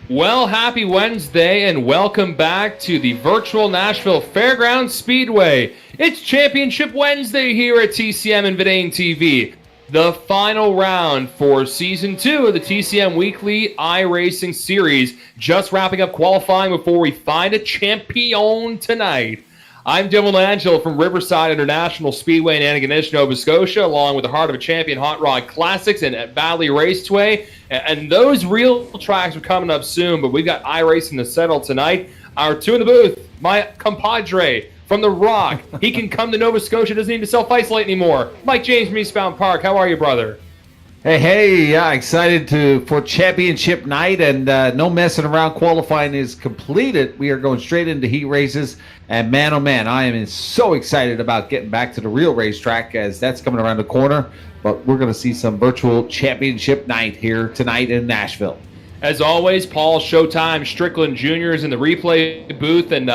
Well, happy Wednesday and welcome back to the virtual Nashville Fairgrounds Speedway. It's Championship Wednesday here at TCM and Vidane TV. The final round for Season 2 of the TCM Weekly iRACING Series. Just wrapping up qualifying before we find a champion tonight. I'm Langille from Riverside International Speedway in Antigonish, Nova Scotia, along with the Heart of a Champion Hot Rod Classics and at Valley Raceway. And those real tracks are coming up soon, but we've got iRacing to settle tonight. Our two in the booth, my compadre from The Rock. He can come to Nova Scotia, doesn't need to self-isolate anymore. Mike James from Eastbound Park, how are you, brother? Hey, yeah, excited for championship night, and no messing around. Qualifying is completed. We are going straight into heat races, and man, oh man, I am so excited about getting back to the real racetrack as that's coming around the corner, but we're going to see some virtual championship night here tonight in Nashville. As always, Paul Showtime Strickland Jr. is in the replay booth, and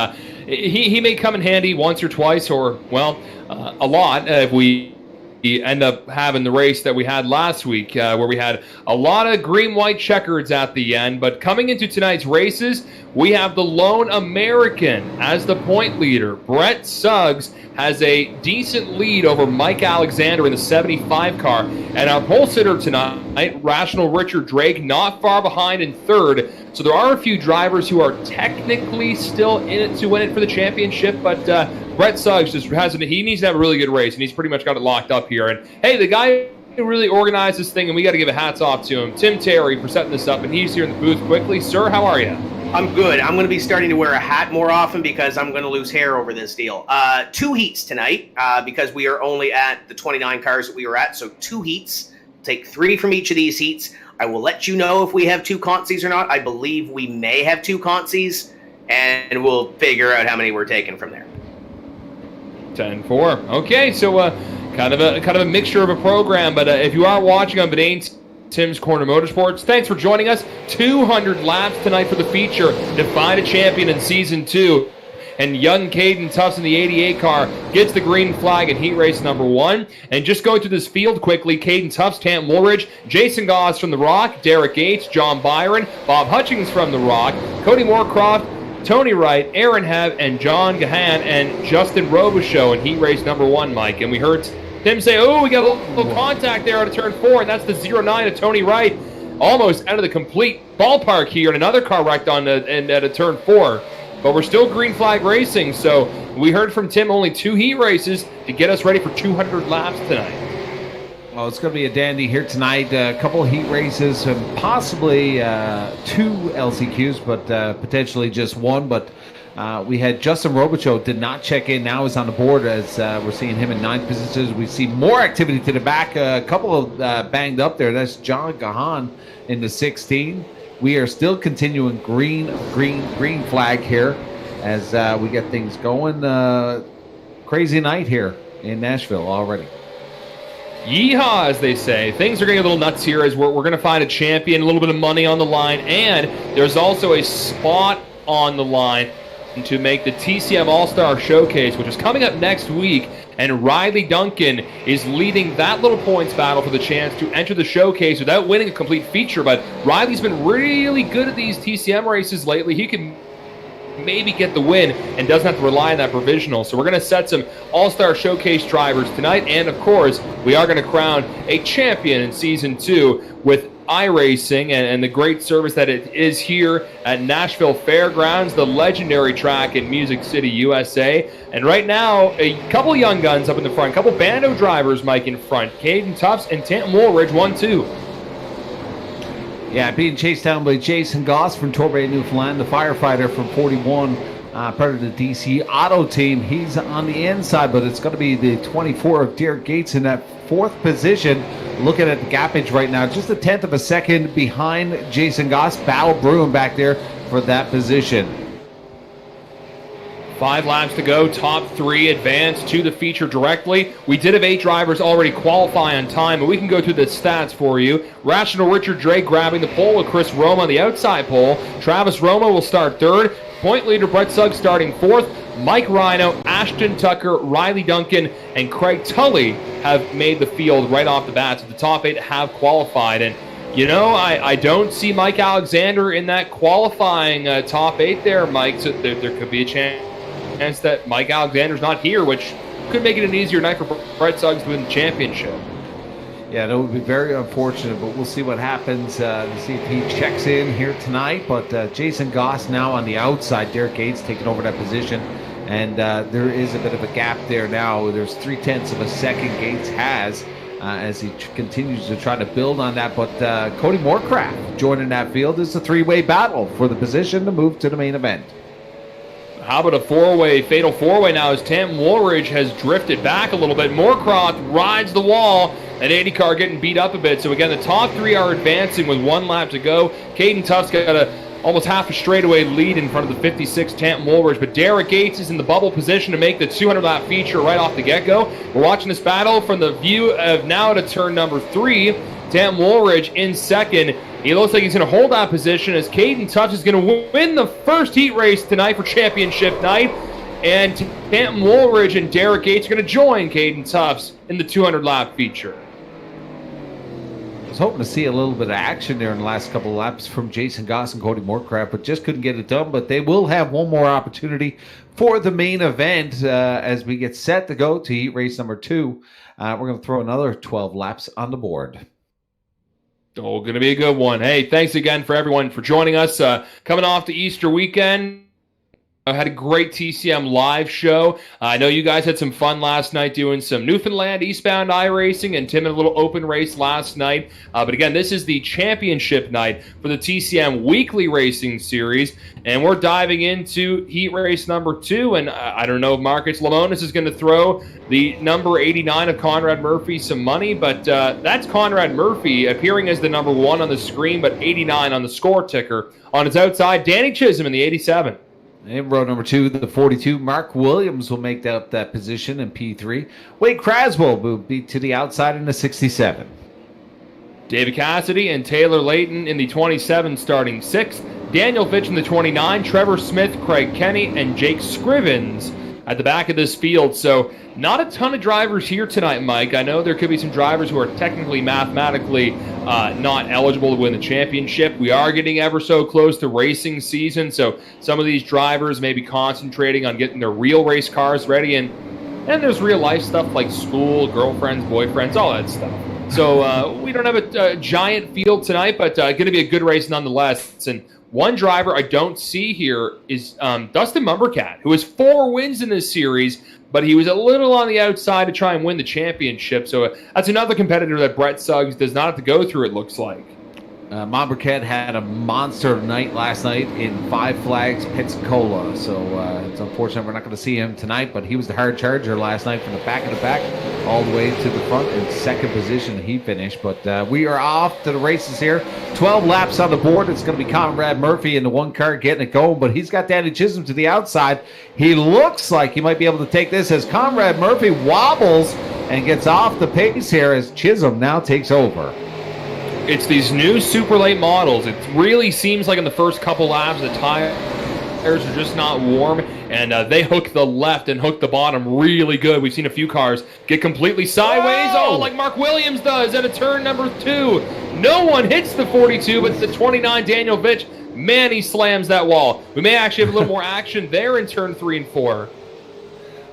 he may come in handy once or twice, or, well, a lot if we end up having the race that we had last week where we had a lot of green-white checkers at the end. But coming into tonight's races, we have the lone American as the point leader. Brett Suggs has a decent lead over Mike Alexander in the 75 car. And our pole sitter tonight, Rational Richard Drake, not far behind in third. So there are a few drivers who are technically still in it to win it for the championship, but Brett Suggs just he needs to have a really good race, and he's pretty much got it locked up here. And hey, the guy who really organized this thing, and we got to give a hats off to him, Tim Terry, for setting this up, and he's here in the booth quickly. Sir, how are you? I'm good. I'm going to be starting to wear a hat more often because I'm going to lose hair over this deal. 2 heats tonight because we are only at the 29 cars that we were at, so 2 heats. Take 3 from each of these heats. I will let you know if we have 2 consies or not. I believe we may have 2 consies, and we'll figure out how many we're taking from there. 10-4. Okay, so kind of a mixture of a program, but if you are watching on Vidane Tim's Corner Motorsports, thanks for joining us. 200 laps tonight for the feature to find a champion in Season 2. And young Caden Tufts in the 88 car gets the green flag in heat race number 1. And just going through this field quickly, Caden Tufts, Tant Woolridge, Jason Goss from The Rock, Derek Gates, John Byron, Bob Hutchings from The Rock, Cody Moorcroft, Tony Wright, Aaron Hev, and John Gahan, and Justin Robichaux in heat race number 1, Mike. And we heard Tim say, oh, we got a little contact there out of turn 4, and that's the 09 of Tony Wright. Almost out of the complete ballpark here, and another car wrecked on at a turn 4. But we're still green flag racing, so we heard from Tim only 2 heat races to get us ready for 200 laps tonight. Well, it's going to be a dandy here tonight. A couple of heat races, and possibly 2 LCQs, but potentially just 1. But we had Justin Robichaux did not check in. Now he's on the board as we're seeing him in 9th position. We see more activity to the back. A couple of banged up there. That's John Gahan in the 16. We are still continuing green flag here as we get things going. Crazy night here in Nashville already. Yeehaw, as they say. Things are getting a little nuts here as we're going to find a champion, a little bit of money on the line, and there's also a spot on the line to make the TCM All-Star Showcase, which is coming up next week, and Riley Duncan is leading that little points battle for the chance to enter the showcase without winning a complete feature. But Riley's been really good at these TCM races lately. He can maybe get the win and doesn't have to rely on that provisional. So we're going to set some All-Star Showcase drivers tonight, and of course, we are going to crown a champion in Season 2 with iRacing and the great service that it is here at Nashville Fairgrounds, the legendary track in Music City, USA. And right now, a couple young guns up in the front, a couple Bando drivers, Mike, in front. Caden Tufts and Tant Woolridge, 1-2. Yeah, being chased down by Jason Goss from Torbay, Newfoundland, the firefighter from 41, part of the DC Auto team. He's on the inside, but it's going to be the 24 of Derek Gates in that 4th position. Looking at the gapage right now, just a 1/10 of a second behind Jason Goss. Battle brewing back there for that position. 5 laps to go. Top 3 advance to the feature directly. We did have 8 drivers already qualify on time, but we can go through the stats for you. Rational Richard Drake grabbing the pole with Chris Roma on the outside pole. Travis Roma will start 3rd. Point leader Brett Suggs starting 4th. Mike Rhino, Ashton Tucker, Riley Duncan, and Craig Tully have made the field right off the bat. So the top 8 have qualified. And I don't see Mike Alexander in that qualifying top 8 there, Mike. So there could be a chance that Mike Alexander's not here, which could make it an easier night for Brett Suggs to win the championship. Yeah, that would be very unfortunate, but we'll see what happens to see if he checks in here tonight. But Jason Goss now on the outside. Derek Gates taking over that position. And there is a bit of a gap there now. There's 0.3 of a second Gates has as he continues to try to build on that. But Cody Moorcraft joining that field. Is a three-way battle for the position to move to the main event. How about a fatal four-way now as Tam Woolridge has drifted back a little bit. Moorcroft rides the wall. That 80 car getting beat up a bit. So again, the top 3 are advancing with 1 lap to go. Caden Tuff's got almost half a straightaway lead in front of the 56 Tam Woolridge. But Derek Gates is in the bubble position to make the 200-lap feature right off the get-go. We're watching this battle from the view of now to turn number 3. Tam Woolridge in second. He looks like he's going to hold that position as Caden Tuff is going to win the first heat race tonight for championship night. And Tam Woolridge and Derek Gates are going to join Caden Tuffs in the 200-lap feature. I was hoping to see a little bit of action there in the last couple of laps from Jason Goss and Cody Moorcraft, but just couldn't get it done. But they will have one more opportunity for the main event as we get set to go to heat race number 2. We're going to throw another 12 laps on the board. Oh, going to be a good one. Hey, thanks again for everyone for joining us. Coming off the Easter weekend, I had a great TCM live show. I know you guys had some fun last night doing some Newfoundland eastbound iRacing and Tim in a little open race last night. But again, this is the championship night for the TCM Weekly Racing Series. And we're diving into heat race number 2. And I don't know if Marcus Lemonis is going to throw the number 89 of Conrad Murphy some money. But that's Conrad Murphy appearing as the number 1 on the screen, but 89 on the score ticker. On his outside, Danny Chisholm in the 87. In row number 2, the 42, Mark Williams will make that position in P3. Wade Craswell will be to the outside in the 67. David Cassidy and Taylor Layton in the 27 starting 6th. Daniel Fitch in the 29. Trevor Smith, Craig Kenny, and Jake Scrivens at the back of this field. So not a ton of drivers here tonight, Mike. I know there could be some drivers who are technically, mathematically not eligible to win the championship. We are getting ever so close to racing season, so some of these drivers may be concentrating on getting their real race cars ready. And there's real life stuff like school, girlfriends, boyfriends, all that stuff. So we don't have a giant field tonight, but going to be a good race nonetheless. And one driver I don't see here is Dustin Mumbercat, who has 4 wins in this series, but he was a little on the outside to try and win the championship. So that's another competitor that Brett Suggs does not have to go through, it looks like. Mumbercat had a monster night last night in Five Flags, Pensacola. So it's unfortunate we're not going to see him tonight, but he was the hard charger last night from the back of the pack all the way to the front in second position he finished. But we are off to the races here. 12 laps on the board. It's going to be Conrad Murphy in the 1 car getting it going, but he's got Danny Chisholm to the outside. He looks like he might be able to take this as Conrad Murphy wobbles and gets off the pace here as Chisholm now takes over. It's these new super late models. It really seems like in the first couple laps the tires are just not warm, and they hook the left and hook the bottom really good. We've seen a few cars get completely sideways, like Mark Williams does at a turn number 2. No one hits the 42, but the 29 Daniel Fitch, man, he slams that wall. We may actually have a little more action there in turn 3 and 4.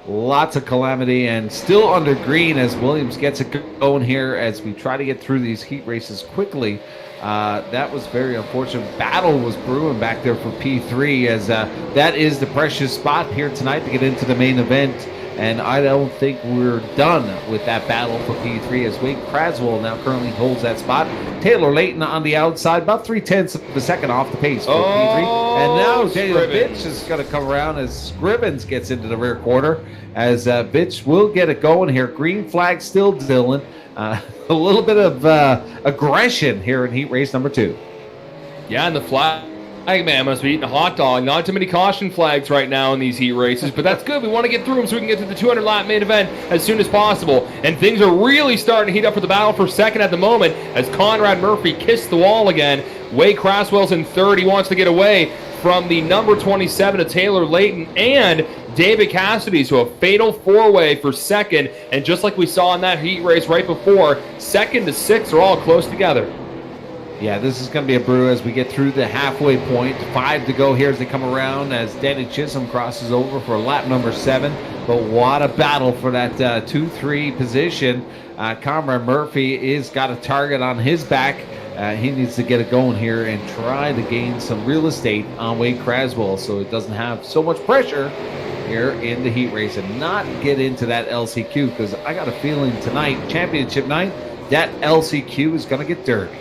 Lots of calamity and still under green as Williams gets it going here as we try to get through these heat races quickly. That was very unfortunate. Battle was brewing back there for P3 as that is the precious spot here tonight to get into the main event. And I don't think we're done with that battle for P3 as Wade Craswell now currently holds that spot. Taylor Layton on the outside, about 0.3 of a second off the pace for P3. And now Daniel Fitch is going to come around as Scrivens gets into the rear quarter as Fitch will get it going here. Green flag still, Dylan. A little bit of aggression here in heat race number 2. Yeah, and the flag man must be eating a hot dog. Not too many caution flags right now in these heat races, but that's good. We want to get through them so we can get to the 200-lap main event as soon as possible. And things are really starting to heat up for the battle for second at the moment as Conrad Murphy kissed the wall again. Wade Craswell's in third. He wants to get away from the number 27 of Taylor Layton and David Cassidy. So a fatal 4-way for second. And just like we saw in that heat race right before, 2nd to 6th are all close together. Yeah, this is going to be a brew as we get through the halfway point. 5 to go here as they come around as Danny Chisholm crosses over for lap number 7. But what a battle for that 2-3 position. Conrad Murphy is got a target on his back. He needs to get it going here and try to gain some real estate on Wade Craswell so it doesn't have so much pressure here in the heat race and not get into that LCQ, because I got a feeling tonight, championship night, that LCQ is going to get dirty.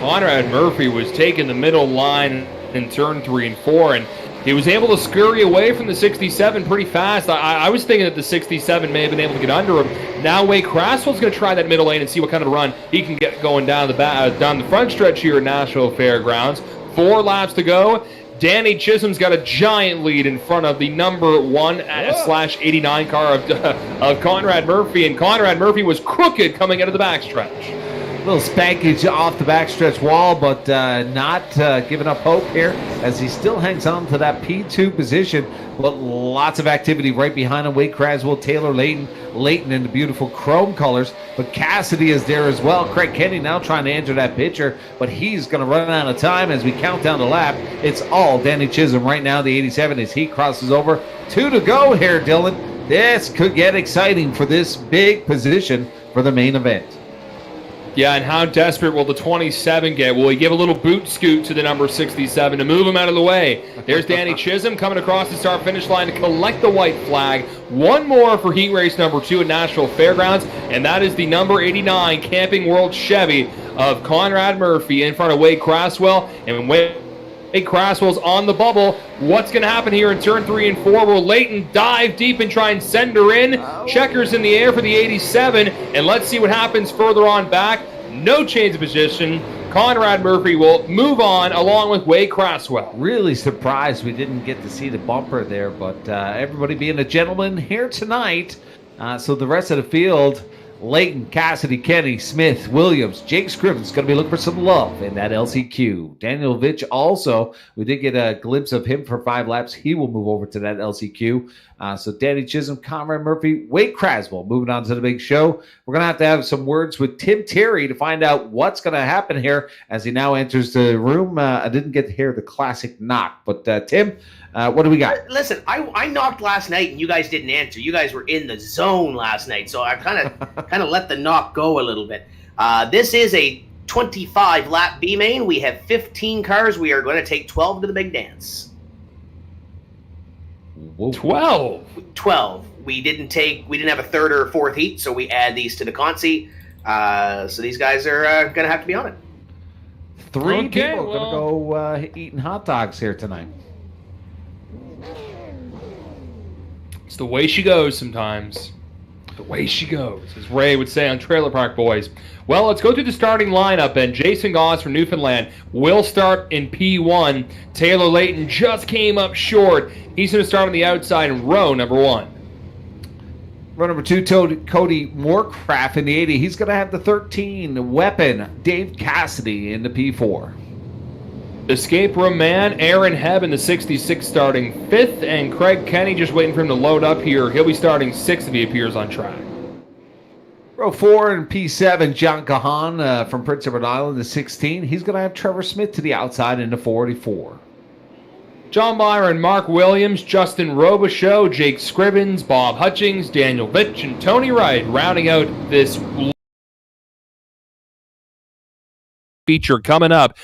Conrad Murphy was taking the middle line in turn 3 and 4, and he was able to scurry away from the 67 pretty fast. I was thinking that the 67 may have been able to get under him. Now Wade Craswell's going to try that middle lane and see what kind of run he can get going down the front stretch here at Nashville Fairgrounds. 4 laps to go. Danny Chisholm's got a giant lead in front of the number 1/89 car of Conrad Murphy, and Conrad Murphy was crooked coming out of the backstretch. Little spankage off the backstretch wall, but not giving up hope here as he still hangs on to that P2 position. But lots of activity right behind him. Wade Craswell, Taylor Layton in the beautiful chrome colors. But Cassidy is there as well. Craig Kenny now trying to enter that picture, but he's going to run out of time as we count down the lap. It's all Danny Chisholm right now, the 87, as he crosses over. 2 to go here, Dylan. This could get exciting for this big position for the main event. Yeah, and how desperate will the 27 get? Will he give a little boot scoot to the number 67 to move him out of the way? There's Danny Chisholm coming across the start-finish line to collect the white flag. One more for heat race number 2 at Nashville Fairgrounds, and that is the number 89 Camping World Chevy of Conrad Murphy in front of Wade Craswell. And Wade Craswell's on the bubble. What's going to happen here in turn 3 and 4? Will Layton dive deep and try and send her in? Checkers in the air for the 87, and let's see what happens further on back. No change of position. Conrad Murphy will move on along with Wade Craswell. Really surprised we didn't get to see the bumper there, but everybody being a gentleman here tonight. So the rest of the field, Layton, Cassidy, Kenny, Smith, Williams, Jake Scrivens going to be looking for some love in that LCQ. Daniel Vitch also, we did get a glimpse of him for 5 laps. He will move over to that LCQ. So Danny Chisholm, Conrad Murphy, Wade Craswell moving on to the big show. We're going to have some words with Tim Terry to find out what's going to happen here as he now enters the room. I didn't get to hear the classic knock, but Tim, what do we got? Listen, I knocked last night and you guys didn't answer. You guys were in the zone last night, so I kind of let the knock go a little bit. This is a 25 lap B main. We have 15 cars. We are going to take 12 to the big dance. Whoa. 12. We didn't have a third or a fourth heat, so we add these to the Consi. So these guys are going to have to be on it. 3 people going to go eating hot dogs here tonight. It's the way she goes sometimes. The way she goes, as Ray would say on Trailer Park Boys. Well, let's go through the starting lineup, and Jason Goss from Newfoundland will start in P1. Taylor Layton just came up short. He's going to start on the outside in row number 1. Row number 2, Cody Moorcraft in the 80. He's going to have the 13 weapon, Dave Cassidy in the P4. Escape Room Man, Aaron Hebb in the 66 starting 5th, and Craig Kenny just waiting for him to load up here. He'll be starting 6th if he appears on track. Row 4 and P7, John Kahan from Prince Edward Island, the 16. He's going to have Trevor Smith to the outside in the 44. John Byron, Mark Williams, Justin Robichaux, Jake Scrivens, Bob Hutchings, Daniel Vitch, and Tony Wright rounding out this feature coming up.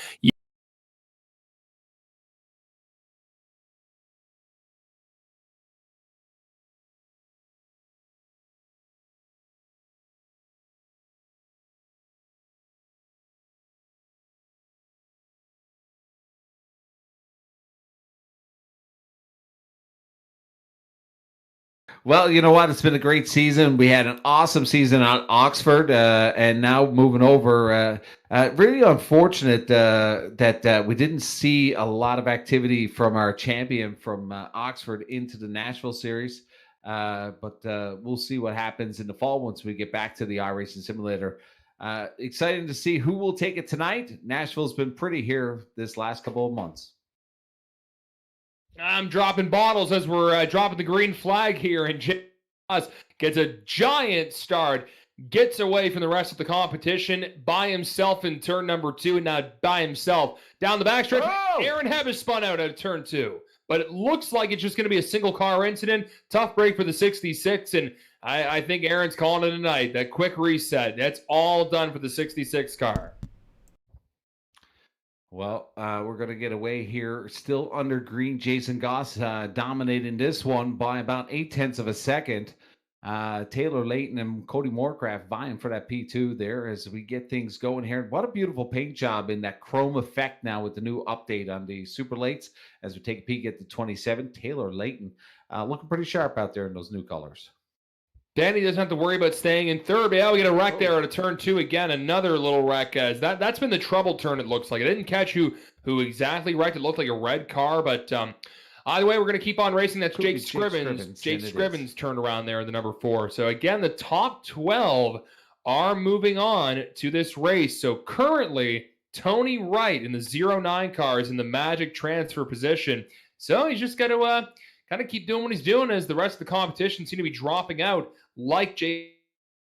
Well, you know what? It's been a great season. We had an awesome season at Oxford, and now moving over. Really unfortunate that we didn't see a lot of activity from our champion from Oxford into the Nashville series. But we'll see what happens in the fall once we get back to the iRacing Simulator. Exciting to see who will take it tonight. Nashville's been pretty here this last couple of months. I'm dropping bottles as we're dropping the green flag here, and Jay gets a giant start. gets away from the rest of the competition by himself in turn number 2, and now by himself down the backstretch. Oh! Aaron Hebb has spun out of turn 2, but it looks like it's just going to be a single car incident. Tough break for the 66, and I think Aaron's calling it a night. That quick reset, that's all done for the 66 car. Well, we're going to get away here. Still under green. Jason Goss dominating this one by about 0.8 of a second. Taylor Layton and Cody Moorcraft vying for that P2 there as we get things going here. What a beautiful paint job in that chrome effect now with the new update on the Super Lates. As we take a peek at the 27, Taylor Layton looking pretty sharp out there in those new colors. Danny doesn't have to worry about staying in third. But yeah, we get a wreck there at a turn 2 again. Another little wreck. That's been the trouble turn, it looks like. I didn't catch who exactly wrecked. It looked like a red car, but either way, we're going to keep on racing. That's Jake Scrivens. Jake Scrivens turned around there in the number 4. So again, the top 12 are moving on to this race. So currently, Tony Wright in the 09 car is in the Magic transfer position. So he's just got to kind of keep doing what he's doing as the rest of the competition seem to be dropping out like Jake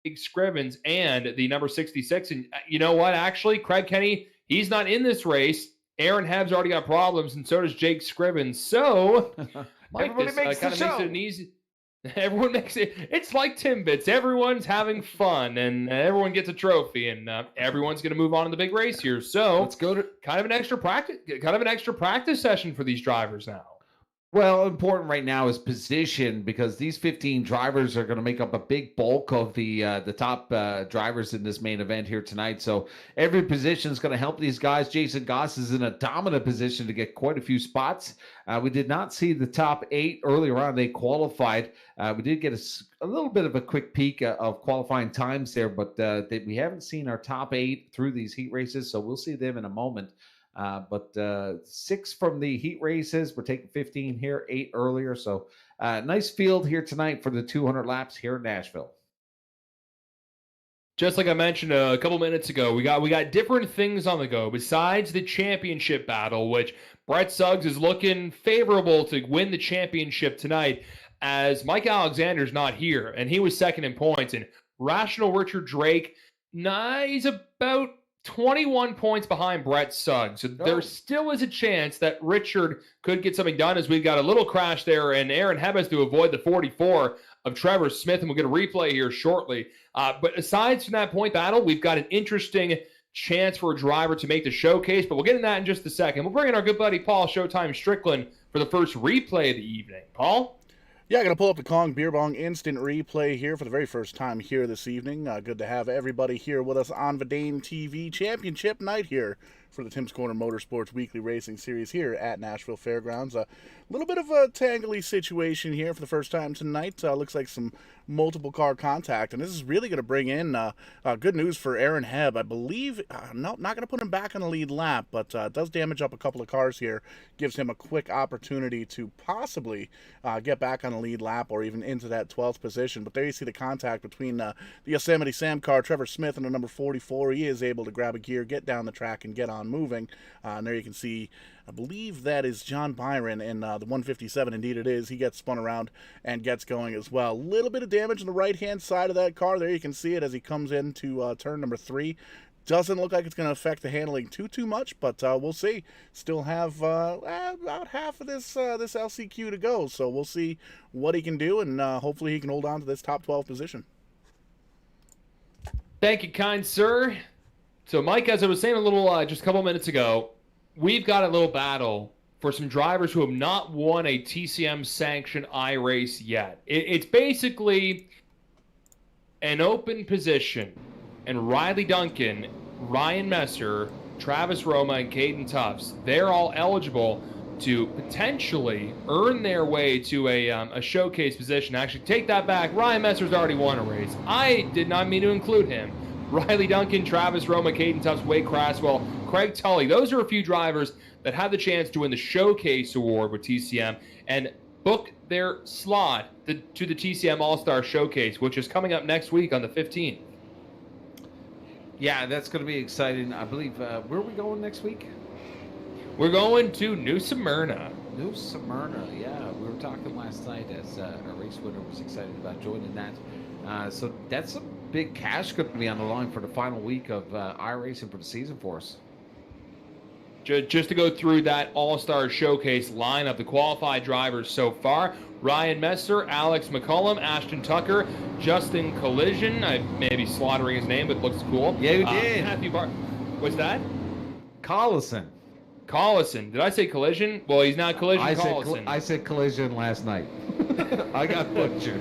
Scrivens and the number 66. And you know what? Actually, Craig Kenny, he's not in this race. Aaron Hebb's already got problems, and so does Jake Scrivens. So, Everybody makes the show. Makes it an easy. Everyone makes it. It's like Timbits. Everyone's having fun, and everyone gets a trophy, and everyone's going to move on to the big race here. So let's go to kind of an extra practice session for these drivers now. Well, important right now is position because these 15 drivers are going to make up a big bulk of the top drivers in this main event here tonight. So every position is going to help these guys. Jason Goss is in a dominant position to get quite a few spots. We did not see the top 8 earlier on. They qualified. We did get a little bit of a quick peek of qualifying times there, but we haven't seen our top 8 through these heat races, so we'll see them in a moment. But 6 from the heat races. We're taking 15 here, 8 earlier. So nice field here tonight for the 200 laps here in Nashville. Just like I mentioned a couple minutes ago, we got different things on the go besides the championship battle, which Brett Suggs is looking favorable to win the championship tonight as Mike Alexander's not here, and he was second in points. And Rational Richard Drake, he's about 21 points behind Brett Suggs. So there still is a chance that Richard could get something done as we've got a little crash there, and Aaron Hebb has to avoid the 44 of Trevor Smith, and we'll get a replay here shortly. But aside from that point battle, we've got an interesting chance for a driver to make the showcase, but we'll get into that in just a second. We'll bring in our good buddy Paul Showtime Strickland for the first replay of the evening. Paul? Yeah, I'm going to pull up the Kong Beer Bong instant replay here for the very first time here this evening. Good to have everybody here with us on Vidane TV Championship night here for the Tim's Corner Motorsports Weekly Racing Series here at Nashville Fairgrounds. A little bit of a tangly situation here for the first time tonight. Looks like some multiple car contact, and this is really going to bring in good news for Aaron Hebb. I believe, no, not going to put him back on the lead lap, but does damage up a couple of cars here. Gives him a quick opportunity to possibly get back on the lead lap or even into that 12th position. But there you see the contact between the Yosemite Sam car, Trevor Smith, and the number 44. He is able to grab a gear, get down the track, and get on moving. And there you can see, I believe that is John Byron in the 157. Indeed it is. He gets spun around and gets going as well. A little bit of damage on the right-hand side of that car. There you can see it as he comes into turn number 3. Doesn't look like it's going to affect the handling too much, but we'll see. Still have about half of this LCQ to go, so we'll see what he can do, and hopefully he can hold on to this top 12 position. Thank you, kind sir. So, Mike, as I was saying a little just a couple minutes ago, we've got a little battle for some drivers who have not won a TCM-sanctioned iRace yet. It's basically an open position, and Riley Duncan, Ryan Messer, Travis Roma, and Caden Tufts, they're all eligible to potentially earn their way to a showcase position. Actually, take that back. Ryan Messer's already won a race. I did not mean to include him. Riley Duncan, Travis Roma, Caden Tufts, Wade Craswell, Craig Tully. Those are a few drivers that had the chance to win the Showcase Award with TCM and book their slot to the TCM All-Star Showcase, which is coming up next week on the 15th. Yeah, that's going to be exciting. I believe, where are we going next week? We're going to New Smyrna. New Smyrna, yeah. We were talking last night as a race winner was excited about joining that. So that's some big cash going to be on the line for the final week of iRacing for the season for us. Just to go through that All-Star Showcase lineup, the qualified drivers so far: Ryan Messer, Alex McCullum, Ashton Tucker, Justin Collision. I may be slaughtering his name, but it looks cool. Yeah, you did. Matthew What's that? Collison. Collison. Did I say Collision? Well, he's not Collision. I said Collision last night. I got butchered.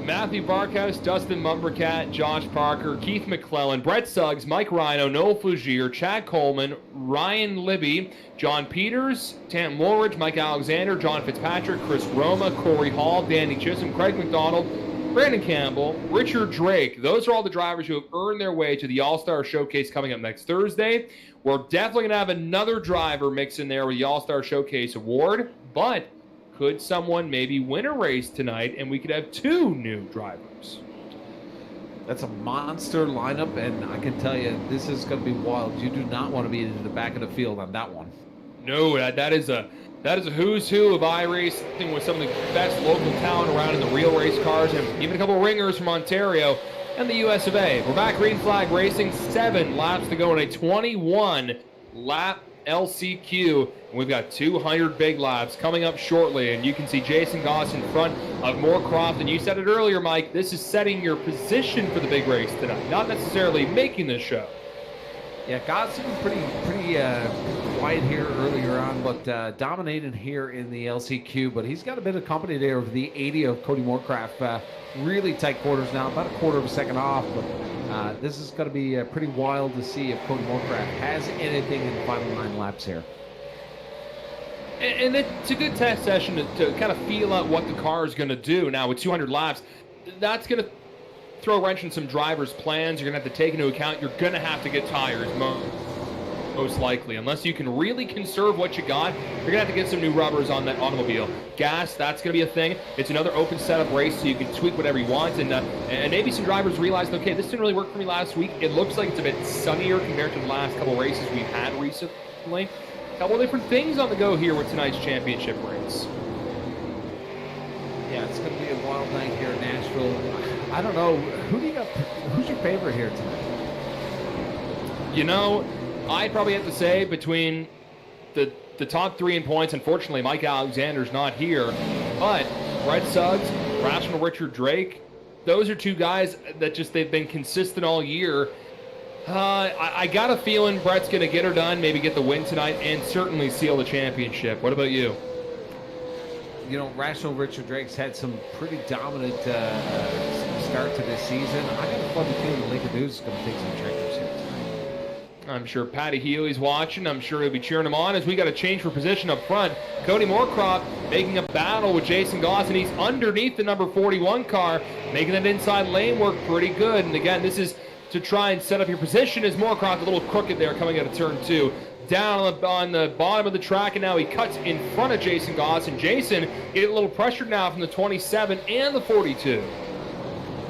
Matthew Barkhouse, Dustin Mumbercat, Josh Parker, Keith McClellan, Brett Suggs, Mike Rhino, Noel Fougier, Chad Coleman, Ryan Libby, John Peters, Tam Mulridge, Mike Alexander, John Fitzpatrick, Chris Roma, Corey Hall, Danny Chisholm, Craig McDonald, Brandon Campbell, Richard Drake. Those are all the drivers who have earned their way to the All-Star Showcase coming up next Thursday. We're definitely going to have another driver mix in there with the All-Star Showcase award, but could someone maybe win a race tonight and we could have 2 new drivers? That's a monster lineup, and I can tell you, this is going to be wild. You do not want to be in the back of the field on that one. No, that is a who's who of iRacing with some of the best local talent around in the real race cars, and even a couple of ringers from Ontario and the US of A. We're back, Green Flag Racing, 7 laps to go in a 21-lap LCQ. And we've got 200 big laps coming up shortly, and you can see Jason Goss in front of Moorcroft. And you said it earlier, Mike, this is setting your position for the big race tonight, not necessarily making the show. Yeah, Goss was pretty quiet here earlier on, but dominated here in the LCQ. But he's got a bit of company there with the 80 of Cody Moorcroft. Really tight quarters now, about a quarter of a second off. But this is going to be pretty wild to see if Cody Moorcroft has anything in the final 9 laps here. And it's a good test session to kind of feel out what the car is going to do. Now, with 200 laps, that's going to throw a wrench in some drivers' plans. You're going to have to take into account you're going to have to get tires most likely. Unless you can really conserve what you got, you're going to have to get some new rubbers on that automobile. Gas, that's going to be a thing. It's another open setup race, so you can tweak whatever you want. And maybe some drivers realize, okay, this didn't really work for me last week. It looks like it's a bit sunnier compared to the last couple races we've had recently. A couple different things on the go here with tonight's championship race. Yeah, it's going to be a wild night here in Nashville. I don't know. Who's your favorite here tonight? You know, I'd probably have to say between the top 3 in points, unfortunately, Mike Alexander's not here, but Brett Suggs, Rational Richard Drake, those are 2 guys that they've been consistent all year. I got a feeling Brett's going to get her done, maybe get the win tonight, and certainly seal the championship. What about you? You know, Rational Richard Drake's had some pretty dominant start to this season. I got a funny feeling the Lincoln News is going to take some checkers here tonight. I'm sure Patty Healy's watching. I'm sure he'll be cheering him on as we got a change for position up front. Cody Moorcroft making a battle with Jason Goss, and he's underneath the number 41 car, making that inside lane work pretty good. And again, this is to try and set up your position as Moorcroft a little crooked there coming out of turn 2. Down on the bottom of the track, and now he cuts in front of Jason Goss, and Jason getting a little pressured now from the 27 and the 42.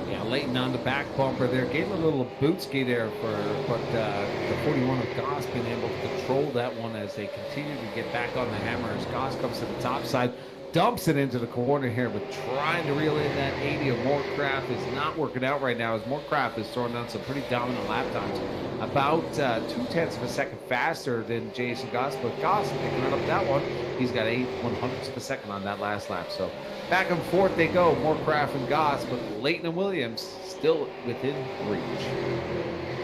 Yeah, Leighton on the back bumper there, gave him a little bootski there, but the 41 of Goss being able to control that one as they continue to get back on the hammer as Goss comes to the top side, dumps it into the corner here, but trying to reel in that 80 of Moorcroft is not working out right now as Moorcroft is throwing down some pretty dominant lap times. About 0.2 of a second faster than Jason Goss, but Goss picking it up that one. He's got 8/100ths of a second on that last lap. So back and forth they go, Moorcroft and Goss, but Leighton and Williams still within reach.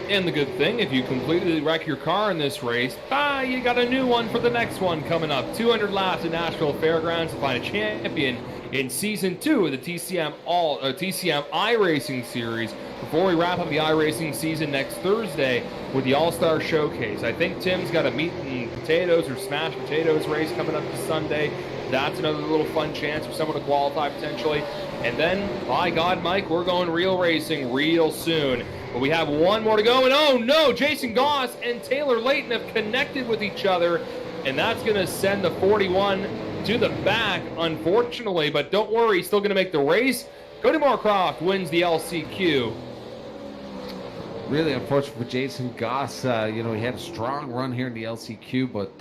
And the good thing, if you completely wreck your car in this race, you got a new one for the next one coming up. 200 laps at Nashville Fairgrounds to find a champion in Season 2 of the TCM iRacing Series before we wrap up the iRacing season next Thursday with the All-Star Showcase. I think Tim's got a meat and potatoes or smashed potatoes race coming up this Sunday. That's another little fun chance for someone to qualify potentially. And then, by God, Mike, we're going real racing real soon. But we have one more to go, and oh no, Jason Goss and Taylor Leighton have connected with each other, and that's going to send the 41 to the back, unfortunately. But don't worry, he's still going to make the race. Cody Moorcroft wins the LCQ. Really unfortunate for Jason Goss. He had a strong run here in the LCQ, but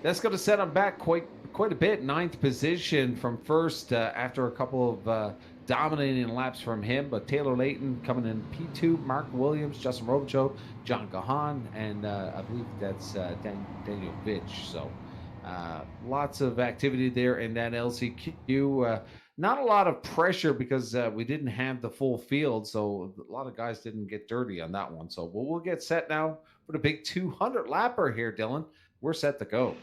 that's going to set him back quite a bit. 9th position from first after a couple of dominating laps from him, but Taylor Layton coming in P2, Mark Williams, Justin Robichaud, John Gahan, and I believe that's Daniel Vitch. So lots of activity there in that LCQ. Not a lot of pressure because we didn't have the full field, so a lot of guys didn't get dirty on that one. So we'll get set now for the big 200 lapper here, Dylan. We're set to go.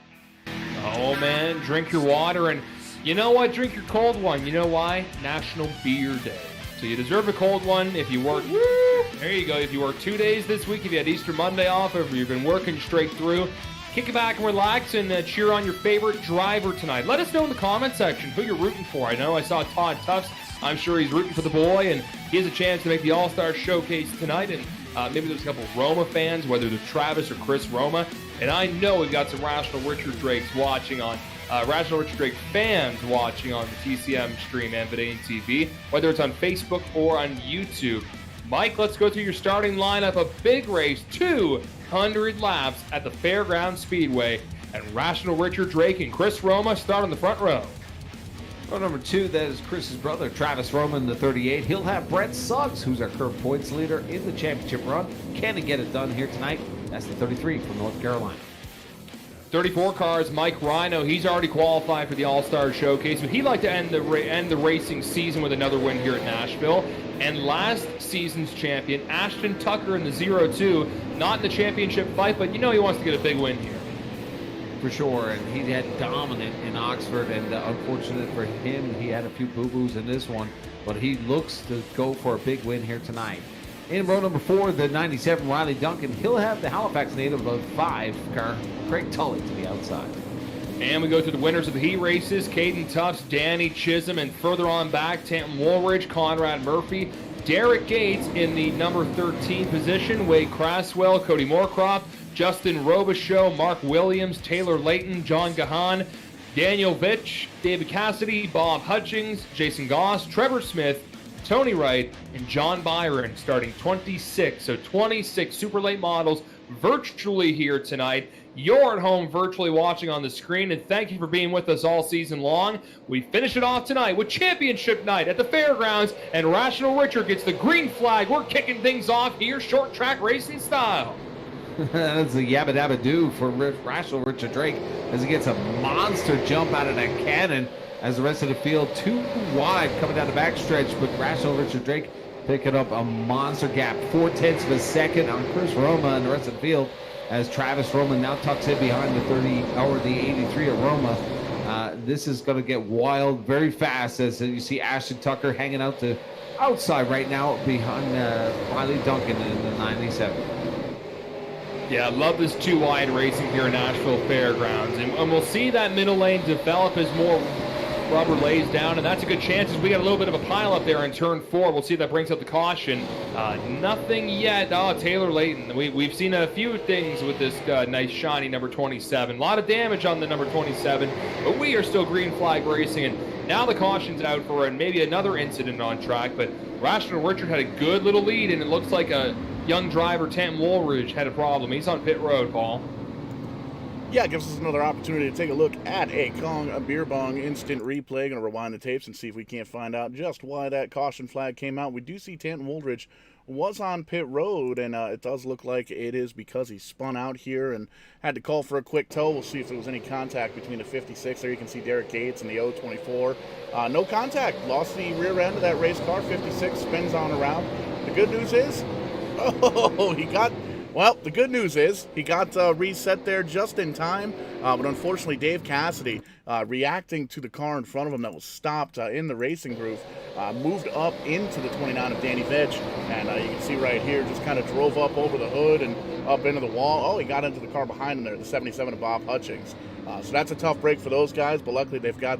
Oh, man, drink your water, and you know what? Drink your cold one. You know why? National Beer Day. So you deserve a cold one if you work. There you go. If you work 2 days this week, if you had Easter Monday off, or if you've been working straight through, kick it back and relax and cheer on your favorite driver tonight. Let us know in the comment section who you're rooting for. I know I saw Todd Tufts. I'm sure he's rooting for the boy, and he has a chance to make the All-Star Showcase tonight. And maybe there's a couple of Roma fans, whether it's Travis or Chris Roma. And I know we've got some Rational Richard Drakes watching on, Rational Richard Drake fans watching on the TCM stream and Vidane TV, whether it's on Facebook or on YouTube. Mike, let's go through your starting lineup. A big race, 200 laps at the Fairgrounds Speedway. And Rational Richard Drake and Chris Roma start on the front row. Row number 2, that is Chris's brother, Travis Roma in the 38. He'll have Brett Suggs, who's our current points leader in the championship run. Can he get it done here tonight? That's the 33 from North Carolina. 34 cars, Mike Rhino. He's already qualified for the All-Star Showcase, but he'd like to end the racing season with another win here at Nashville. And last season's champion, Ashton Tucker in the 02, not in the championship fight, but you know he wants to get a big win here. For sure, and he had dominant in Oxford, and unfortunate for him, he had a few boo-boos in this one, but he looks to go for a big win here tonight. In row number 4, the 97 Riley Duncan. He'll have the Halifax native of 5 car, Craig Tully, to the outside. And we go to the winners of the heat races, Caden Tufts, Danny Chisholm, and further on back, Tanton Woolridge, Conrad Murphy, Derek Gates in the number 13 position, Wade Craswell, Cody Moorcroft, Justin Robichaud, Mark Williams, Taylor Layton, John Gahan, Daniel Vitch, David Cassidy, Bob Hutchings, Jason Goss, Trevor Smith, Tony Wright, and John Byron starting 26. So 26 super late models virtually here tonight. You're at home virtually watching on the screen, and thank you for being with us all season long. We finish it off tonight with championship night at the Fairgrounds, and Rational Richard gets the green flag. We're kicking things off here, short track racing style. That's a yabba dabba do for Rational Richard Drake as he gets a monster jump out of that cannon as the rest of the field too wide coming down the backstretch, but Rational Richard Drake picking up a monster gap, 0.4 of a second on Chris Roma and the rest of the field as Travis Roma now tucks in behind the 30 or the 83 of Roma. This is going to get wild very fast as you see Ashton Tucker hanging out to outside right now behind Riley Duncan in the 97. Yeah, I love this two wide racing here in Nashville Fairgrounds. And we'll see that middle lane develop as more rubber lays down, and that's a good chance as we got a little bit of a pile up there in turn 4. We'll see if that brings up the caution. Nothing yet. Oh, Taylor Layton. We've seen a few things with this nice shiny number 27. A lot of damage on the number 27, but we are still green flag racing, and now the caution's out for maybe another incident on track, but Rational Richard had a good little lead, and it looks like a young driver, Tanton Woolridge, had a problem. He's on pit road, Paul. Yeah, it gives us another opportunity to take a look at a beer bong instant replay. Going to rewind the tapes and see if we can't find out just why that caution flag came out. We do see Tanton Woolridge was on pit road, and it does look like it is because he spun out here and had to call for a quick tow. We'll see if there was any contact between the 56. There you can see Derek Gates and the 024. No contact. Lost the rear end of that race car. 56 spins on around. The good news is, the good news is he got reset there just in time, but unfortunately Dave Cassidy, reacting to the car in front of him that was stopped in the racing groove, moved up into the 29 of Danny Vetch, and you can see right here, just kind of drove up over the hood and up into the wall. Oh, he got into the car behind him there, the 77 of Bob Hutchings. So that's a tough break for those guys, but luckily they've got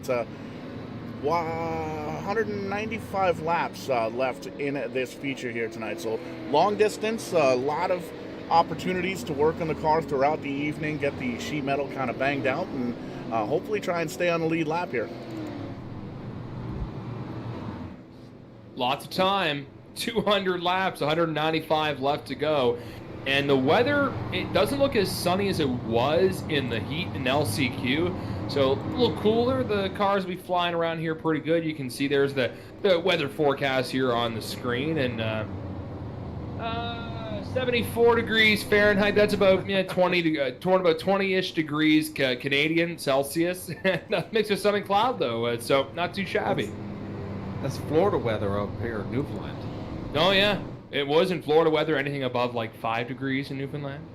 195 laps left in this feature here tonight. So long distance, a lot of opportunities to work on the car throughout the evening, get the sheet metal kind of banged out, and hopefully try and stay on the lead lap here. Lots of time. 200 laps, 195 left to go. And the weather, it doesn't look as sunny as it was in the heat in LCQ. So a little cooler. The cars will be flying around here pretty good. You can see there's the weather forecast here on the screen. And 74 degrees Fahrenheit. That's about 20-ish degrees Canadian Celsius. Mixed with sun and cloud though, so not too shabby. That's Florida weather up here in Newfoundland. Oh yeah, it was in Florida weather. Anything above like 5 degrees in Newfoundland?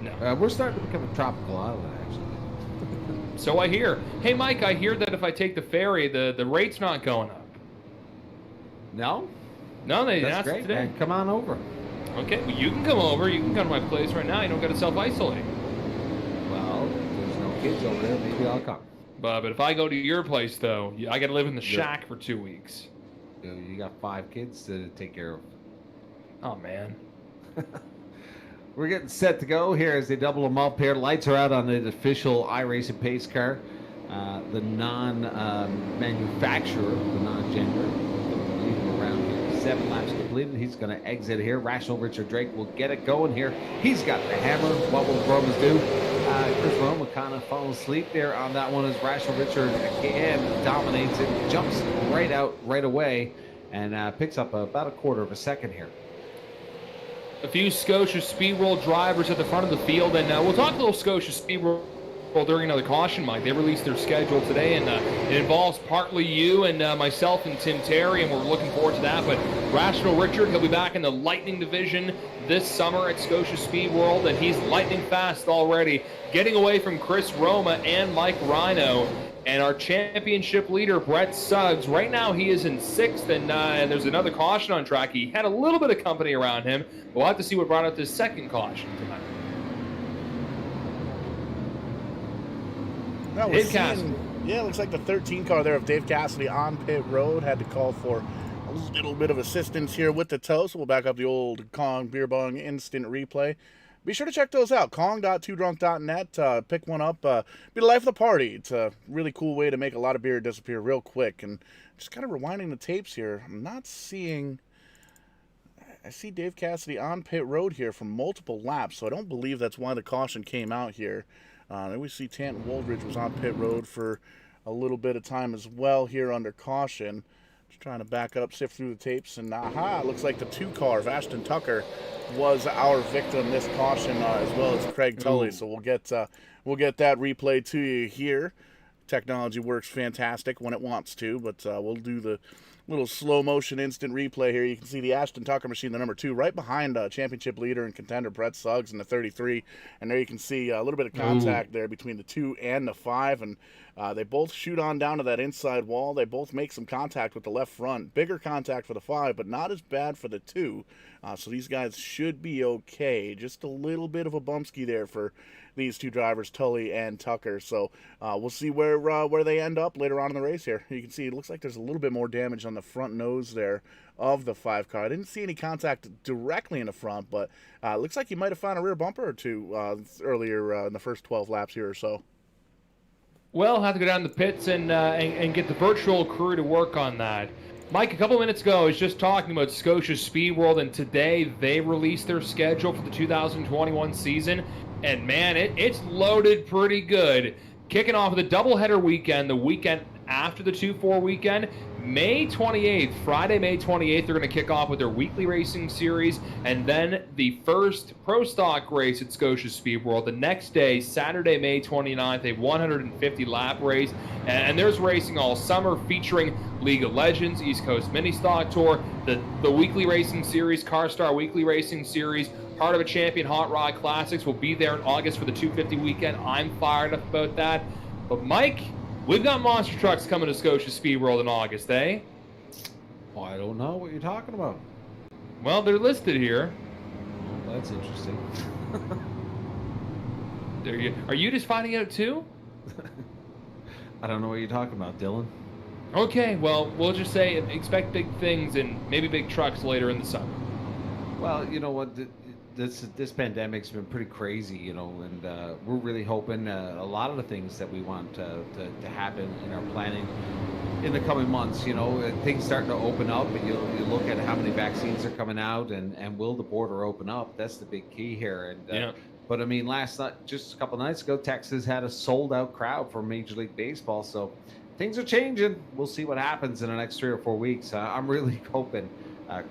No. We're starting to become a tropical island, actually. So I hear. Hey Mike, I hear that if I take the ferry, the rate's not going up. No. No, they That's announced it great, today. man. Come on over. Okay, well, you can come over. You can come to my place right now. You don't got to self-isolate. Well, there's no kids over there. Maybe I'll come. But if I go to your place, though, I got to live in the shack for 2 weeks. You got 5 kids to take care of. Oh, man. We're getting set to go here as they double them up here. Lights are out on the official iRacing pace car. The non-manufacturer, the non-gender, leading around here. 7 laps completed. He's going to exit here. Rational Richard Drake will get it going here. He's got the hammer. What will Romans do? Chris Roma kind of falling asleep there on that one as Rational Richard again dominates it, jumps right out right away, and picks up about a quarter of a second here. A few Scotia Speed World drivers at the front of the field, and we'll talk a little Scotia Speed World during another caution, Mike. They released their schedule today, and it involves partly you and myself and Tim Terry, and we're looking forward to that. But Rational Richard, he'll be back in the Lightning division this summer at Scotia Speed World, and he's lightning fast already, getting away from Chris Roma and Mike Rhino. And our championship leader, Brett Suggs, right now he is in 6th, and there's another caution on track. He had a little bit of company around him. We'll have to see what brought out this second caution tonight. Dave Cassidy. Yeah, it looks like the 13 car there of Dave Cassidy on pit road had to call for a little bit of assistance here with the tow, so we'll back up the old Kong Beer Bong instant replay. Be sure to check those out, kong.2drunk.net. Pick one up. Be the life of the party. It's a really cool way to make a lot of beer disappear real quick. And just kind of rewinding the tapes here, I'm not seeing... I see Dave Cassidy on pit road here for multiple laps, so I don't believe that's why the caution came out here. Then we see Tanton Woldridge was on pit road for a little bit of time as well here under caution. Just trying to back up, sift through the tapes, and aha, looks like the 2 car of Ashton Tucker was our victim this caution, as well as Craig Tully. So we'll get that replay to you here. Technology works fantastic when it wants to, but we'll do the little slow motion instant replay here. You can see the Ashton Tucker machine, the number 2, right behind championship leader and contender Brett Suggs in the 33. And there you can see a little bit of contact there between the 2 and the 5. And they both shoot on down to that inside wall. They both make some contact with the left front. Bigger contact for the 5, but not as bad for the 2. So these guys should be okay. Just a little bit of a bumpski there for these 2 drivers, Tully and Tucker. So we'll see where they end up later on in the race here. You can see it looks like there's a little bit more damage on the front nose there of the 5 car. I didn't see any contact directly in the front, but looks like you might have found a rear bumper or 2 earlier in the first 12 laps here or so. Well, have to go down to the pits and get the virtual crew to work on that. Mike, a couple minutes ago, I was just talking about Scotia Speed World, and today they released their schedule for the 2021 season. And man, it's loaded pretty good. Kicking off with a doubleheader weekend, the weekend after the 2-4 weekend, May 28th, Friday, May 28th, they're going to kick off with their weekly racing series, and then the first Pro Stock race at Scotia Speed World. The next day, Saturday, May 29th, a 150-lap race, and there's racing all summer featuring League of Legends, East Coast Mini Stock Tour, the weekly racing series, Car Star Weekly Racing Series, Heart of a Champion Hot Rod Classics will be there in August for the 250 weekend. I'm fired up about that. But Mike, we've got monster trucks coming to Scotia Speed World in August, eh? Oh, I don't know what you're talking about. Well, they're listed here. Well, that's interesting. Are you just finding out too? I don't know what you're talking about, Dylan. Okay, well, we'll just say expect big things and maybe big trucks later in the summer. Well, you know what, this pandemic's been pretty crazy, and we're really hoping a lot of the things that we want to happen in our planning in the coming months. Things starting to open up, and you look at how many vaccines are coming out, and will the border open up? That's the big key here. And Yeah. but I mean, last night, just a couple nights ago, Texas had a sold out crowd for Major League Baseball. So things are changing. We'll see what happens in the next 3 or 4 weeks. I'm really hoping,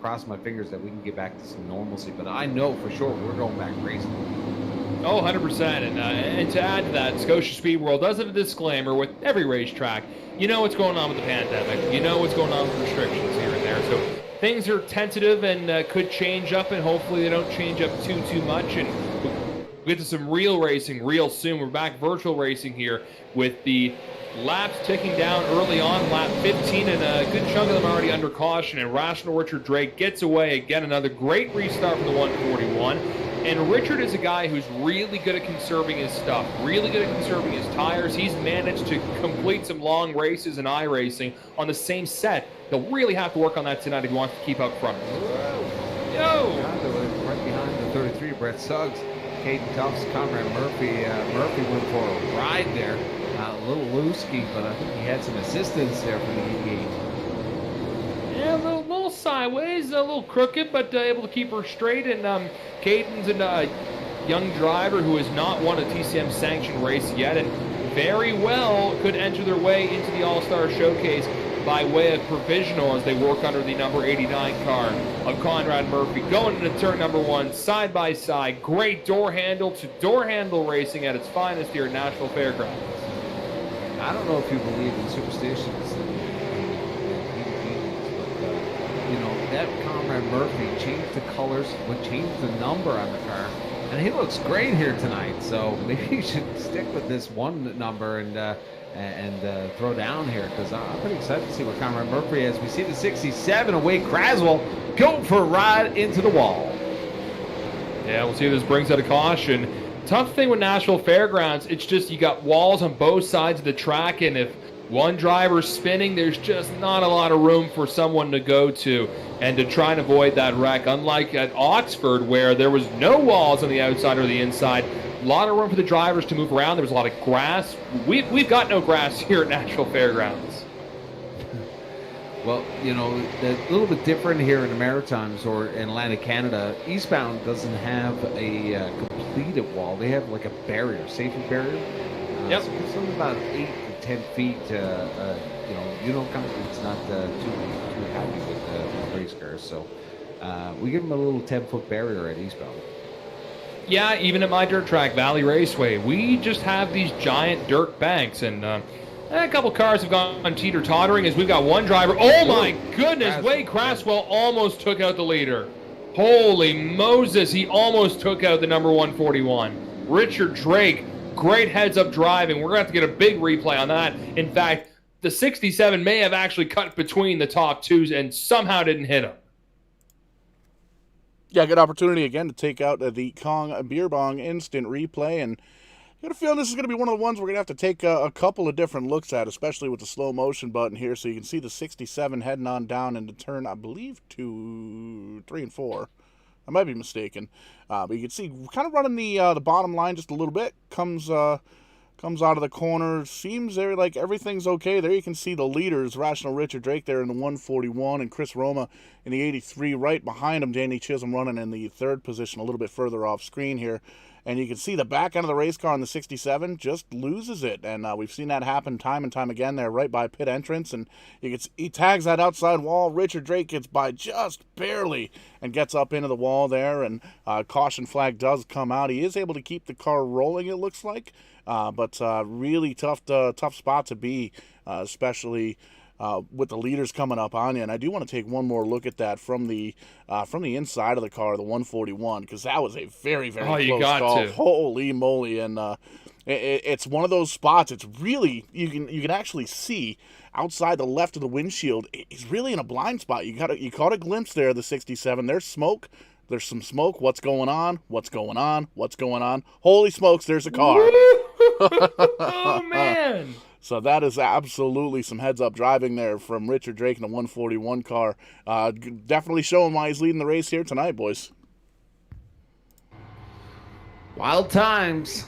cross my fingers, that we can get back to some normalcy. But I know for sure we're going back racing. Oh, 100%. And to add to that, Scotia Speed World does have a disclaimer with every racetrack. You know what's going on with the pandemic. You know what's going on with restrictions here and there. So things are tentative and could change up, and hopefully they don't change up too much. And we'll get to some real racing real soon. We're back virtual racing here with the laps ticking down early on, lap 15, and a good chunk of them already under caution. And Rational Richard Drake gets away again. Another great restart for the 141. And Richard is a guy who's really good at conserving his stuff, really good at conserving his tires. He's managed to complete some long races in iRacing on the same set. He'll really have to work on that tonight if he wants to keep up front. Yo! Right behind the 33, Brett Suggs. Caden Tuffs, Conrad Murphy. Murphy went for a ride there. A little loosey, but I think he had some assistance there from the 88. Yeah, a little sideways, a little crooked, but able to keep her straight. And Caden's a young driver who has not won a TCM sanctioned race yet, and very well could enter their way into the All-Star Showcase by way of provisional as they work under the number 89 car of Conrad Murphy. Going into turn number 1, side by side. Great door handle to door handle racing at its finest here at Nashville Fairgrounds. I don't know if you believe in superstitions and but that Conrad Murphy changed the colors, changed the number on the car, and he looks great here tonight. So maybe you should stick with this one number and throw down here, because I'm pretty excited to see what Conrad Murphy has. We see the 67 of Wade Craswell go for a ride into the wall. Yeah, we'll see if this brings out a caution. Tough thing with Nashville Fairgrounds, it's just you got walls on both sides of the track, and if one driver's spinning, there's just not a lot of room for someone to go to and to try and avoid that wreck. Unlike at Oxford, where there was no walls on the outside or the inside, a lot of room for the drivers to move around. There was a lot of grass. We've got no grass here at Nashville Fairgrounds. Well, a little bit different here in the Maritimes or in Atlantic Canada. Eastbound doesn't have a completed wall. They have like a barrier, safety barrier. Yep. So it's only about 8 to 10 feet. It's not too heavy with race cars. So we give them a little 10-foot barrier at Eastbound. Yeah, even at my dirt track, Valley Raceway, we just have these giant dirt banks, and a couple cars have gone teeter-tottering as we've got one driver. Oh my goodness, Wade Craswell almost took out the leader. Holy Moses, he almost took out the number 141. Richard Drake, great heads-up driving. We're going to have to get a big replay on that. In fact, the 67 may have actually cut between the top twos and somehow didn't hit him. Yeah, good opportunity again to take out the Kong Beer Bong instant replay, and I got a feeling this is going to be one of the ones we're going to have to take a couple of different looks at, especially with the slow motion button here, so you can see the 67 heading on down into turn, I believe, 2, 3, and 4. I might be mistaken, but you can see kind of running the bottom line just a little bit. Comes out of the corner. Seems there like everything's okay. There you can see the leaders, Rational Richard Drake there in the 141 and Chris Roma in the 83. Right behind him, Danny Chisholm running in the 3rd position, a little bit further off screen here. And you can see the back end of the race car on the 67 just loses it. And we've seen that happen time and time again there right by pit entrance. And he tags that outside wall. Richard Drake gets by just barely and gets up into the wall there. And caution flag does come out. He is able to keep the car rolling, it looks like. But really tough spot to be, especially with the leaders coming up on you. And I do want to take one more look at that from the inside of the car, the 141, because that was a very, very close call. Holy moly. And it's one of those spots. It's really, you can actually see outside the left of the windshield. It's really in a blind spot. You caught a glimpse there of the 67. There's smoke. There's some smoke. What's going on? What's going on? What's going on? Holy smokes, there's a car. Oh, man. So that is absolutely some heads-up driving there from Richard Drake in a 141 car. Definitely showing why he's leading the race here tonight, boys. Wild times.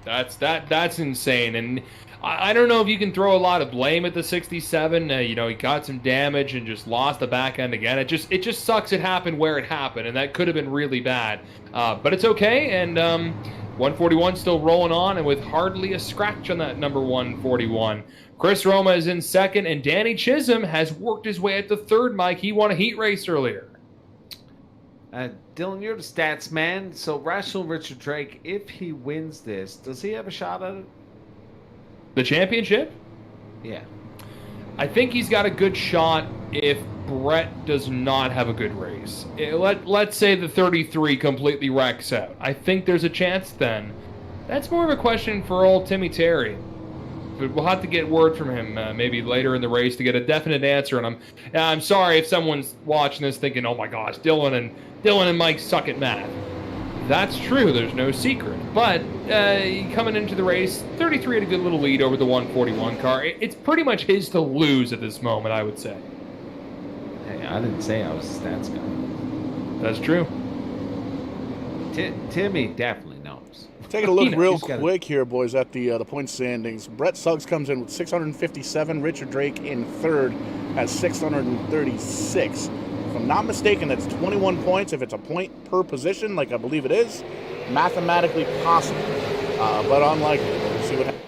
That's insane. And I don't know if you can throw a lot of blame at the 67. He got some damage and just lost the back end again. It just sucks it happened where it happened, and that could have been really bad. But it's okay, and 141 still rolling on, and with hardly a scratch on that number 141. Chris Roma is in second, and Danny Chisholm has worked his way at the third, Mike. He won a heat race earlier. Dylan, you're the stats man. So Rational Richard Drake, if he wins this, does he have a shot at it? The championship? Yeah. I think he's got a good shot if Brett does not have a good race. Let's say the 33 completely wrecks out. I think there's a chance then. That's more of a question for old Timmy Terry. But we'll have to get word from him maybe later in the race to get a definite answer. And I'm sorry if someone's watching this thinking, oh my gosh, Dylan and Mike suck at math. That's true. There's no secret. But coming into the race, 33 had a good little lead over the 141 car. It's pretty much his to lose at this moment, I would say. Hey, I didn't say I was a stats guy. That's true. Timmy definitely knows. Taking a look real quick here, boys, at the point standings. Brett Suggs comes in with 657. Richard Drake in third at 636. If I'm not mistaken, that's 21 points. If it's a point per position, like I believe it is, mathematically possible, but unlikely. We'll see what happens.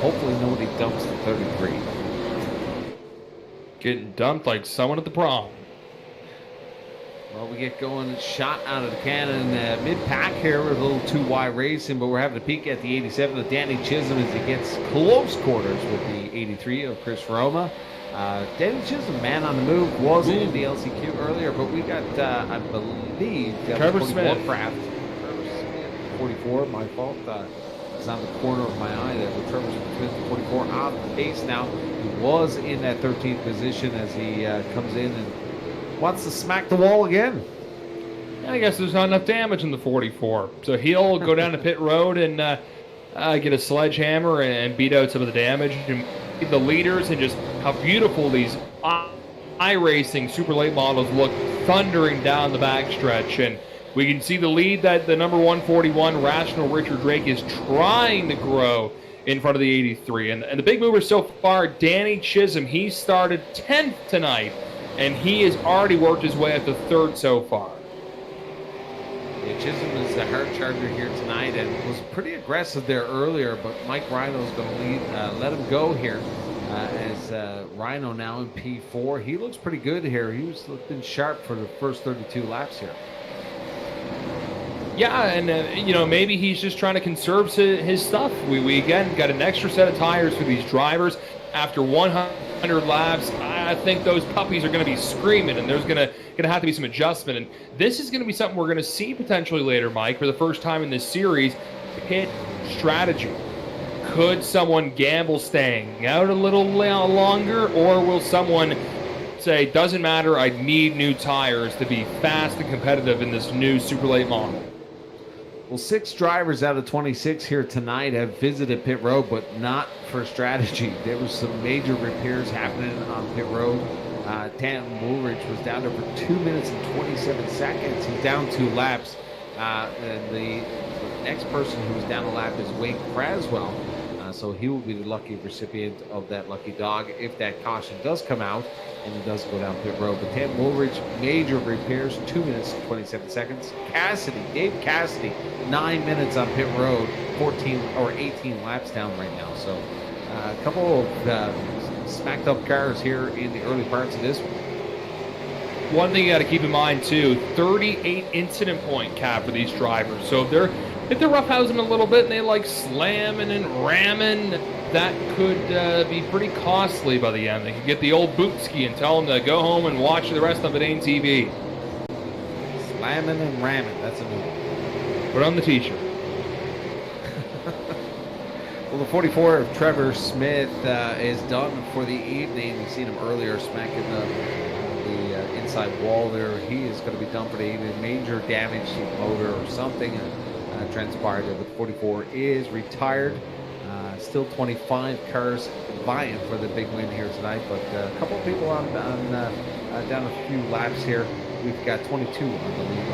Hopefully nobody dumps the 33. Getting dumped like someone at the prom. Well, we get going, shot out of the cannon mid-pack here with a little 2Y racing, but we're having a peek at the 87 of Danny Chisholm as he gets close quarters with the 83 of Chris Roma. Danny Chisholm, man on the move, was in the LCQ earlier, but we got, I believe, Trevor Smith. 44, my fault. It's on the corner of my eye there, but Trevor Smith, 44, off the pace now. He was in that 13th position as he comes in and wants to smack the wall again. I guess there's not enough damage in the 44. So he'll go down to pit road and get a sledgehammer and beat out some of the damage. And the leaders and just how beautiful these iRacing super late models look thundering down the backstretch. And we can see the lead that the number 141 Rational Richard Drake is trying to grow in front of the 83. And the big mover so far, Danny Chisholm, he started 10th tonight. And he has already worked his way up to third so far. Yeah, Chisholm is the hard charger here tonight and was pretty aggressive there earlier, but Mike Rhino's going to let him go here as Rhino now in P4. He looks pretty good here. He was looking sharp for the first 32 laps here. Yeah, and maybe he's just trying to conserve his stuff. We again got an extra set of tires for these drivers. After 100 laps, I think those puppies are going to be screaming, and there's going to have to be some adjustment. And this is going to be something we're going to see potentially later, Mike, for the first time in this series. Pit strategy. Could someone gamble staying out a little longer, or will someone say, doesn't matter, I need new tires to be fast and competitive in this new super late model? Well, 6 drivers out of 26 here tonight have visited pit road, but not for strategy. There was some major repairs happening on pit road. Tanton Woolridge was down there for 2 minutes and 27 seconds. He's down 2 laps. And the next person who's down a lap is Wayne Craswell. So he will be the lucky recipient of that lucky dog if that caution does come out and he does go down pit road. But Tanton Woolridge, major repairs, 2 minutes and 27 seconds. Dave Cassidy, 9 minutes on pit road, 14 or 18 laps down right now. So a couple of smacked up cars here in the early parts of this one. One thing you got to keep in mind too, 38 incident point cap for these drivers. So if they're roughhousing a little bit and they like slamming and ramming, that could be pretty costly by the end. They could get the old bootski and tell them to go home and watch the rest of it on TV. Slamming and ramming, that's a new one. Put on the t-shirt. Well, the 44 of Trevor Smith is done for the evening. You've seen him earlier smacking the inside wall there. He is going to be done for the evening. Major damage to the motor or something transpired there. But the 44 is retired. Still 25 cars vying for the big win here tonight. But a couple of people on down a few laps here. We've got 22 on the lead.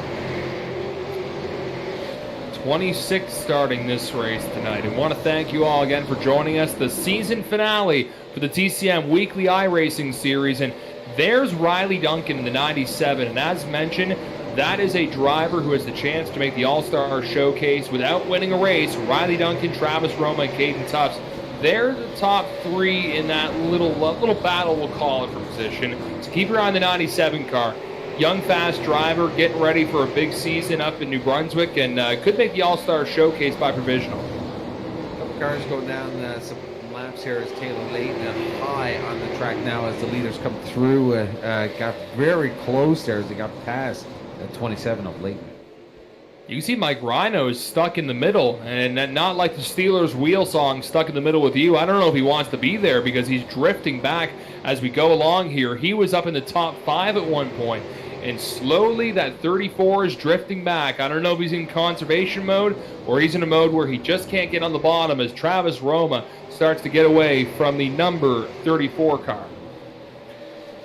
26 starting this race tonight. And want to thank you all again for joining us. The season finale for the TCM Weekly iRacing Series. And there's Riley Duncan in the 97. And as mentioned, that is a driver who has the chance to make the All-Star Showcase without winning a race. Riley Duncan, Travis Roma, and Caden Tufts. They're the top three in that little battle, we'll call it, for position. So keep your eye on the 97 car. Young, fast driver, getting ready for a big season up in New Brunswick, and could make the All-Star Showcase by provisional. A couple cars going down some laps here as Taylor Layton high on the track now as the leaders come through. Got very close there as they got past 27 of Layton. You can see Mike Rhino is stuck in the middle, and not like the Steelers' wheel song, Stuck in the Middle with You. I don't know if he wants to be there because he's drifting back as we go along here. He was up in the top 5 at one point, and slowly that 34 is drifting back. I don't know if he's in conservation mode or he's in a mode where he just can't get on the bottom as Travis Roma starts to get away from the number 34 car.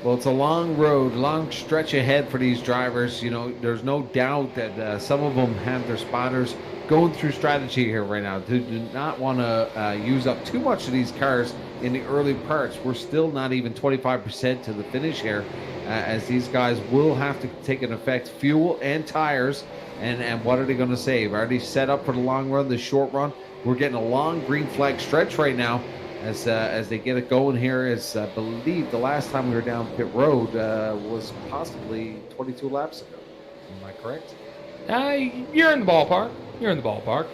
Well, it's a long road, long stretch ahead for these drivers. You know, there's no doubt that some of them have their spotters going through strategy here right now. They do not want to use up too much of these cars in the early parts. We're still not even 25% to the finish here, as these guys will have to take an effect, fuel and tires. And what are they going to save? Are they set up for the long run, the short run? We're getting a long green flag stretch right now. As they get it going here, as I believe the last time we were down pit road was possibly 22 laps ago. Am I correct? You're in the ballpark. You're in the ballpark.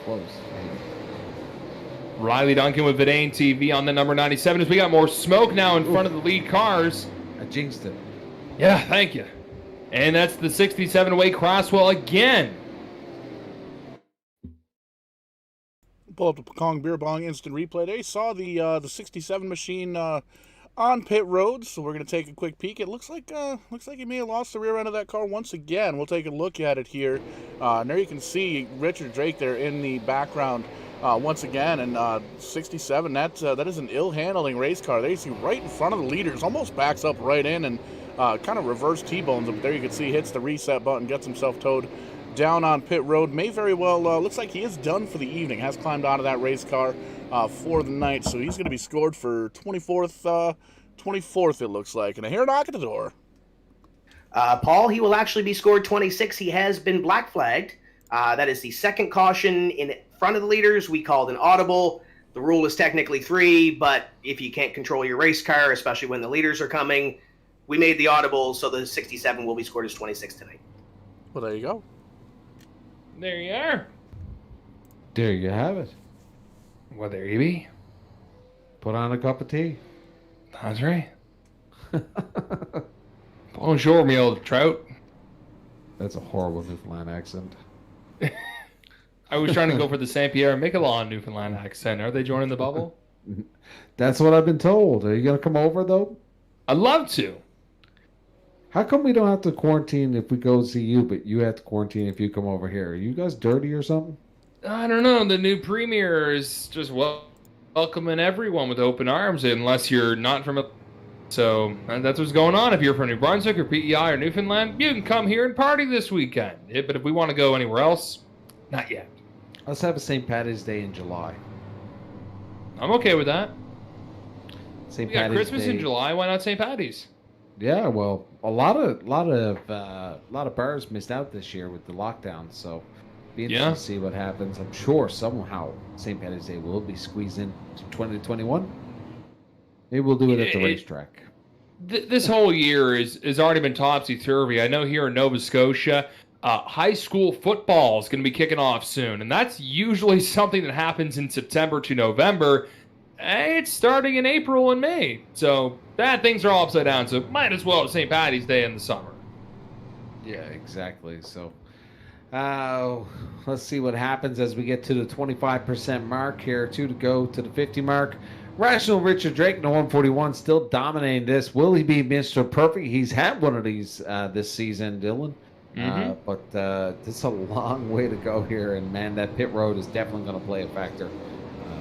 Close. Riley Duncan with Vidane TV on the number 97 as we got more smoke now in front of the lead cars. I jinxed it. Yeah, thank you. And that's the 67 away Crosswell again. Pull up the Pekong Beer Bong instant replay. They saw the 67 machine on pit road, so we're going to take a quick peek. It looks like he may have lost the rear end of that car once again. We'll take a look at it here. And there you can see Richard Drake there in the background once again. And 67, that is an ill-handling race car. There you see right in front of the leaders, almost backs up right in and kind of reverse T-bones him. There you can see hits the reset button, gets himself towed down on pit road. May very well looks like he is done for the evening. Has climbed out of that race car for the night, so he's going to be scored for 24th. 24th it looks like, and a hair knock at the door. Paul, he will actually be scored 26. He has been black flagged. That is the second caution in front of the leaders. We called an audible. The rule is technically 3, but if you can't control your race car, especially when the leaders are coming, we made the audible, so the 67 will be scored as 26 tonight. Well, there you go. There you are. There you have it. Well, there you be. Put on a cup of tea. That's right. Bonjour, me old trout. That's a horrible Newfoundland accent. I was trying to go for the St. Pierre and Miquelon Newfoundland accent. Are they joining the bubble? That's what I've been told. Are you going to come over, though? I'd love to. How come we don't have to quarantine if we go see you, but you have to quarantine if you come over here? Are you guys dirty or something? I don't know. The new premier is just welcoming everyone with open arms, unless you're not from a... So that's what's going on. If you're from New Brunswick or PEI or Newfoundland, you can come here and party this weekend. But if we want to go anywhere else, not yet. Let's have a St. Patty's Day in July. I'm okay with that. St. We got Patty's Christmas Day. in July. Why not St. Patty's? Yeah, well, a lot of bars missed out this year with the lockdown, so be interesting to see what happens. I'm sure somehow St. Patty's Day will be squeezed in to 2021. Maybe we'll do it at the racetrack. This whole year has already been topsy-turvy. I know here in Nova Scotia, high school football is going to be kicking off soon, and that's usually something that happens in September to November. It's starting in April and May, so things are all upside down, so might as well have St. Patty's Day in the summer. Yeah, exactly. So let's see what happens as we get to the 25% mark here. 2 to go to the 50 mark. Rational Richard Drake in the 141 still dominating this. Will he be Mr. Perfect? He's had one of these this season, Dylan. But this is a long way to go here, and man, that pit road is definitely going to play a factor.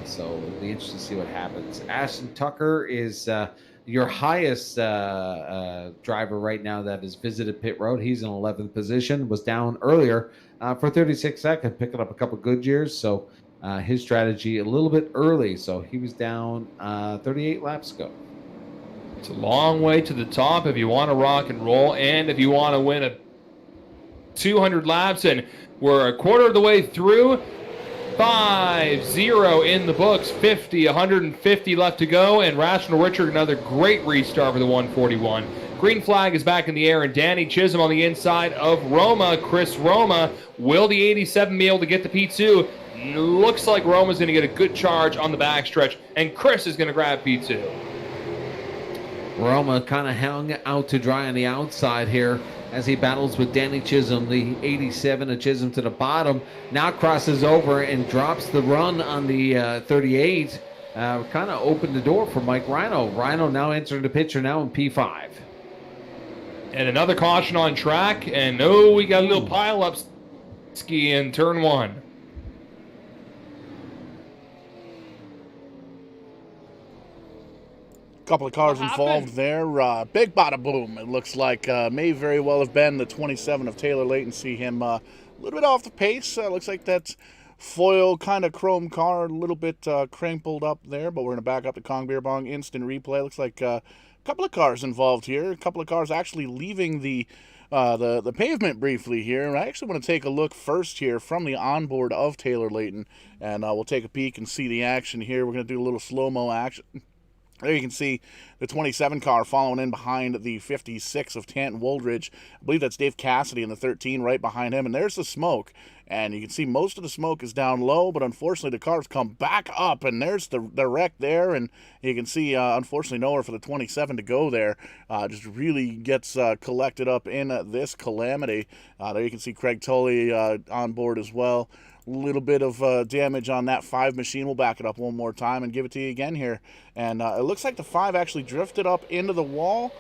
So it'll be interesting to see what happens. Ashton Tucker is the your highest driver right now that has visited pit road. He's in 11th position, was down earlier for 36 seconds, picking up a couple good years. So his strategy a little bit early. So he was down 38 laps ago. It's a long way to the top if you want to rock and roll, and if you want to win a 200 laps, and we're a quarter of the way through. 5-0 in the books, 150 left to go, and Rational Richard, another great restart for the 141. Green flag is back in the air, and Danny Chisholm on the inside of Roma. Chris Roma, will the 87 be able to get the P2? Looks like Roma's going to get a good charge on the backstretch, and Chris is going to grab P2. Roma kind of hung out to dry on the outside here as he battles with Danny Chisholm. The 87 of Chisholm to the bottom. Now crosses over and drops the run on the 38. Kind of opened the door for Mike Rhino. Rhino now entering the picture now in P5. And another caution on track. And we got a little pile-up ski in turn 1. Couple of cars involved there. Big bada boom. It looks like may very well have been the 27 of Taylor Layton. See him a little bit off the pace. Looks like that foil kind of chrome car a little bit crimpled up there, but we're going to back up to Kong Beer Bong instant replay. Looks like a couple of cars involved here. A couple of cars actually leaving the pavement briefly here. I actually want to take a look first here from the onboard of Taylor Layton, and we'll take a peek and see the action here. We're going to do a little slow-mo action. There you can see the 27 car following in behind the 56 of Tanton Woldridge. I believe that's Dave Cassidy in the 13 right behind him. And there's the smoke. And you can see most of the smoke is down low, but unfortunately the cars come back up, and there's the wreck there. And you can see, unfortunately, nowhere for the 27 to go there. Just really gets collected up in this calamity. There you can see Craig Tully on board as well. Little bit of damage on that 5 machine. We'll back it up one more time and give it to you again here. And it looks like the 5 actually drifted up into the wall,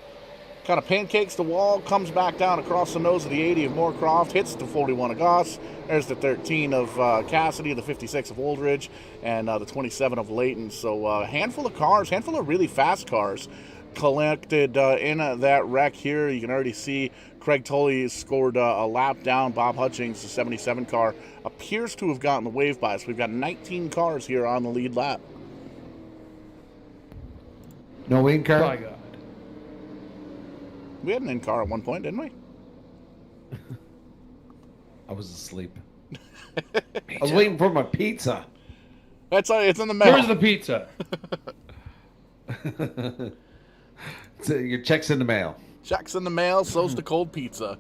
kind of pancakes the wall, comes back down across the nose of the 80 of Moorcroft, hits the 41 of Goss. There's the 13 of Cassidy, the 56 of Oldridge, and the 27 of Layton. So a handful of cars, handful of really fast cars collected in that wreck here. You can already see Craig Tully scored a lap down. Bob Hutchings, the 77 car, appears to have gotten the wave by. So we've got 19 cars here on the lead lap. No in-car? By God. We had an in-car at one point, didn't we? I was asleep. I was waiting for my pizza. It's in the mail. Where's the pizza? Your check's in the mail. Check's in the mail, so's the cold pizza.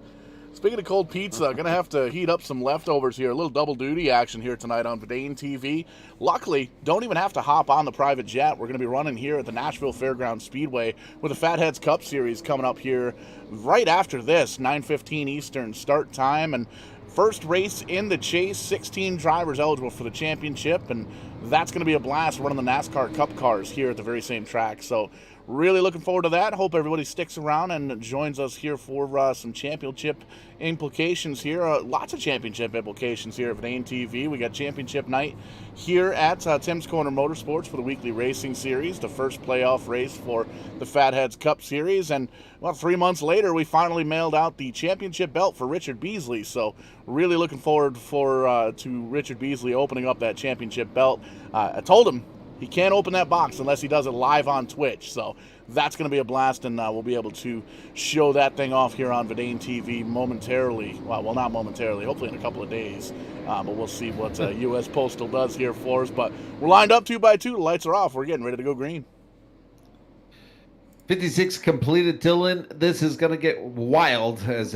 Speaking of cold pizza, gonna have to heat up some leftovers here. A little double duty action here tonight on Verdane TV. Luckily, don't even have to hop on the private jet. We're gonna be running here at the Nashville Fairgrounds Speedway with the Fatheads Cup Series coming up here right after this, 9:15 Eastern start time. And first race in the chase, 16 drivers eligible for the championship, and that's going to be a blast running the NASCAR Cup cars here at the very same track. So really looking forward to that. Hope everybody sticks around and joins us here for some championship implications here. Lots of championship implications here at Verdane TV. We got championship night here at Tim's Corner Motorsports for the weekly racing series, the first playoff race for the Fatheads Cup Series. And well, 3 months later, we finally mailed out the championship belt for Richard Beasley. So really looking forward to Richard Beasley opening up that championship belt. I told him he can't open that box unless he does it live on Twitch. So that's going to be a blast, and we'll be able to show that thing off here on Verdane TV momentarily. Well, not momentarily, hopefully in a couple of days. But we'll see what U.S. Postal does here for us. But we're lined up 2 by 2. The lights are off. We're getting ready to go green. 56 completed, Dylan. This is going to get wild as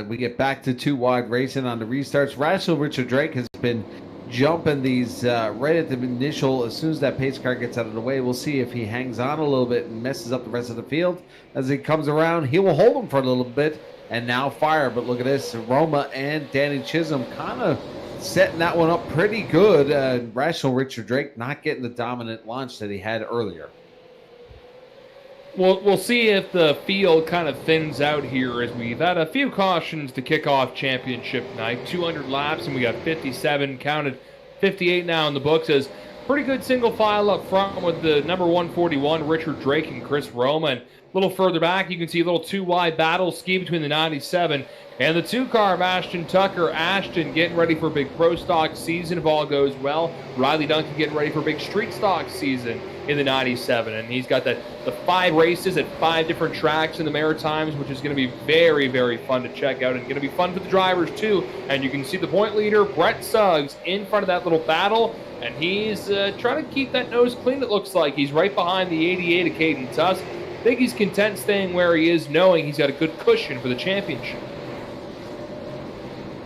we get back to 2 wide racing on the restarts. Rational Richard Drake has been jumping these right at the initial. As soon as that pace car gets out of the way, we'll see if he hangs on a little bit and messes up the rest of the field. As he comes around, he will hold him for a little bit and now fire. But look at this. Roma and Danny Chisholm kind of setting that one up pretty good. Rational Richard Drake not getting the dominant launch that he had earlier. We'll see if the field kind of thins out here as we've had a few cautions to kick off championship night. 200 laps, and we got 57 counted, 58 now in the books as Pretty good single file up front with the number 141, Richard Drake and Chris Roman. A little further back, you can see a little two-wide battle ski between the 97 and the two-car of Ashton Tucker. Ashton getting ready for a big pro stock season if all goes well. Riley Duncan getting ready for a big street stock season in the 97. And he's got the 5 races at 5 different tracks in the Maritimes, which is going to be very, very fun to check out and going to be fun for the drivers too. And you can see the point leader, Brett Suggs, in front of that little battle. And he's trying to keep that nose clean, it looks like. He's right behind the 88 of Caden Tusk. I think he's content staying where he is, knowing he's got a good cushion for the championship.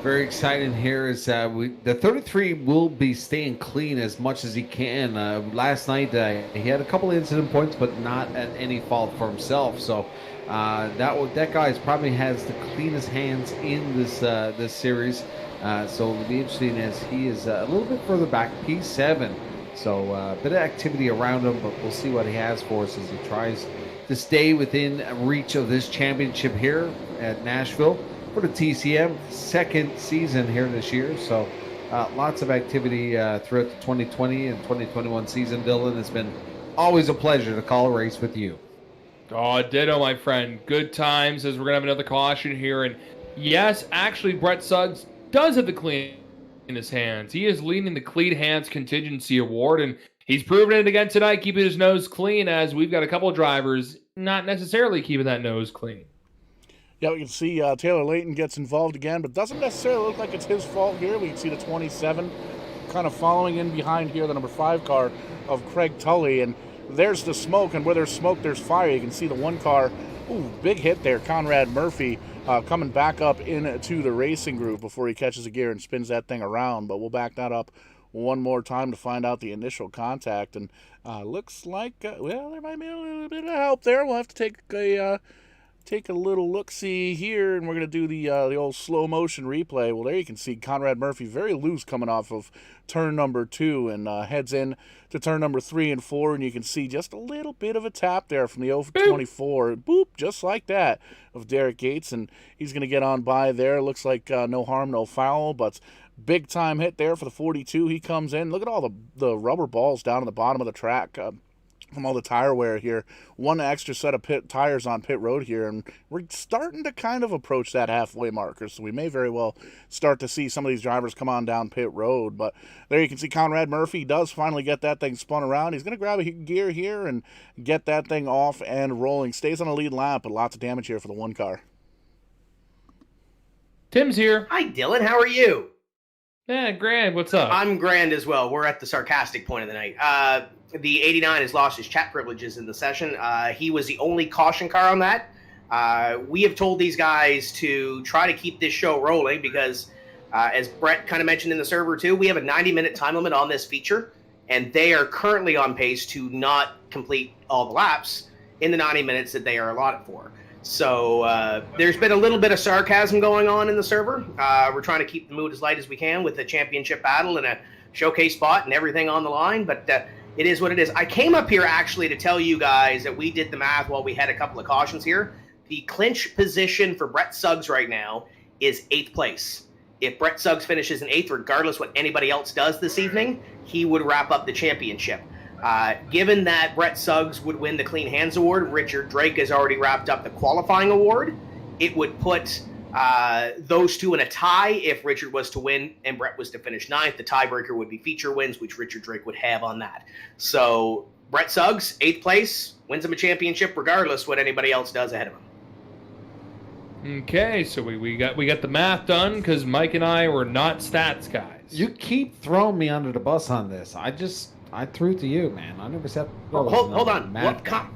Very exciting here is the 33 will be staying clean as much as he can. Last night he had a couple incident points, but not at any fault for himself. So that guy probably has the cleanest hands in this series. So it'll be interesting as he is a little bit further back, P7. So a bit of activity around him, but we'll see what he has for us as he tries to stay within reach of this championship here at Nashville for the TCM second season here this year. So lots of activity throughout the 2020 and 2021 season. Dylan, it's been always a pleasure to call a race with you. Oh, ditto, my friend. Good times as we're going to have another caution here. And yes, actually, Brett Suggs does have the clean in his hands. He is leading the Clean Hands Contingency Award, and he's proven it again tonight, keeping his nose clean, as we've got a couple of drivers not necessarily keeping that nose clean. Yeah, we can see Taylor Layton gets involved again, but doesn't necessarily look like it's his fault here. We can see the 27 kind of following in behind here, the number 5 car of Craig Tully, and there's the smoke, and where there's smoke, there's fire. You can see the 1 car, ooh, big hit there, Conrad Murphy, coming back up into the racing group before he catches a gear and spins that thing around, but we'll back that up one more time to find out the initial contact, and looks like, well, there might be a little bit of help there. We'll have to take a little look-see here, and we're going to do the old slow-motion replay. Well, there you can see Conrad Murphy very loose coming off of turn number 2 and heads in to turn number 3 and 4, and you can see just a little bit of a tap there from the 0-24. Boop, just like that, of Derek Gates, and he's going to get on by there. Looks like no harm, no foul, but big-time hit there for the 42. He comes in. Look at all the rubber balls down at the bottom of the track. From all the tire wear here. 1 extra set of tires on pit road here, and we're starting to kind of approach that halfway marker, so we may very well start to see some of these drivers come on down pit road. But there you can see Conrad Murphy does finally get that thing spun around. He's going to grab a gear here and get that thing off and rolling. Stays on a lead lap, but lots of damage here for the 1 car. Tim's here. Hi, Dylan. How are you? Yeah, grand. What's up? I'm grand as well. We're at the sarcastic point of the night. The 89 has lost his chat privileges in the session. He was the only caution car on that. We have told these guys to try to keep this show rolling because, as Brett kind of mentioned in the server too, we have a 90-minute time limit on this feature, and they are currently on pace to not complete all the laps in the 90 minutes that they are allotted for. So there's been a little bit of sarcasm going on in the server. We're trying to keep the mood as light as we can with the championship battle and a showcase spot and everything on the line, but it is what it is. I came up here actually to tell you guys that we did the math while we had a couple of cautions here. The clinch position for Brett Suggs right now is 8th place. If Brett Suggs finishes in 8th, regardless what anybody else does this evening, he would wrap up the championship. Given that Brett Suggs would win the Clean Hands Award, Richard Drake has already wrapped up the qualifying award. It would put those two in a tie. If Richard was to win and Brett was to finish 9th, the tiebreaker would be feature wins, which Richard Drake would have on that. So Brett Suggs, 8th place, wins him a championship regardless what anybody else does ahead of him. Okay, so we got the math done because Mike and I were not stats guys. You keep throwing me under the bus on this. I threw it to you, man. I never said. Hold on.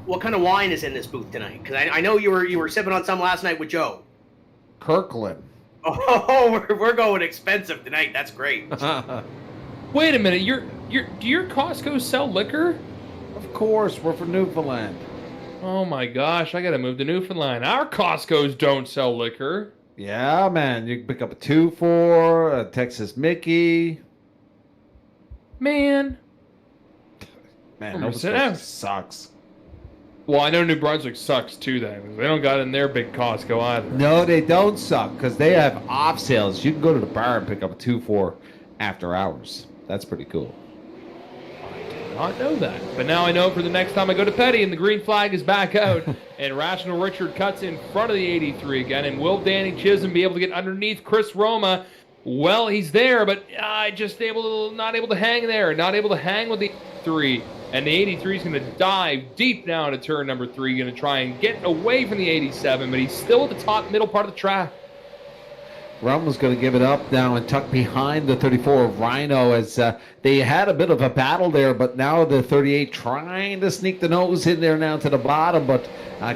What kind of wine is in this booth tonight? Because I know you were sipping on some last night with Joe. Kirkland. Oh, we're going expensive tonight. That's great. Wait a minute. Do your Costco sell liquor? Of course, we're from Newfoundland. Oh my gosh, I gotta move to Newfoundland. Our Costco's don't sell liquor. Yeah, man. You can pick up a 2-4, a Texas Mickey. Man, Nova Scotia sucks. Well, I know New Brunswick sucks too then. They don't got in their big Costco either. No, they don't suck because they have off sales. You can go to the bar and pick up a 2-4 after hours. That's pretty cool. not know that. But now I know for the next time I go to Petty and the green flag is back out and Rational Richard cuts in front of the 83 again. And will Danny Chisholm be able to get underneath Chris Roma? Well, he's there, but not able to hang there. Not able to hang with the 83. And the 83 is going to dive deep down to turn number 3. Going to try and get away from the 87, but he's still at the top middle part of the track. Roma's going to give it up now and tuck behind the 34 of Rhino as they had a bit of a battle there, but now the 38 trying to sneak the nose in there now to the bottom, but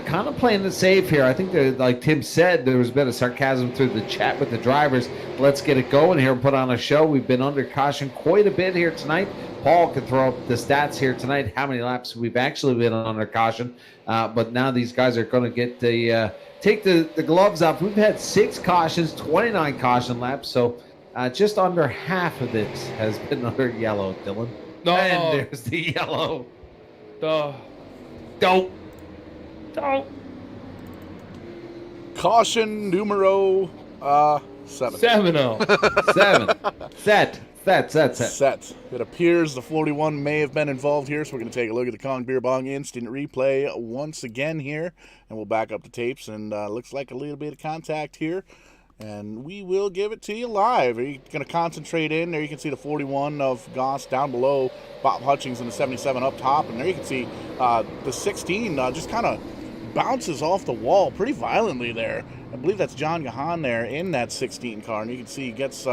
kind of playing it safe here. I think that, like Tim said, there was a bit of sarcasm through the chat with the drivers. Let's get it going here and put on a show. We've been under caution quite a bit here tonight. Paul can throw up the stats here tonight, how many laps we've actually been under caution, but now these guys are going to get take the gloves off. We've had 6 cautions, 29 caution laps, so just under half of it has been under yellow, Dylan. No. And there's the yellow. Don't. Caution numero 7. 7-0. 7. Set. Set. It appears the 41 may have been involved here, so we're going to take a look at the Kong Beer Bong instant replay once again here, and we'll back up the tapes, and looks like a little bit of contact here, and we will give it to you live. Are you going to concentrate in? There you can see the 41 of Goss down below, Bob Hutchings in the 77 up top, and there you can see the 16 just kind of bounces off the wall pretty violently there. I believe that's John Gahan there in that 16 car, and you can see he gets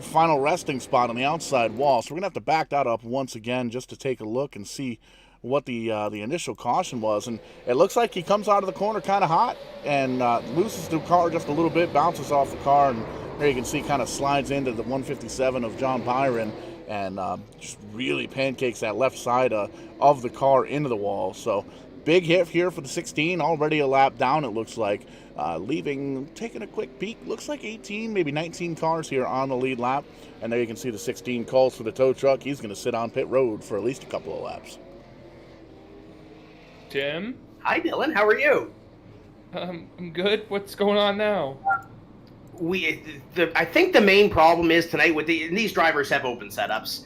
final resting spot on the outside wall. So we're gonna have to back that up once again just to take a look and see what the initial caution was. And it looks like he comes out of the corner kind of hot and loses the car just a little bit, bounces off the car, and there you can see kind of slides into the 157 of John Byron and just really pancakes that left side of the car into the wall. So big hit here for the 16, already a lap down it looks like. Taking a quick peek, looks like 18, maybe 19 cars here on the lead lap. And there you can see the 16 calls for the tow truck. He's going to sit on pit road for at least a couple of laps. Tim? Hi, Dylan. How are you? I'm good. What's going on now? I think the main problem is tonight and these drivers have open setups.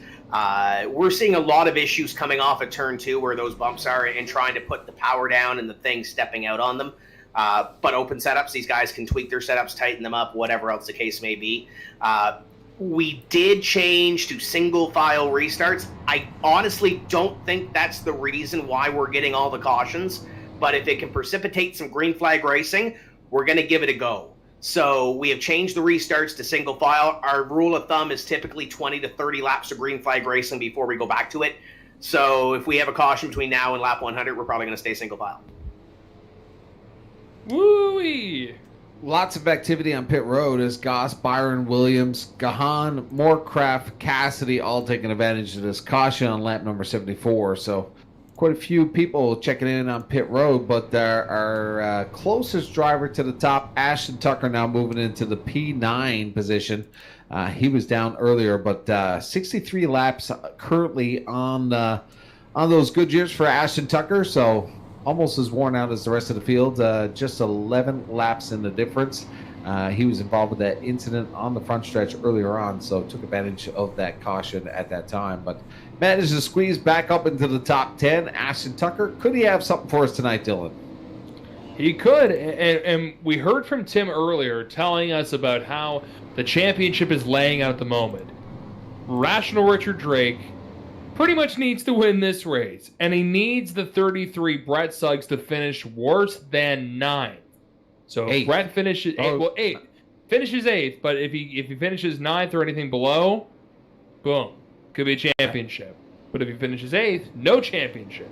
We're seeing a lot of issues coming off at turn 2 where those bumps are and trying to put the power down and the thing stepping out on them. But open setups, these guys can tweak their setups, tighten them up, whatever else the case may be. We did change to single file restarts. I honestly don't think that's the reason why we're getting all the cautions, but if it can precipitate some green flag racing, we're going to give it a go. So we have changed the restarts to single file. Our rule of thumb is typically 20 to 30 laps of green flag racing before we go back to it. So if we have a caution between now and lap 100, we're probably going to stay single file. Woo-wee! Lots of activity on pit road as Goss, Byron, Williams, Gahan, Moorcraft, Cassidy all taking advantage of this caution on lap number 74. So quite a few people checking in on pit road, but our closest driver to the top, Ashton Tucker, now moving into the P9 position. He was down earlier, but 63 laps currently on those good years for Ashton Tucker. So almost as worn out as the rest of the field, just 11 laps in the difference. He was involved with that incident on the front stretch earlier on, so took advantage of that caution at that time. But managed to squeeze back up into the top 10. Ashton Tucker, could he have something for us tonight, Dylan? He could, and we heard from Tim earlier telling us about how the championship is laying out at the moment. Rational Richard Drake pretty much needs to win this race, and he needs the 33 Brett Suggs to finish worse than 9th. So if Brett finishes finishes 8th, but if he finishes 9th or anything below, boom, could be a championship. But if he finishes 8th, no championship.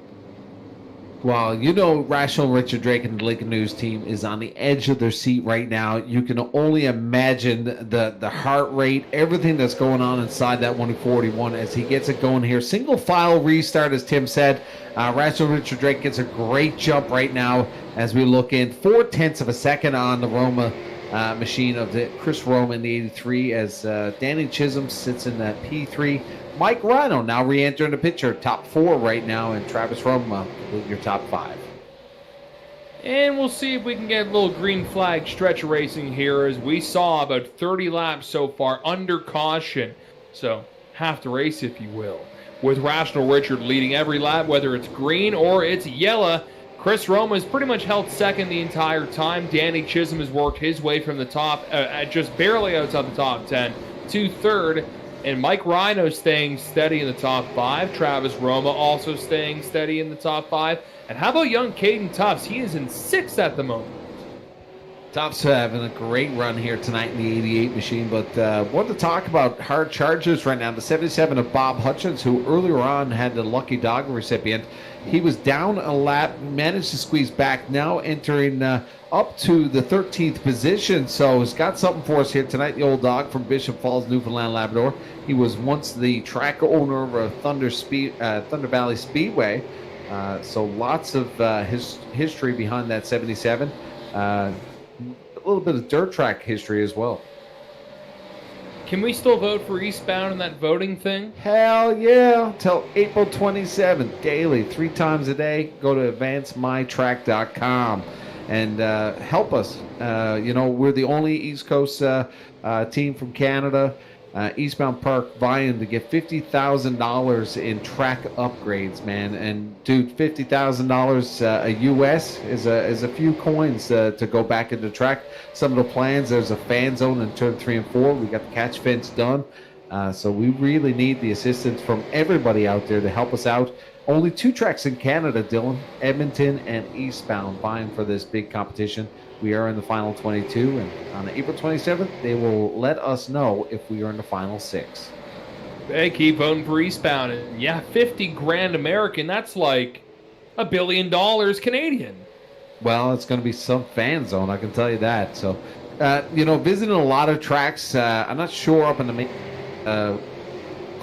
Well, you know, Rational Richard Drake and the Lincoln News team is on the edge of their seat right now. You can only imagine the heart rate, everything that's going on inside that 141 as he gets it going here. Single file restart, as Tim said. Rational Richard Drake gets a great jump right now as we look in. 0.4 of a second on the Roma machine of the Chris Roma in the 83 as Danny Chisholm sits in that P3. Mike Rhino now re-entering the picture, top 4 right now, and Travis Roma with your top 5. And we'll see if we can get a little green flag stretch racing here, as we saw about 30 laps so far under caution. So half the race, if you will. with Rational Richard leading every lap, whether it's green or it's yellow. Chris Roma has pretty much held second the entire time. Danny Chisholm has worked his way from the top, just barely outside the top 10 to third. And Mike Rhino staying steady in the top 5. Travis Roma also staying steady in the top 5. And how about young Caden Tufts? He is in 6th at the moment. Tufts having a great run here tonight in the 88 machine, but want to talk about hard charges right now. The 77 of Bob Hutchins, who earlier on had the lucky dog recipient. He was down a lap, managed to squeeze back, now entering up to the 13th position. So he's got something for us here tonight, the old dog from Bishop Falls, Newfoundland, Labrador. He was once the track owner of Thunder Valley Speedway. So lots of his history behind that 77. A little bit of dirt track history as well. Can we still vote for Eastbound in that voting thing? Hell yeah. Till April 27th, daily, 3 times a day. Go to advancemytrack.com and help us. We're the only East Coast team from Canada. Eastbound Park vying to get $50,000 in track upgrades, man. And dude, $50,000 a US is a few coins to go back into track. Some of the plans, there's a fan zone in turn 3 and 4. We got the catch fence done. So we really need the assistance from everybody out there to help us out. Only 2 tracks in Canada, Dylan, Edmonton and Eastbound, vying for this big competition. We are in the final 22, and on April 27th, they will let us know if we are in the final 6. Hey, keep voting for Eastbound. And yeah, 50 grand American, that's like $1 billion Canadian. Well, it's going to be some fan zone, I can tell you that. So, visiting a lot of tracks. I'm not sure up in the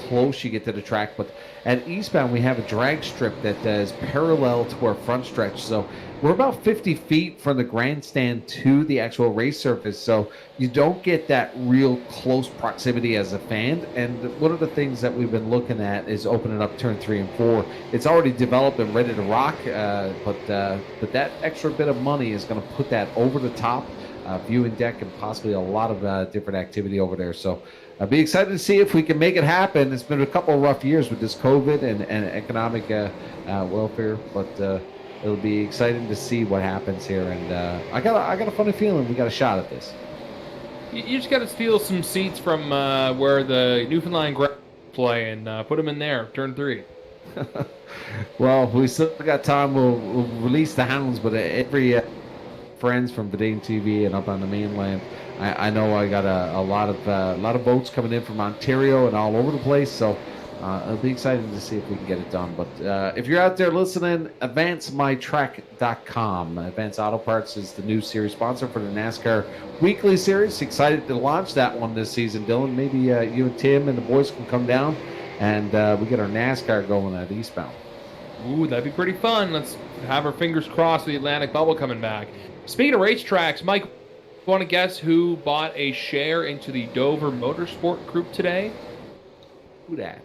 close you get to the track, but at Eastbound, we have a drag strip that is parallel to our front stretch. So we're about 50 feet from the grandstand to the actual race surface. So you don't get that real close proximity as a fan. And one of the things that we've been looking at is opening up turn 3 and 4. It's already developed and ready to rock, but that extra bit of money is going to put that over the top, viewing deck, and possibly a lot of different activity over there. So I'll be excited to see if we can make it happen. It's been a couple of rough years with this COVID and economic welfare, but it'll be exciting to see what happens here. And I got a funny feeling we got a shot at this. You just got to steal some seats from where the Newfoundland play and put them in there, turn 3. Well, we still got time. We'll release the hounds, but every friends from Vidane TV and up on the mainland, I know I got a lot of votes coming in from Ontario and all over the place, so it'll be exciting to see if we can get it done. But if you're out there listening, advancemytrack.com. Advance Auto Parts is the new series sponsor for the NASCAR Weekly Series. Excited to launch that one this season, Dylan. Maybe you and Tim and the boys can come down and we get our NASCAR going at Eastbound. Ooh, that'd be pretty fun. Let's have our fingers crossed with the Atlantic Bubble coming back. Speaking of racetracks, Mike, want to guess who bought a share into the Dover Motorsport Group today? Who that?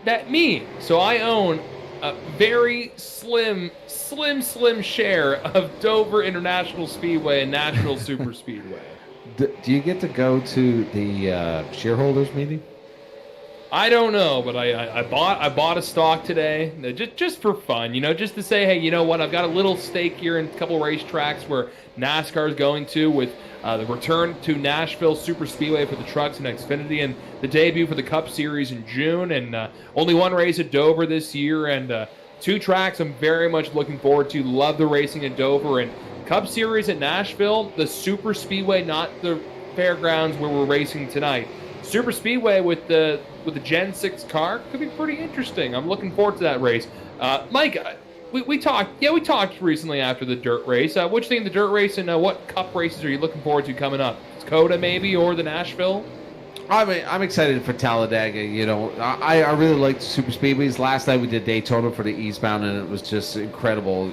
That me. So I own a very slim share of Dover International Speedway and Nashville Super Speedway. Do you get to go to the shareholders meeting? I don't know, but I bought a stock today just for fun, just to say, hey, you know what? I've got a little stake here in a couple racetracks where NASCAR is going to, with the return to Nashville Super Speedway for the trucks and Xfinity, and the debut for the Cup Series in June, and only one race at Dover this year, and 2 tracks I'm very much looking forward to. Love the racing at Dover, and Cup Series at Nashville, the Super Speedway, not the fairgrounds where we're racing tonight. Super Speedway with the Gen 6 car could be pretty interesting. I'm looking forward to that race. Mike, we talked recently after the dirt race. What do you think of the dirt race, and what Cup races are you looking forward to coming up? Coda maybe, or the Nashville? I'm excited for Talladega. I really like the Super Speedways. Last night we did Daytona for the Eastbound, and it was just incredible.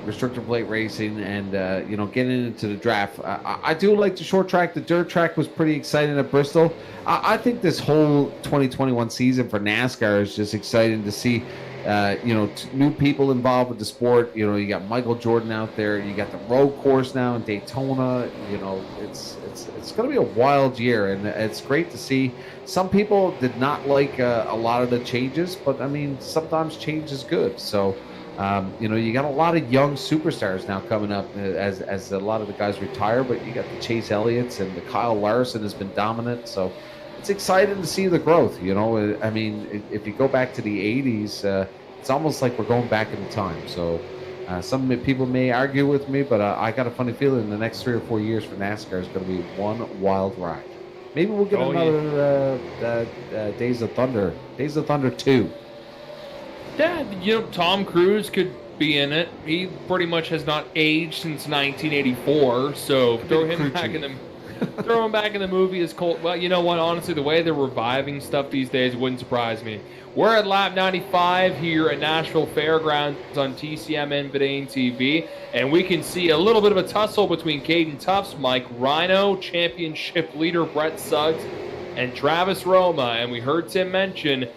Restrictor plate racing, and getting into the draft. I do like the short track. The dirt track was pretty exciting at Bristol. I think this whole 2021 season for NASCAR is just exciting to see. new people involved with the sport. You got Michael Jordan out there. You got the road course now in Daytona. It's going to be a wild year, and it's great to see. Some people did not like a lot of the changes, but I mean, sometimes change is good. So, you got a lot of young superstars now coming up as a lot of the guys retire, but you got the Chase Elliott's and the Kyle Larson has been dominant. So it's exciting to see the growth. I mean, if you go back to the 80s, it's almost like we're going back in time. So some people may argue with me, but I got a funny feeling the next 3 or 4 years for NASCAR is going to be one wild ride. Maybe we'll get another Days of Thunder 2. Yeah, Tom Cruise could be in it. He pretty much has not aged since 1984, so throw him back in the movie as Colt. Well, you know what? Honestly, the way they're reviving stuff these days wouldn't surprise me. We're at lap 95 here at Nashville Fairgrounds on TCM Weekly TV, and we can see a little bit of a tussle between Caden Tufts, Mike Rhino, championship leader Brett Suggs, and Travis Roma. And we heard Tim mention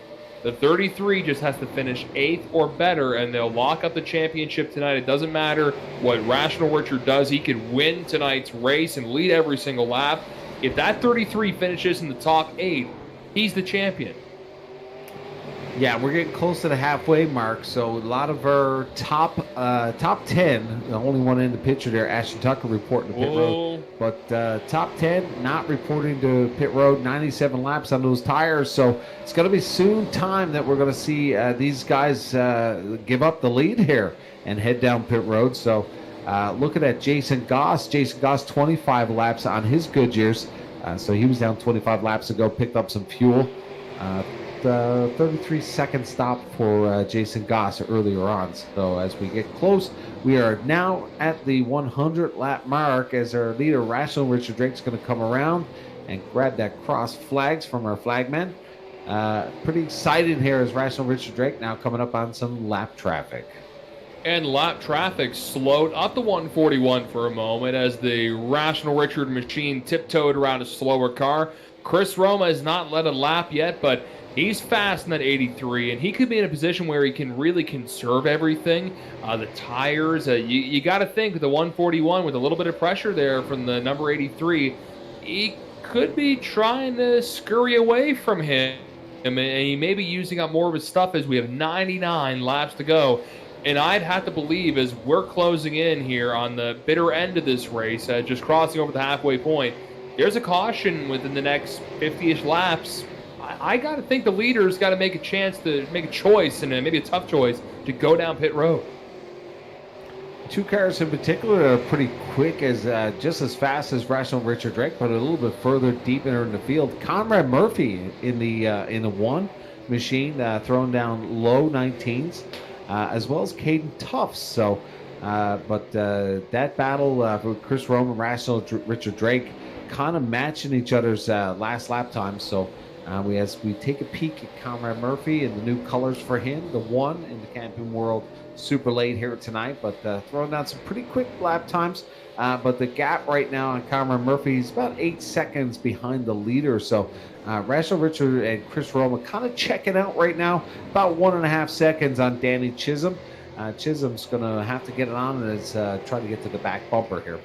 the 33 just has to finish 8th or better, and they'll lock up the championship tonight. It doesn't matter what Rational Richard does. He could win tonight's race and lead every single lap. If that 33 finishes in the top 8, he's the champion. Yeah, we're getting close to the halfway mark, so a lot of our top 10, the only one in the picture there, Ashton Tucker reporting to pit road, but top 10 not reporting to pit road, 97 laps on those tires, so it's going to be soon time that we're going to see these guys give up the lead here and head down pit road. So looking at Jason Goss 25 laps on his Goodyears, so he was down 25 laps ago, picked up some fuel. 33-second stop for Jason Goss earlier on. So as we get close, we are now at the 100-lap mark as our leader, Rational Richard Drake's going to come around and grab that cross flags from our flagmen. Pretty excited here as Rational Richard Drake now coming up on some lap traffic. And lap traffic slowed up to 141 for a moment as the Rational Richard machine tiptoed around a slower car. Chris Roma has not led a lap yet, but he's fast in that 83, and he could be in a position where he can really conserve everything. The tires, you got to think the 141 with a little bit of pressure there from the number 83, he could be trying to scurry away from him, and he may be using up more of his stuff as we have 99 laps to go. And I'd have to believe as we're closing in here on the bitter end of this race, just crossing over the halfway point, there's a caution within the next 50-ish laps. I got to think the leader's got to make a chance to make a choice, and maybe a tough choice, to go down pit road. Two cars in particular are pretty quick, as just as fast as Rational Richard Drake, but a little bit further deeper in the field. Conrad Murphy in the one machine, throwing down low 19s, as well as Caden Tufts. So, but that battle with Chris Rome and Rational Richard Drake kind of matching each other's last lap time. So as we take a peek at Conrad Murphy and the new colors for him, the one in the Camping World super late here tonight, but throwing down some pretty quick lap times. But the gap right now on Conrad Murphy is about 8 seconds behind the leader. So Rational Richard and Chris Roma kind of checking out right now, about 1.5 seconds on Danny Chisholm. Chisholm's going to have to get it on and is trying to get to the back bumper here.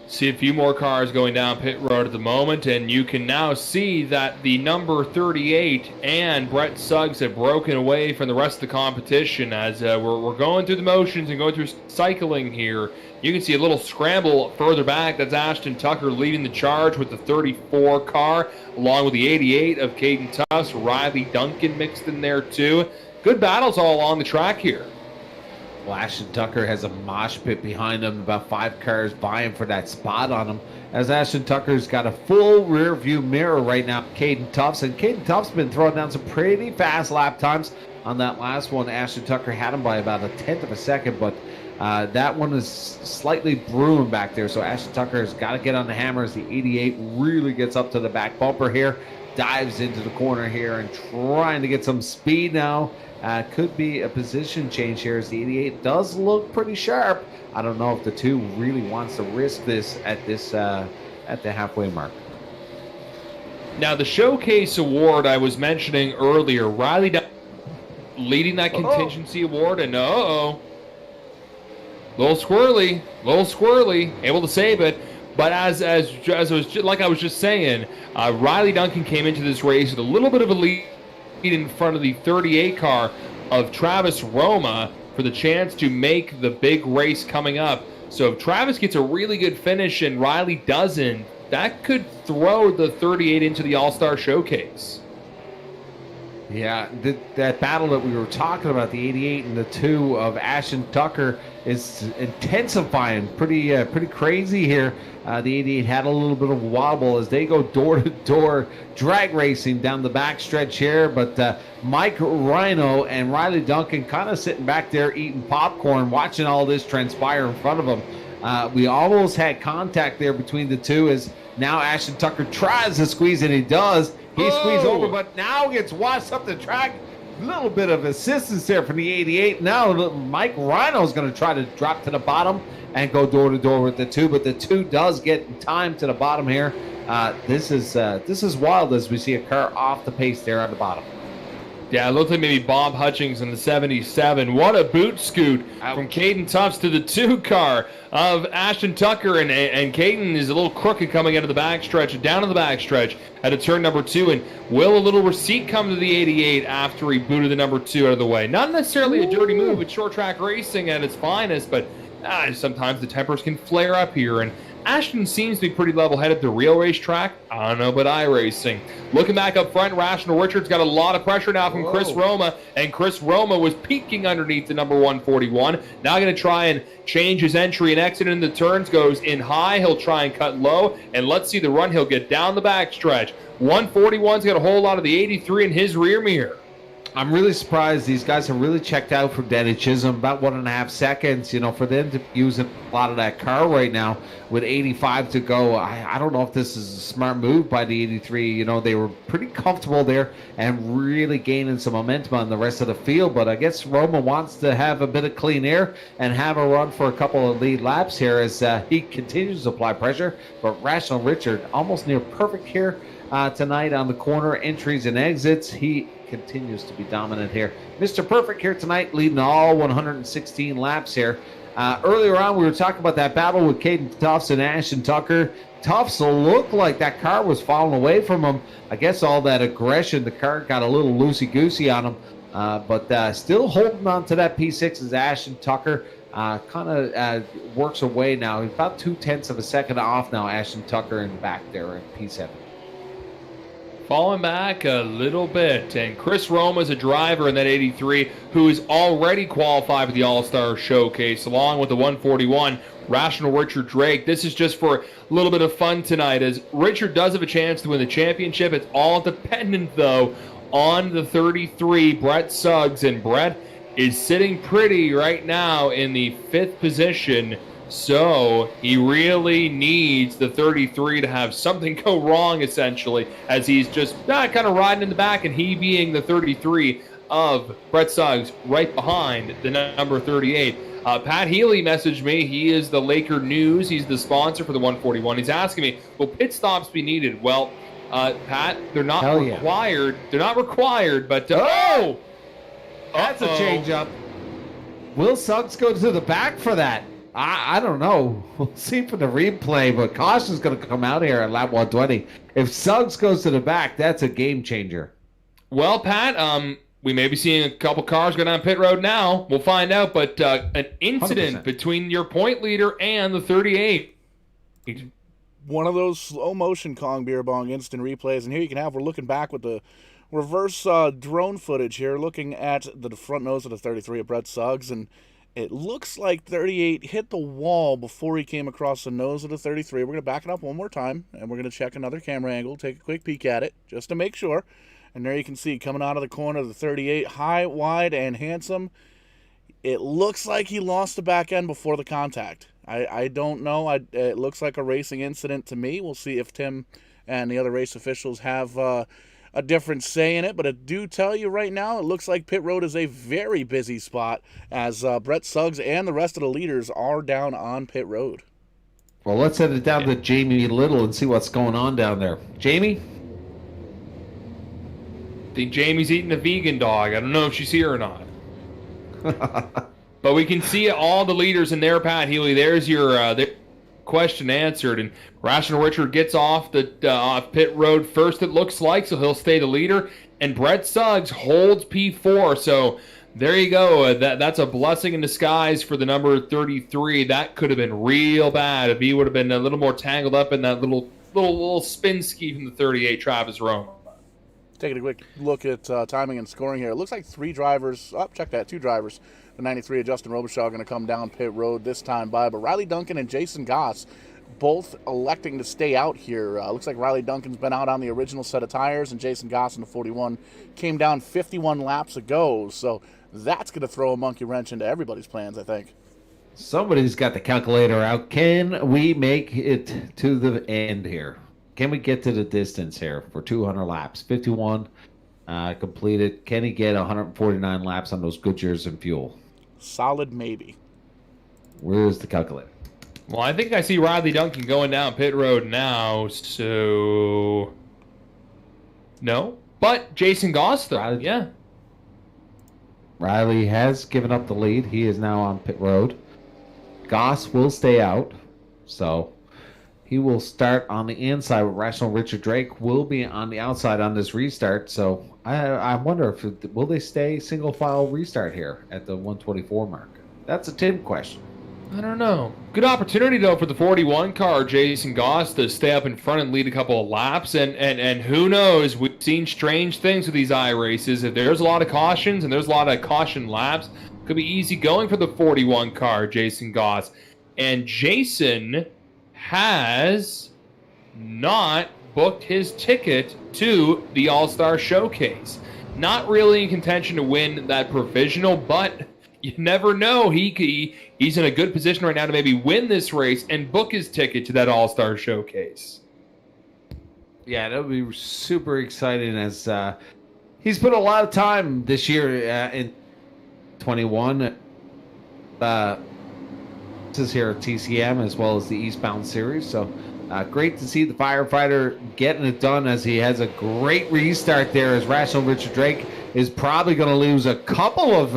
See a few more cars going down pit road at the moment, and you can now see that the number 38 and Brett Suggs have broken away from the rest of the competition as we're going through the motions and going through cycling here. You can see a little scramble further back. That's Ashton Tucker leading the charge with the 34 car, along with the 88 of Caden Tufts. Riley Duncan mixed in there too. Good battles all along the track here. Well, Ashton Tucker has a mosh pit behind him, about 5 cars vying for that spot on him. As Ashton Tucker's got a full rear view mirror right now, Caden Tufts. And Caden Tufts been throwing down some pretty fast lap times. On that last one, Ashton Tucker had him by about 1/10 of a second, but that one is slightly brewing back there. So Ashton Tucker's got to get on the hammer as the 88 really gets up to the back bumper here. Dives into the corner here and trying to get some speed now. Could be a position change here as the 88 does look pretty sharp. I don't know if the 2 really wants to risk this at the halfway mark. Now the Showcase Award I was mentioning earlier, Riley leading that contingency award, and little squirrely, able to save it. But as I was just saying, Riley Duncan came into this race with a little bit of a lead in front of the 38 car of Travis Roma for the chance to make the big race coming up. So if Travis gets a really good finish and Riley doesn't, that could throw the 38 into the All-Star Showcase. Yeah, that battle that we were talking about, the 88 and the 2 of Ashton Tucker, is intensifying pretty crazy here. The 88 had a little bit of a wobble as they go door-to-door drag racing down the backstretch here, but Mike Rhino and Riley Duncan kind of sitting back there eating popcorn, watching all this transpire in front of them. We almost had contact there between the two as now Ashton Tucker tries to squeeze, and he does. He squeezed over, but now gets washed up the track. A little bit of assistance there from the 88. Now Mike Rhino is going to try to drop to the bottom and go door-to-door with the 2, but the 2 does get time to the bottom here. This is wild as we see a car off the pace there on the bottom. Yeah, it looked like maybe Bob Hutchings in the 77. What a boot scoot from Caden Tufts to the 2 car of Ashton Tucker. And Caden is a little crooked coming out of the backstretch, down to the backstretch at a turn number 2. And will a little receipt come to the 88 after he booted the number 2 out of the way? Not necessarily a dirty move with short track racing at its finest, but sometimes the tempers can flare up here. And Ashton seems to be pretty level-headed. The real racetrack, I don't know, but iRacing. Looking back up front, Rational Richards got a lot of pressure now from Chris Roma, and Chris Roma was peeking underneath the number 141. Now going to try and change his entry and exit in the turns. Goes in high. He'll try and cut low, and let's see the run. He'll get down the backstretch. 141's got a whole lot of the 83 in his rear mirror. I'm really surprised these guys have really checked out for Danny Chisholm. About 1.5 seconds, for them to use a lot of that car right now with 85 to go. I don't know if this is a smart move by the 83. They were pretty comfortable there and really gaining some momentum on the rest of the field. But I guess Roma wants to have a bit of clean air and have a run for a couple of lead laps here as he continues to apply pressure. But Rational Richard almost near perfect here tonight on the corner entries and exits. He continues to be dominant here. Mr. Perfect here tonight, leading all 116 laps here. Earlier on, we were talking about that battle with Caden Tufts and Ashton Tucker. Tufts looked like that car was falling away from him. I guess all that aggression, the car got a little loosey-goosey on him. But still holding on to that P6 as Ashton Tucker kind of works away now. He's about 0.2 of a second off now, Ashton Tucker in the back there at P7. Falling back a little bit. And Chris Roma is a driver in that 83 who is already qualified for the All-Star Showcase, along with the 141, Rational Richard Drake. This is just for a little bit of fun tonight, as Richard does have a chance to win the championship. It's all dependent, though, on the 33, Brett Suggs. And Brett is sitting pretty right now in the 5th position. So he really needs the 33 to have something go wrong, essentially, as he's just kind of riding in the back, and he being the 33 of Brett Suggs right behind the number 38. Pat Healy messaged me. He is the Laker News. He's the sponsor for the 141. He's asking me, will pit stops be needed? Well, Pat, they're not required. They're not required, but that's a change-up. Will Suggs go to the back for that? I don't know. We'll see for the replay, but caution's going to come out here at lap 120. If Suggs goes to the back, that's a game changer. Well, Pat, we may be seeing a couple cars go down pit road now. We'll find out, but an incident 100%. between your point leader and the 38. One of those slow motion Kong Beer Bong instant replays, and here you can have, we're looking back with the reverse drone footage here, looking at the front nose of the 33 of Brett Suggs, and it looks like 38 hit the wall before he came across the nose of the 33. We're going to back it up one more time, and we're going to check another camera angle, take a quick peek at it, just to make sure. And there you can see, coming out of the corner of the 38, high, wide, and handsome. It looks like he lost the back end before the contact. I don't know. It looks like a racing incident to me. We'll see if Tim and the other race officials have a different say in it, but I do tell you right now, it looks like pit road is a very busy spot as Brett Suggs and the rest of the leaders are down on pit road. Well, let's send it down to Jamie Little and see what's going on down there. Jamie? think Jamie's eating a vegan dog. I don't know if she's here or not. But we can see all the leaders in there, Pat Healy. There's your question answered. And Rational Richard gets off the off pit road first, it looks like, so he'll stay the leader. And Brett Suggs holds P4. So there you go. That's a blessing in disguise for the number 33. That could have been real bad if he would have been a little more tangled up in that little spin ski from the 38, Travis Roma. Taking a quick look at timing and scoring here. It looks like two drivers. The 93 of Justin Robichaud going to come down pit road this time by. But Riley Duncan and Jason Goss both electing to stay out here. Looks like Riley Duncan's been out on the original set of tires, and Jason Goss in the 41 came down 51 laps ago. So that's going to throw a monkey wrench into everybody's plans, I think. Somebody's got the calculator out. Can we make it to the end here? Can we get to the distance here for 200 laps? 51 completed. Can he get 149 laps on those Goodyears and fuel? Solid maybe. Where's the calculator? Well, I think I see Riley Duncan going down pit road now, so... No. But Jason Goss, though. Yeah. Riley has given up the lead. He is now on pit road. Goss will stay out, so he will start on the inside. Rational Richard Drake will be on the outside on this restart, so I wonder if will they stay single file restart here at the 124 mark? That's a Tim question. I don't know. Good opportunity, though, for the 41 car, Jason Goss, to stay up in front and lead a couple of laps. And who knows? We've seen strange things with these iRaces. If there's a lot of cautions and there's a lot of caution laps, could be easy going for the 41 car, Jason Goss. And Jason has not booked his ticket to the All-Star Showcase. Not really in contention to win that provisional, but you never know. He's in a good position right now to maybe win this race and book his ticket to that All-Star Showcase. Yeah, that would be super exciting as he's put a lot of time this year in 21. This is here at TCM as well as the Eastbound Series. So great to see the firefighter getting it done as he has a great restart there as Rational Richard Drake is probably going to lose a couple of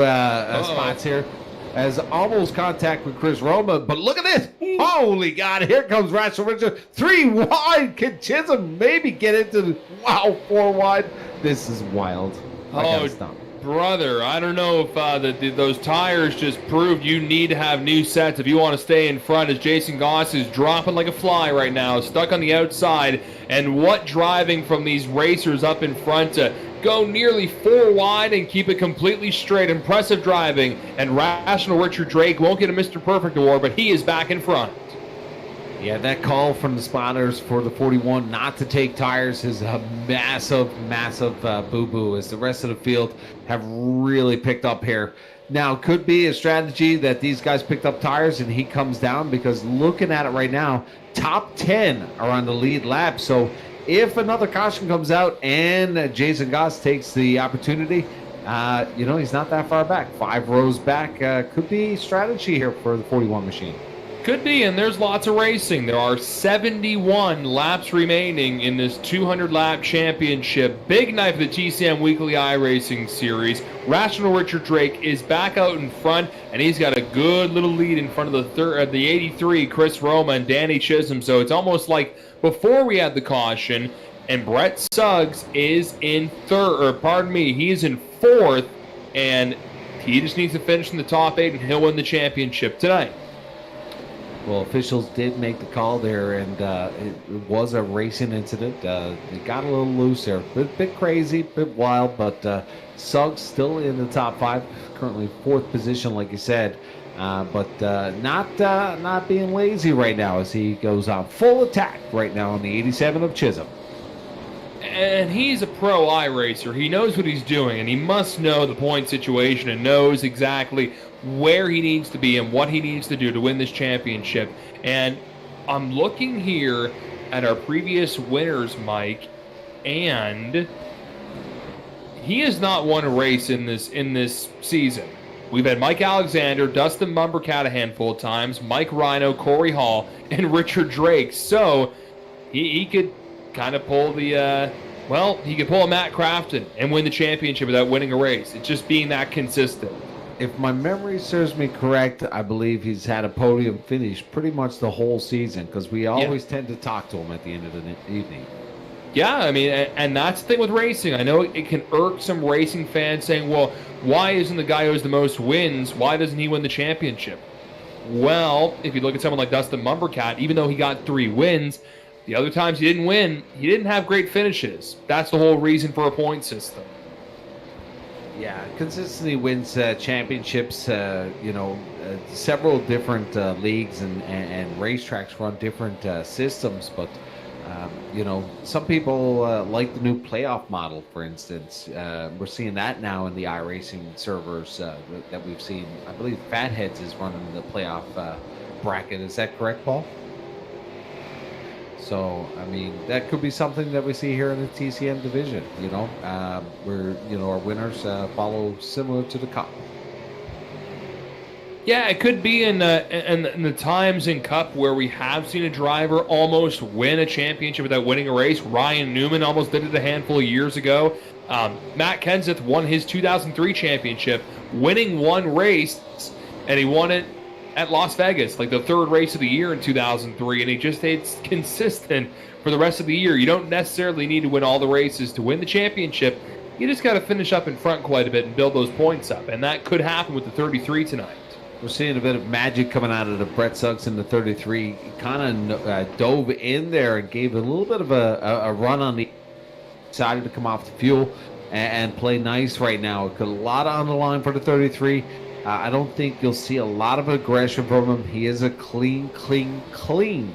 spots here as almost contact with Chris Roma. But look at this. Holy God, here comes Rational Richard. 3 wide. Can Chisholm maybe get into the 4 wide? This is wild. I gotta stop. Brother, I don't know if those tires just proved you need to have new sets if you want to stay in front, as Jason Goss is dropping like a fly right now, stuck on the outside. And what driving from these racers up in front to go nearly 4 wide and keep it completely straight. Impressive driving. And Rational Richard Drake won't get a Mr. Perfect award, but he is back in front. Yeah, that call from the spotters for the 41 not to take tires is a massive, massive boo-boo as the rest of the field have really picked up here. Now, could be a strategy that these guys picked up tires and he comes down, because looking at it right now, top 10 are on the lead lap. So if another caution comes out and Jason Goss takes the opportunity, he's not that far back. 5 rows back could be strategy here for the 41 machine. Could be, and there's lots of racing. There are 71 laps remaining in this 200-lap championship. Big night for the TCM Weekly iRacing Series. Rational Richard Drake is back out in front, and he's got a good little lead in front of the 83, Chris Roma and Danny Chisholm. So it's almost like before we had the caution, and Brett Suggs is in he is in 4th, and he just needs to finish in the top 8, and he'll win the championship tonight. Well, officials did make the call there, and it was a racing incident. It got a little loose there. A bit crazy, a bit wild, but Suggs still in the top 5, currently 4th position, like you said. But not being lazy right now as he goes on full attack right now on the 87 of Chisholm. And he's a pro iRacer. He knows what he's doing, and he must know the point situation and knows exactly where he needs to be and what he needs to do to win this championship. And I'm looking here at our previous winners, Mike, and he has not won a race in this season. We've had Mike Alexander, Dustin Mumbercat a handful of times, Mike Rhino, Corey Hall, and Richard Drake. So he could kind of pull the well, he could pull a Matt Crafton and win the championship without winning a race. It's just being that consistent. If my memory serves me correct, I believe he's had a podium finish pretty much the whole season, because we always tend to talk to him at the end of the evening. Yeah, I mean, and that's the thing with racing. I know it can irk some racing fans saying, well, why isn't the guy who has the most wins, why doesn't he win the championship? Well, if you look at someone like Dustin Mumbercat, even though he got 3 wins, the other times he didn't win, he didn't have great finishes. That's the whole reason for a point system. Yeah, consistently wins championships. Several different leagues and racetracks run different systems, but some people like the new playoff model, for instance. We're seeing that now in the iRacing servers that we've seen. I believe Fatheads is running the playoff bracket. Is that correct, Paul? So, I mean, that could be something that we see here in the TCM division, where, our winners follow similar to the Cup. Yeah, it could be in the times in Cup where we have seen a driver almost win a championship without winning a race. Ryan Newman almost did it a handful of years ago. Matt Kenseth won his 2003 championship, winning 1 race, and he won it at Las Vegas, like the 3rd race of the year in 2003, and he just stayed consistent for the rest of the year. You don't necessarily need to win all the races to win the championship. You just got to finish up in front quite a bit and build those points up, and that could happen with the 33 tonight. We're seeing a bit of magic coming out of the Brett Suggs in the 33. He kind of dove in there and gave a little bit of a run on the decided to come off the fuel and play nice right now. Got a lot on the line for the 33. I don't think you'll see a lot of aggression from him. He is a clean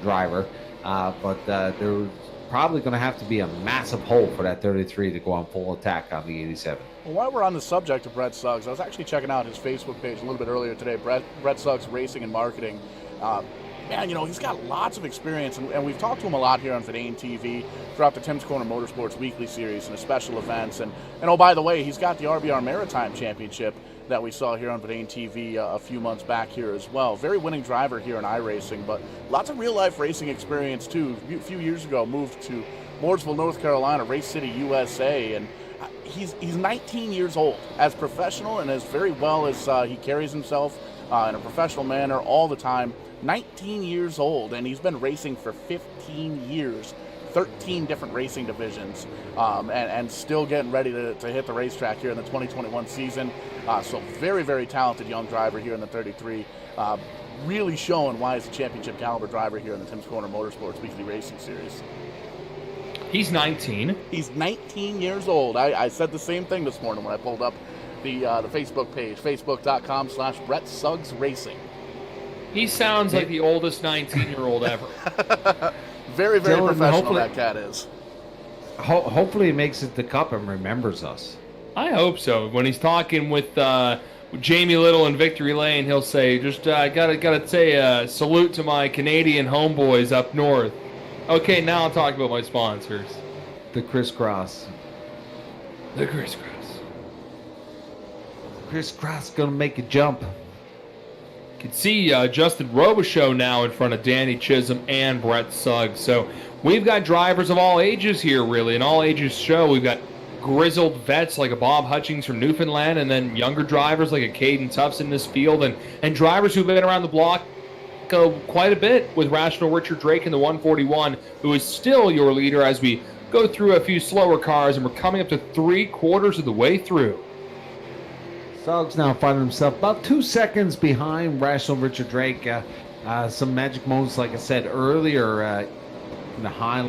driver, but there's probably going to have to be a massive hole for that 33 to go on full attack on the 87. Well, while we're on the subject of Brett Suggs, I was actually checking out his Facebook page a little bit earlier today, Brett Suggs Racing and Marketing. Man, he's got lots of experience, and we've talked to him a lot here on Verdane TV throughout the Tim's Corner Motorsports Weekly Series and his special events. And oh, by the way, he's got the RBR Maritime Championship that we saw here on Verdane TV a few months back here as well. Very winning driver here in iRacing, but lots of real-life racing experience, too. A few years ago, moved to Mooresville, North Carolina, Race City, USA, and he's 19 years old. As professional and as very well as he carries himself in a professional manner all the time, 19 years old, and he's been racing for 15 years. 13 different racing divisions, and still getting ready to hit the racetrack here in the 2021 season. So very, very talented young driver here in the 33. Really showing why he's a championship caliber driver here in the Tim's Corner Motorsports Weekly Racing Series. He's 19. He's 19 years old. I said the same thing this morning when I pulled up the Facebook page, facebook.com/Brett Suggs Racing. He sounds like the oldest 19-year-old ever. Very, very Dylan, professional that cat is. Hopefully he makes it to Cup and remembers us. I hope so. When he's talking with Jamie Little in Victory Lane, he'll say, just gotta say salute to my Canadian homeboys up north. Okay, now I'll talk about my sponsors. The crisscross. The crisscross. Crisscross gonna make a jump. You can see Justin Robichaux now in front of Danny Chisholm and Brett Suggs. So we've got drivers of all ages here, really, an all ages show. We've got grizzled vets like a Bob Hutchings from Newfoundland, and then younger drivers like a Caden Tufts in this field, and drivers who've been around the block quite a bit, with Rational Richard Drake in the 141, who is still your leader as we go through a few slower cars, and we're coming up to 3/4 of the way through. Suggs now finding himself about 2 seconds behind Rational Richard Drake. Some magic moments, like I said earlier, in the high.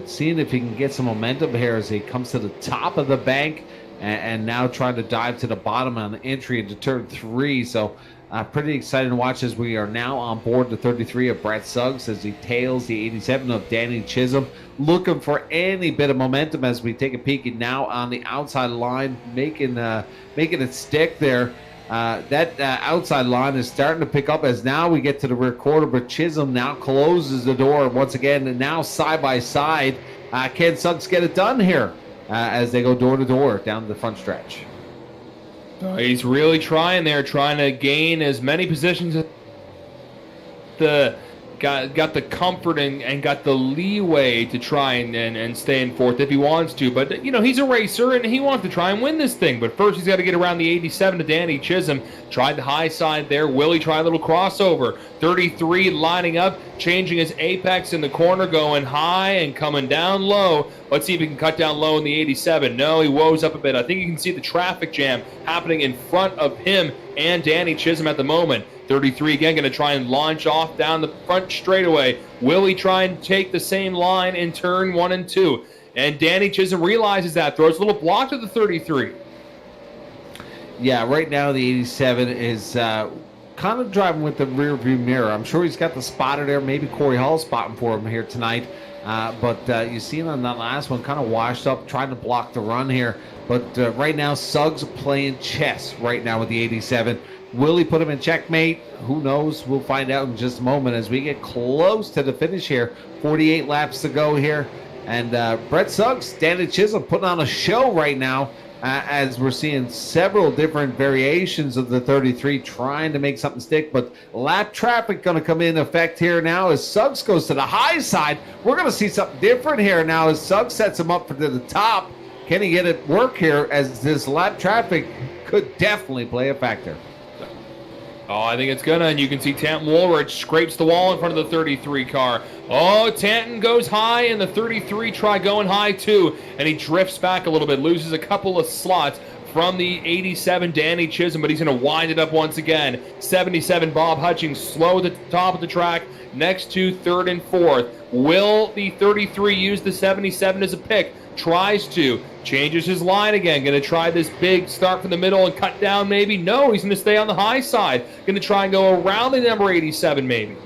Seeing if he can get some momentum here as he comes to the top of the bank and now trying to dive to the bottom on the entry into turn 3. So pretty exciting to watch as we are now on board the 33 of Brett Suggs as he tails the 87 of Danny Chisholm. Looking for any bit of momentum as we take a peek now on the outside line, making it stick there. That outside line is starting to pick up as now we get to the rear quarter, but Chisholm now closes the door once again, and now side by side. Can Suggs get it done here as they go door to door down the front stretch? He's really trying there, trying to gain as many positions as the got the comfort and got the leeway to try and stay in fourth if he wants to. But, you know, he's a racer, and he wants to try and win this thing. But first he's got to get around the 87 to Danny Chisholm. Tried the high side there. Willie tried a little crossover. 33 lining up, changing his apex in the corner, going high and coming down low. Let's see if he can cut down low in the 87. No, he woes up a bit. I think you can see the traffic jam happening in front of him and Danny Chisholm at the moment. 33 again, going to try and launch off down the front straightaway. Will he try and take the same line in turn 1 and 2? And Danny Chisholm realizes that, throws a little block to the 33. Yeah, right now the 87 is kind of driving with the rear view mirror. I'm sure he's got the spotter there. Maybe Corey Hall's spotting for him here tonight. But you see on that last one, kind of washed up, trying to block the run here. But right now, Suggs playing chess right now with the 87. Will he put him in checkmate? Who knows? We'll find out in just a moment as we get close to the finish here. 48 laps to go here. And Brett Suggs, Danny Chisholm putting on a show right now as we're seeing several different variations of the 33 trying to make something stick. But lap traffic going to come in effect here now as Suggs goes to the high side. We're going to see something different here now as Suggs sets him up for the top. Can he get it work here as this lap traffic could definitely play a factor? Oh, I think it's gonna, and you can see Tanton Woolridge scrapes the wall in front of the 33 car. Oh, Tanton goes high, and the 33 try going high too, and he drifts back a little bit, loses a couple of slots from the 87 Danny Chisholm, but he's gonna wind it up once again. 77 Bob Hutchings slow at the top of the track, next to third and fourth. Will the 33 use the 77 as a pick? Tries to, changes his line again, going to try this big start from the middle and cut down maybe. No, he's going to stay on the high side, going to try and go around the number 87 maybe.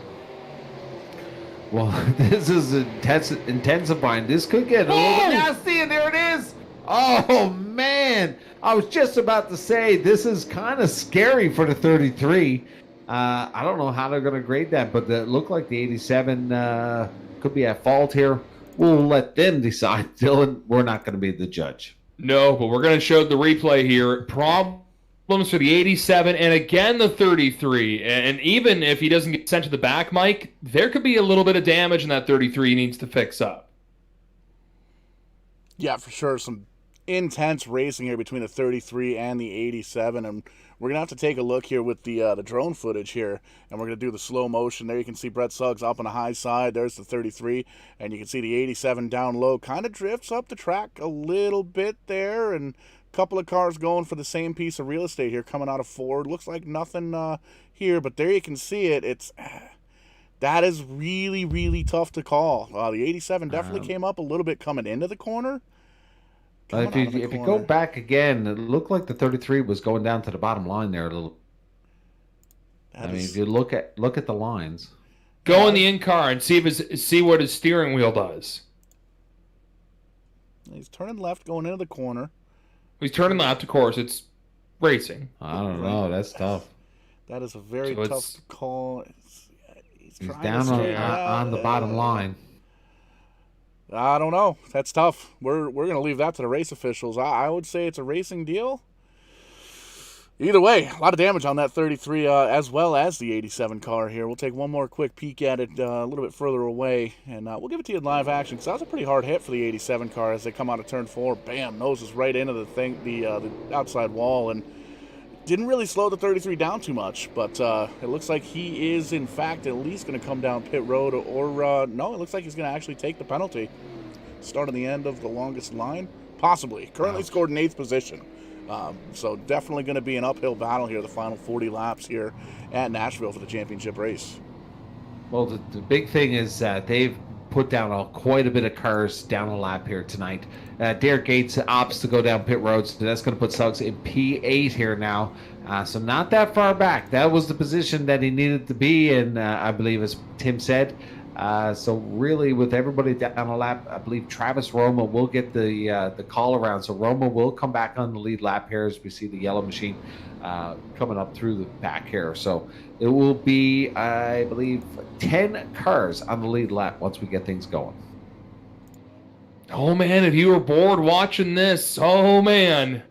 Well, this is intensifying. This could get a little bit nasty, and there it is. Oh, man. I was just about to say this is kind of scary for the 33. I don't know how they're going to grade that, but it looked like the 87 could be at fault here. We'll let them decide, Dylan. We're not going to be the judge. No, but we're going to show the replay here. Problems for the 87 and again the 33. And even if he doesn't get sent to the back, Mike, there could be a little bit of damage in that 33 he needs to fix up. Yeah, for sure. Some intense racing here between the 33 and the 87, and we're gonna have to take a look here with the drone footage here, and we're gonna do the slow motion. There you can see Brett Suggs up on the high side. There's the 33, and you can see the 87 down low, kind of drifts up the track a little bit there, and a couple of cars going for the same piece of real estate here coming out of Ford. Looks like nothing here, but there you can see it. That is really, really tough to call. The 87 definitely came up a little bit coming into the corner. If you go back again, it looked like the 33 was going down to the bottom line there a little. If you look at the lines, go in the in car and see what his steering wheel does. He's turning left, going into the corner. He's turning left, of course. It's racing. I don't know. That's tough. That is a very tough call. He's down on the bottom line. I don't know. That's tough. We're going to leave that to the race officials. I would say it's a racing deal. Either way, a lot of damage on that 33 as well as the 87 car here. We'll take one more quick peek at it a little bit further away, and we'll give it to you in live action because that was a pretty hard hit for the 87 car as they come out of turn 4. Bam, noses right into the outside wall, and didn't really slow the 33 down too much, but it looks like he is, in fact, at least going to come down pit road, or no, it looks like he's going to actually take the penalty. Start on the end of the longest line, possibly. Currently scored in 8th position. So definitely going to be an uphill battle here, the final 40 laps here at Nashville for the championship race. Well, the big thing is they've put down quite a bit of cars down a lap here tonight. Derek Gates opts to go down pit road, so that's going to put Suggs in P8 here now. So not that far back. That was the position that he needed to be in, I believe, as Tim said. So really, with everybody down a lap, I believe Travis Roma will get the call around. So Roma will come back on the lead lap here as we see the yellow machine coming up through the back here. So it will be, I believe, 10 cars on the lead lap once we get things going. Oh, man, if you were bored watching this, oh, man,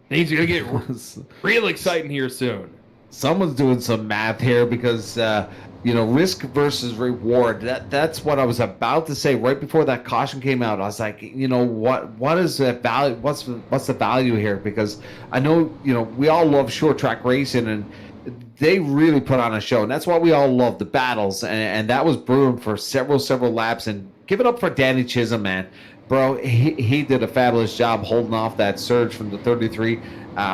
things are going to get real exciting here soon. someone's doing some math here because risk versus reward. That's what I was about to say right before that caution came out. I was like, what is the value? What's the value here? Because I know we all love short track racing, and they really put on a show, and that's why we all love the battles. And that was brewing for several laps. And give it up for Danny Chisholm, man. Bro, he did a fabulous job holding off that surge from the 33.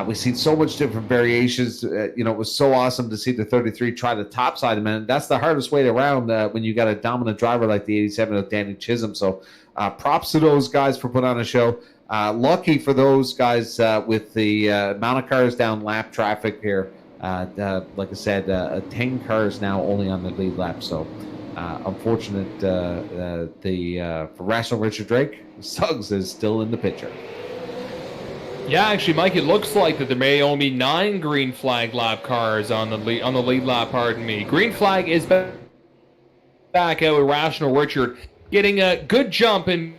We've seen so much different variations. It was so awesome to see the 33 try the top side, man. That's the hardest way around when you got a dominant driver like the 87 of Danny Chisholm. So props to those guys for putting on a show. Lucky for those guys with the amount of cars down lap traffic here. Like I said, 10 cars now only on the lead lap. So unfortunate for Rational Richard Drake, Suggs is still in the picture. Yeah, actually, Mike, it looks like that there may only be 9 green flag lap cars on the lead lap. Pardon me. Green flag is back out with Rational Richard getting a good jump in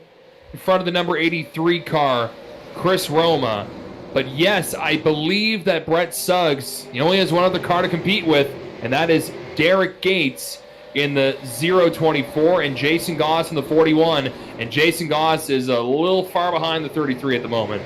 front of the number 83 car, Chris Roma. But yes, I believe that Brett Suggs, he only has one other car to compete with, and that is Derek Gates in the 024 and Jason Goss in the 41. And Jason Goss is a little far behind the 33 at the moment.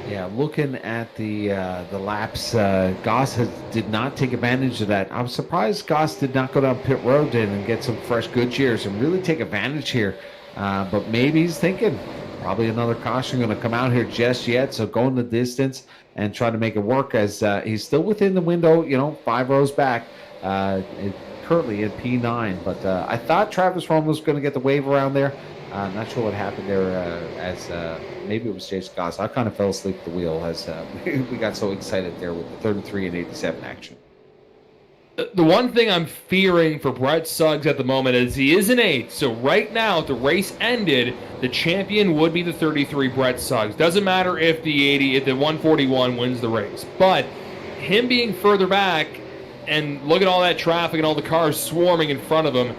Yeah, looking at the laps, Goss did not take advantage of that. I'm surprised Goss did not go down pit road then and get some fresh good cheers and really take advantage here. But maybe he's thinking probably another caution going to come out here just yet. So going the distance and try to make it work as he's still within the window, 5 rows back. Currently in P9. But I thought Travis Rome was going to get the wave around there. Not sure what happened there as maybe it was Jason Goss. I kind of fell asleep at the wheel as we got so excited there with the 33 and 87 action. The one thing I'm fearing for Brett Suggs at the moment is he is an 8th. So right now, if the race ended, the champion would be the 33 Brett Suggs. Doesn't matter if the 141 wins the race. But him being further back and look at all that traffic and all the cars swarming in front of him,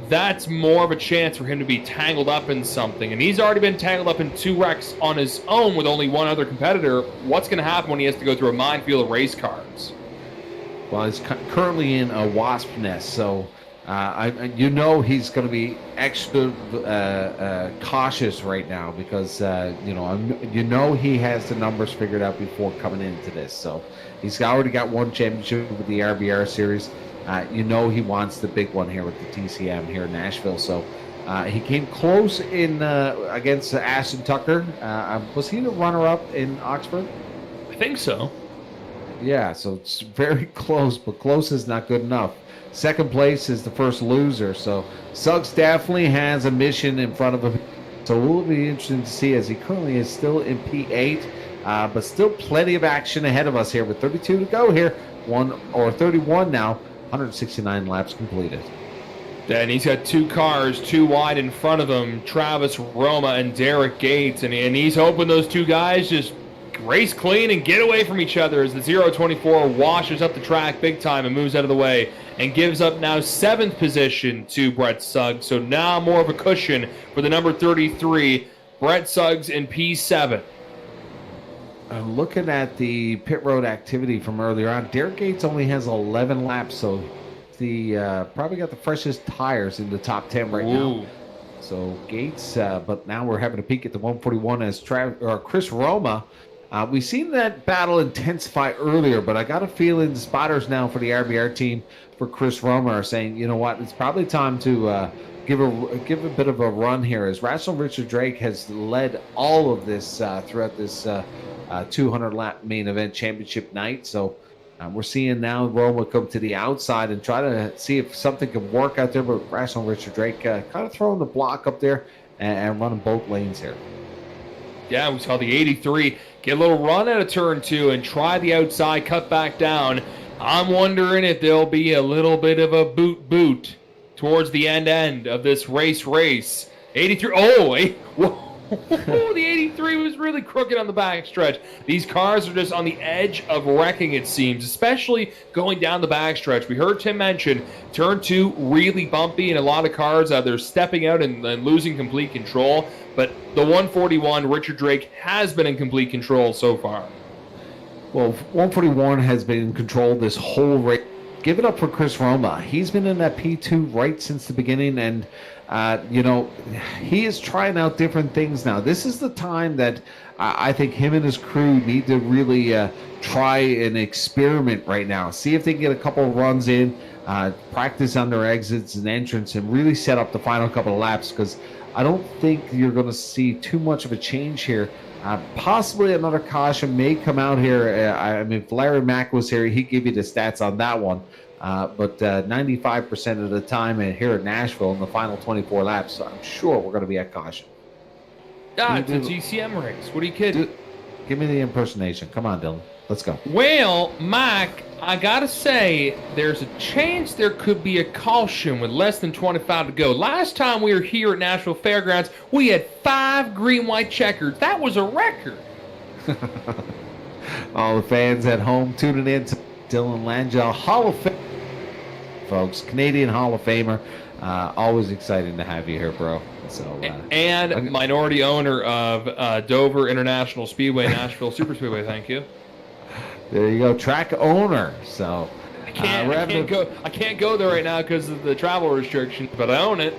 that's more of a chance for him to be tangled up in something. And he's already been tangled up in 2 wrecks on his own with only one other competitor. What's going to happen when he has to go through a minefield of race cars? Well, he's currently in a wasp nest, so he's going to be extra cautious right now because he has the numbers figured out before coming into this. So he's already got 1 championship with the RBR series. He wants the big one here with the TCM here in Nashville. So he came close in against Ashton Tucker. Was he the runner-up in Oxford? I think so. Yeah, so it's very close, but close is not good enough. Second place is the first loser. So Suggs definitely has a mission in front of him. So it will be interesting to see as he currently is still in P8, but still plenty of action ahead of us here with 32 to go here. 31 now, 169 laps completed. And he's got 2 cars, 2 wide in front of him, Travis Roma and Derek Gates. And he's hoping those 2 guys just race clean and get away from each other as the 024 washes up the track big time and moves out of the way and gives up now 7th position to Brett Suggs. So now more of a cushion for the number 33, Brett Suggs in P7. Looking at the pit road activity from earlier on, Derek Gates only has 11 laps, so the probably got the freshest tires in the top 10 right now. So Gates, but now we're having a peek at the 141 as Chris Roma. We've seen that battle intensify earlier, but I got a feeling the spotters now for the RBR team for Chris Roma are saying, you know what, it's probably time to give a bit of a run here as Rational Richard Drake has led all of this throughout this 200-lap main event championship night. So we're seeing now Roma come to the outside and try to see if something can work out there, but Rational Richard Drake kind of throwing the block up there and running both lanes here. Yeah, we saw the 83 get a little run out of turn 2 and try the outside, cut back down. I'm wondering if there'll be a little bit of a boot towards the end of this race. 83, whoa. The 83 was really crooked on the backstretch. These cars are just on the edge of wrecking, it seems, especially going down the backstretch. We heard Tim mention turn 2 really bumpy, and a lot of cars they're stepping out and losing complete control. But the 141, Richard Drake, has been in complete control so far. Well, 141 has been in control this whole race. Give it up for Chris Roma. He's been in that P2 right since the beginning, and he is trying out different things now. This is the time that I think him and his crew need to really try and experiment right now. See if they can get a couple of runs in, practice on their exits and entrance, and really set up the final couple of laps, because I don't think you're going to see too much of a change here. Possibly another caution may come out here. I mean, if Larry Mack was here, he'd give you the stats on that one. But 95% of the time here at Nashville in the final 24 laps, I'm sure we're going to be at caution. It's a TCM race. What are you kidding? Give me the impersonation. Come on, Dylan. Let's go. Well, Mike, I got to say, there's a chance there could be a caution with less than 25 to go. Last time we were here at Nashville Fairgrounds, we had 5 green-white checkers. That was a record. All the fans at home tuning in to Dylan Langille, Hall of Fame, folks, Canadian Hall of Famer. Always exciting to have you here, bro. So, and minority owner of Dover International Speedway, Nashville Superspeedway. Thank you. There you go, track owner. So I can't go there right now because of the travel restrictions, but I own it.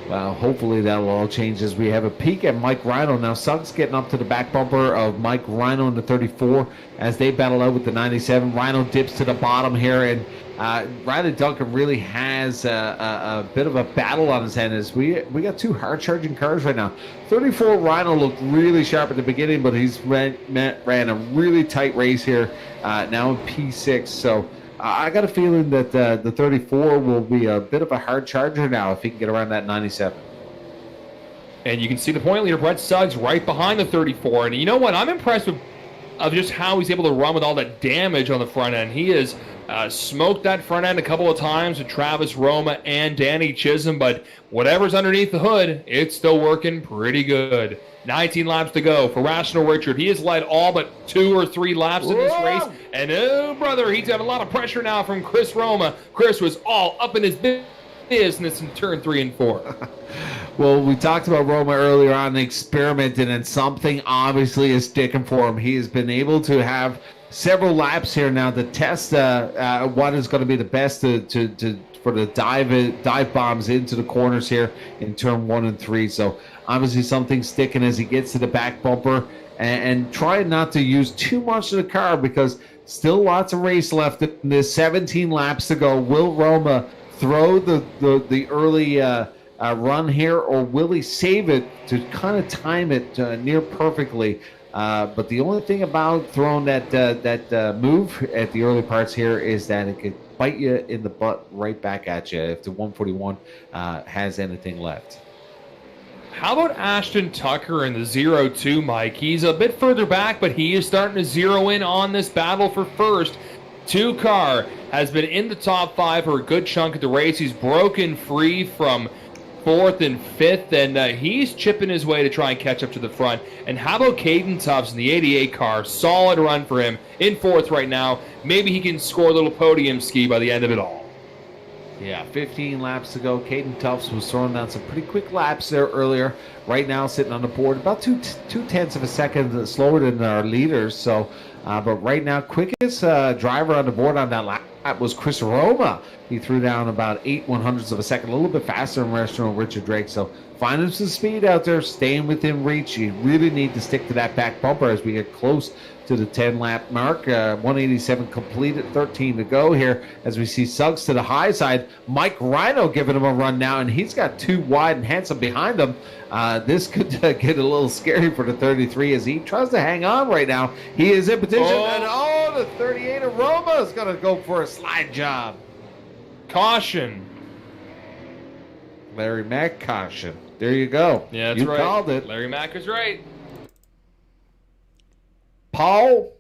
Well, hopefully that'll all change as we have a peek at Mike Rhino. Now, Suggs getting up to the back bumper of Mike Rhino in the 34 as they battle out with the 97. Rhino dips to the bottom here, and Riley Duncan really has a bit of a battle on his hands. As we got 2 hard-charging cars right now. 34 Rhino looked really sharp at the beginning, but he's ran a really tight race here now in P6. So I got a feeling that the 34 will be a bit of a hard charger now if he can get around that 97. And you can see the point leader, Brett Suggs, right behind the 34. And you know what? I'm impressed with just how he's able to run with all that damage on the front end. He has smoked that front end a couple of times with Travis Roma and Danny Chisholm, but whatever's underneath the hood, it's still working pretty good. 19 laps to go for Rational Richard. He has led all but 2 or 3 laps in this race. And oh, brother, he's got a lot of pressure now from Chris Roma. Chris was all up in his business in turn 3 and 4. Well, we talked about Roma earlier on experimenting, and something obviously is sticking for him. He has been able to have several laps here now to test what is going to be the best for the dive bombs into the corners here in turn 1 and 3. So obviously something sticking as he gets to the back bumper, and trying not to use too much of the car because still lots of race left in this. 17 laps to go. Will Roma throw the early run here, or will he save it to kind of time it near perfectly? But the only thing about throwing that move at the early parts here is that it could bite you in the butt right back at you if the 141 has anything left. How about Ashton Tucker in the 0-2, Mike? He's a bit further back, but he is starting to zero in on this battle for first. 2-car has been in the top 5 for a good chunk of the race. He's broken free from 4th and 5th, and he's chipping his way to try and catch up to the front. And how about Caden Tufts in the 88 car? Solid run for him in 4th right now. Maybe he can score a little podium ski by the end of it all. Yeah, 15 laps to go. Caden Tufts was throwing down some pretty quick laps there earlier. Right now sitting on the board about 2/10 of a second slower than our leaders. So, but right now, quickest driver on the board on that lap was Chris Roma. He threw down about 8/100ths of a second, a little bit faster than Rational Richard Drake. So finding some speed out there, staying within reach. You really need to stick to that back bumper as we get close to the 10-lap mark. 187 completed, 13 to go here as we see Suggs to the high side. Mike Rhino giving him a run now, and he's got 2 wide and handsome behind him. This could get a little scary for the 33 as he tries to hang on right now. He is in position, and the 38 of Roma is going to go for a slide job. Caution. Larry Mack caution. There you go. Yeah, that's you right. Called it. Larry Mack is right. Paul?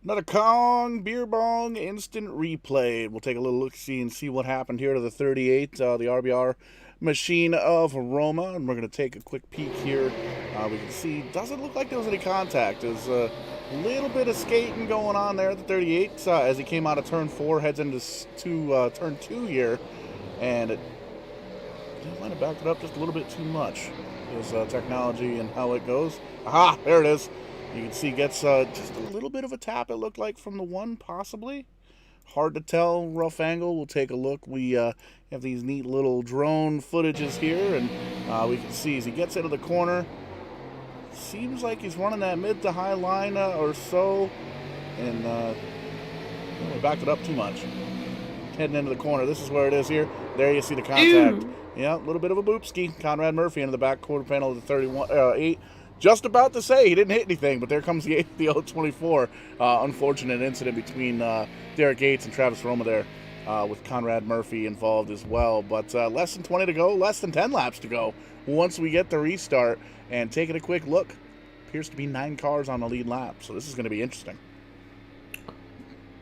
Another Kong Beer Bong instant replay. We'll take a little look-see and see what happened here to the 38, the RBR machine of Roma. And we're going to take a quick peek here. We can see, doesn't look like there was any contact. There's a little bit of skating going on there at the 38 as he came out of turn 4, heads into turn 2 here. And it might have backed it up just a little bit too much. There's technology and how it goes. Aha, there it is. You can see gets just a little bit of a tap, it looked like, from the one, possibly. Hard to tell, rough angle. We'll take a look. We have these neat little drone footages here, and we can see as he gets into the corner, seems like he's running that mid to high line or so, and we backed it up too much. Heading into the corner. This is where it is here. There you see the contact. Ew. Yeah, a little bit of a boopski. Conrad Murphy into the back quarter panel of the 8. Just about to say he didn't hit anything, but there comes the 024. Unfortunate incident between Derek Yates and Travis Roma there, with Conrad Murphy involved as well. But less than 20 to go, less than 10 laps to go once we get the restart. And taking a quick look, appears to be 9 cars on the lead lap, so this is going to be interesting.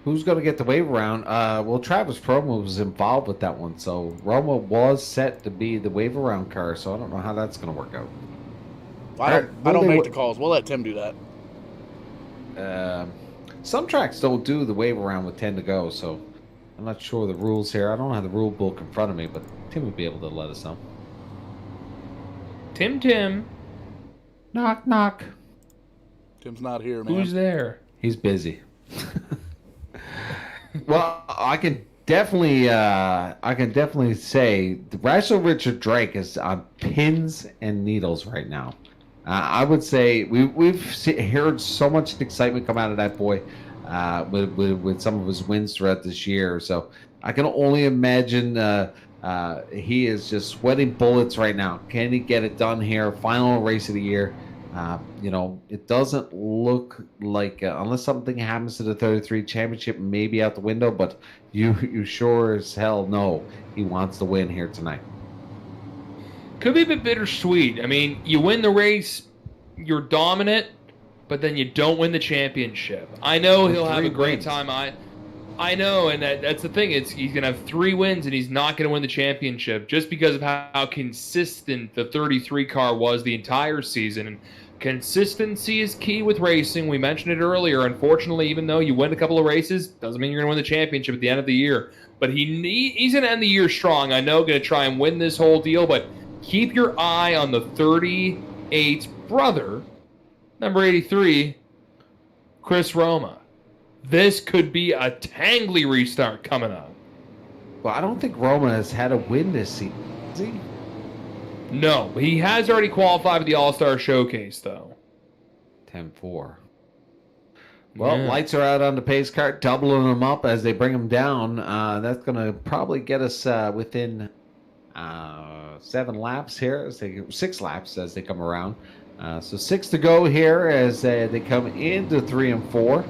Who's going to get the wave around? Well, Travis Roma was involved with that one, so Roma was set to be the wave around car, so I don't know how that's going to work out. I don't make the calls. We'll let Tim do that. Some tracks don't do the wave around with 10 to go, so I'm not sure the rules here. I don't have the rule book in front of me, but Tim would be able to let us know. Tim. Knock, knock. Tim's not here, man. Who's there? He's busy. Well, I can definitely say the Rachel Richard Drake is on pins and needles right now. I would say we've heard so much excitement come out of that boy with some of his wins throughout this year. So I can only imagine he is just sweating bullets right now. Can he get it done here? Final race of the year. It doesn't look like, unless something happens to the 33 championship, maybe out the window, but you sure as hell know he wants to win here tonight. Could be a bit bittersweet. I mean, you win the race, you're dominant, but then you don't win the championship. I know he'll have a great time. I know, and that's the thing. He's going to have 3 wins, and he's not going to win the championship just because of how consistent the 33 car was the entire season. And consistency is key with racing. We mentioned it earlier. Unfortunately, even though you win a couple of races, doesn't mean you're going to win the championship at the end of the year. But he's going to end the year strong. I know, going to try and win this whole deal, but keep your eye on the 38's brother, number 83, Chris Roma. This could be a tangly restart coming up. Well, I don't think Roma has had a win this season. Has he? No, he has already qualified for the All-Star Showcase, though. 10-4. Well, Yeah. lights are out on the pace car, doubling them up as they bring them down. That's going to probably get us within 7 laps here, 6 laps as they come around. So 6 to go here as they come into 3 and 4.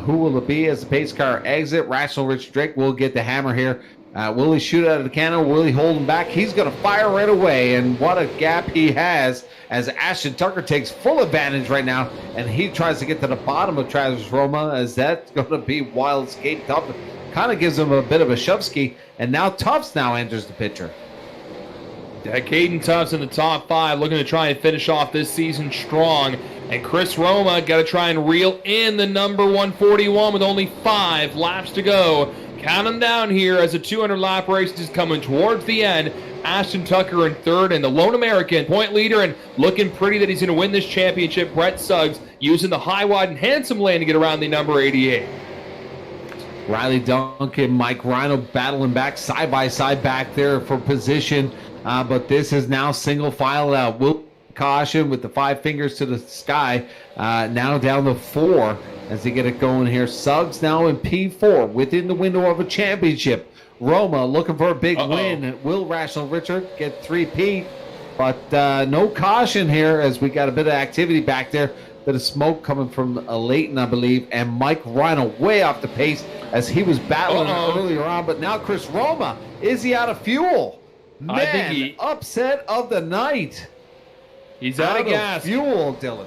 Who will it be as the pace car exit? Rational Rich Drake will get the hammer here. Will he shoot out of the cannon? Will he hold him back? He's going to fire right away, and what a gap he has as Ashton Tucker takes full advantage right now, and he tries to get to the bottom of Travis Roma as that's going to be wild skate. Tuff kind of gives him a bit of a shove ski, and now Tufts now enters the picture. Caden Tufts in the top 5, looking to try and finish off this season strong. And Chris Roma got to try and reel in the number 141 with only 5 laps to go. Count them down here as the 200-lap race is coming towards the end. Ashton Tucker in 3rd, and the lone American point leader, and looking pretty that he's going to win this championship. Brett Suggs using the high, wide, and handsome lane to get around the number 88. Riley Duncan, Mike Rhino battling back side by side back there for position. But this is now single file out. Will caution with the 5 fingers to the sky. Now down to 4 as they get it going here. Suggs now in P4 within the window of a championship. Roma looking for a big win. Will Rational Richard get 3P? But no caution here as we got a bit of activity back there. Bit of smoke coming from Leighton, I believe. And Mike Rhino way off the pace as he was battling earlier on. But now Chris Roma, is he out of fuel? Man, I think upset of the night. He's out of gas. Fuel, Dylan.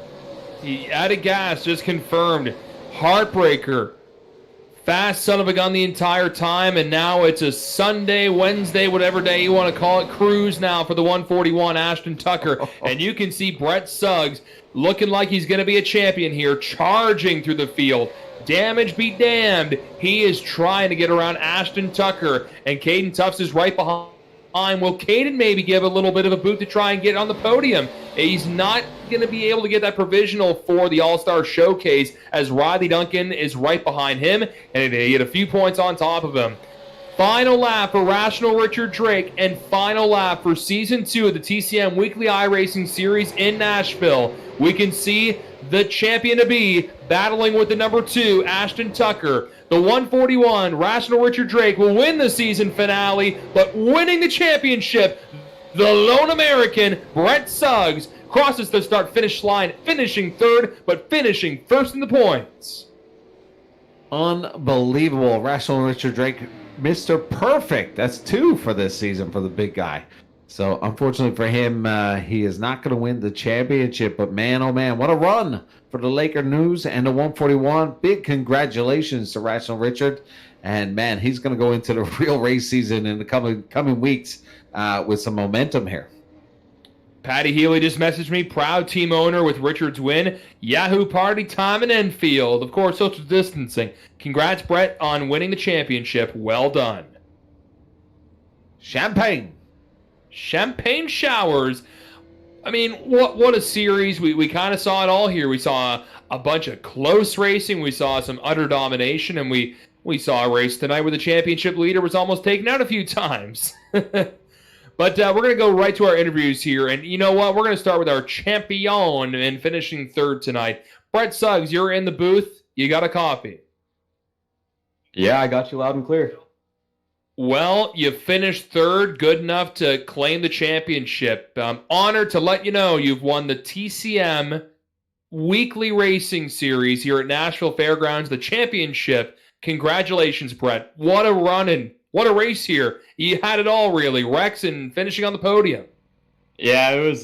He out of gas, just confirmed. Heartbreaker. Fast son of a gun the entire time, and now it's a Sunday, Wednesday, whatever day you want to call it, cruise now for the 141 Ashton Tucker. And you can see Brett Suggs looking like he's going to be a champion here, charging through the field. Damage be damned. He is trying to get around Ashton Tucker, and Caden Tufts is right behind. Will Caden maybe give a little bit of a boot to try and get on the podium? He's not going to be able to get that provisional for the All-Star Showcase as Riley Duncan is right behind him, and he had a few points on top of him. Final lap for Rational Richard Drake and final lap for Season 2 of the TCM Weekly iRacing Series in Nashville. We can see the champion-to-be battling with the number 2, Ashton Tucker. The 141, Rational Richard Drake, will win the season finale, but winning the championship, the lone American, Brett Suggs, crosses the start-finish line, finishing third, but finishing first in the points. Unbelievable. Rational Richard Drake, Mr. Perfect. That's 2 for this season for the big guy. So, unfortunately for him, he is not going to win the championship. But, man, oh, man, what a run for the Laker News and the 141. Big congratulations to Rational Richard. And, man, he's going to go into the real race season in the coming weeks with some momentum here. Patty Healy just messaged me, proud team owner with Richard's win. Yahoo party time in Enfield. Of course, social distancing. Congrats, Brett, on winning the championship. Well done. Champagne showers. I mean, what a series. We kind of saw it all here. We saw a bunch of close racing. We saw some utter domination, and we saw a race tonight where the championship leader was almost taken out a few times. But we're going to go right to our interviews here. And you know what? We're going to start with our champion and finishing third tonight. Brett Suggs, you're in the booth. You got a coffee. Yeah, I got you loud and clear. Well, you finished third, good enough to claim the championship. I'm honored to let you know you've won the TCM Weekly Racing Series here at Nashville Fairgrounds, the championship. Congratulations, Brett. What a run and what a race here. You had it all, really. Rex and finishing on the podium. Yeah, it was,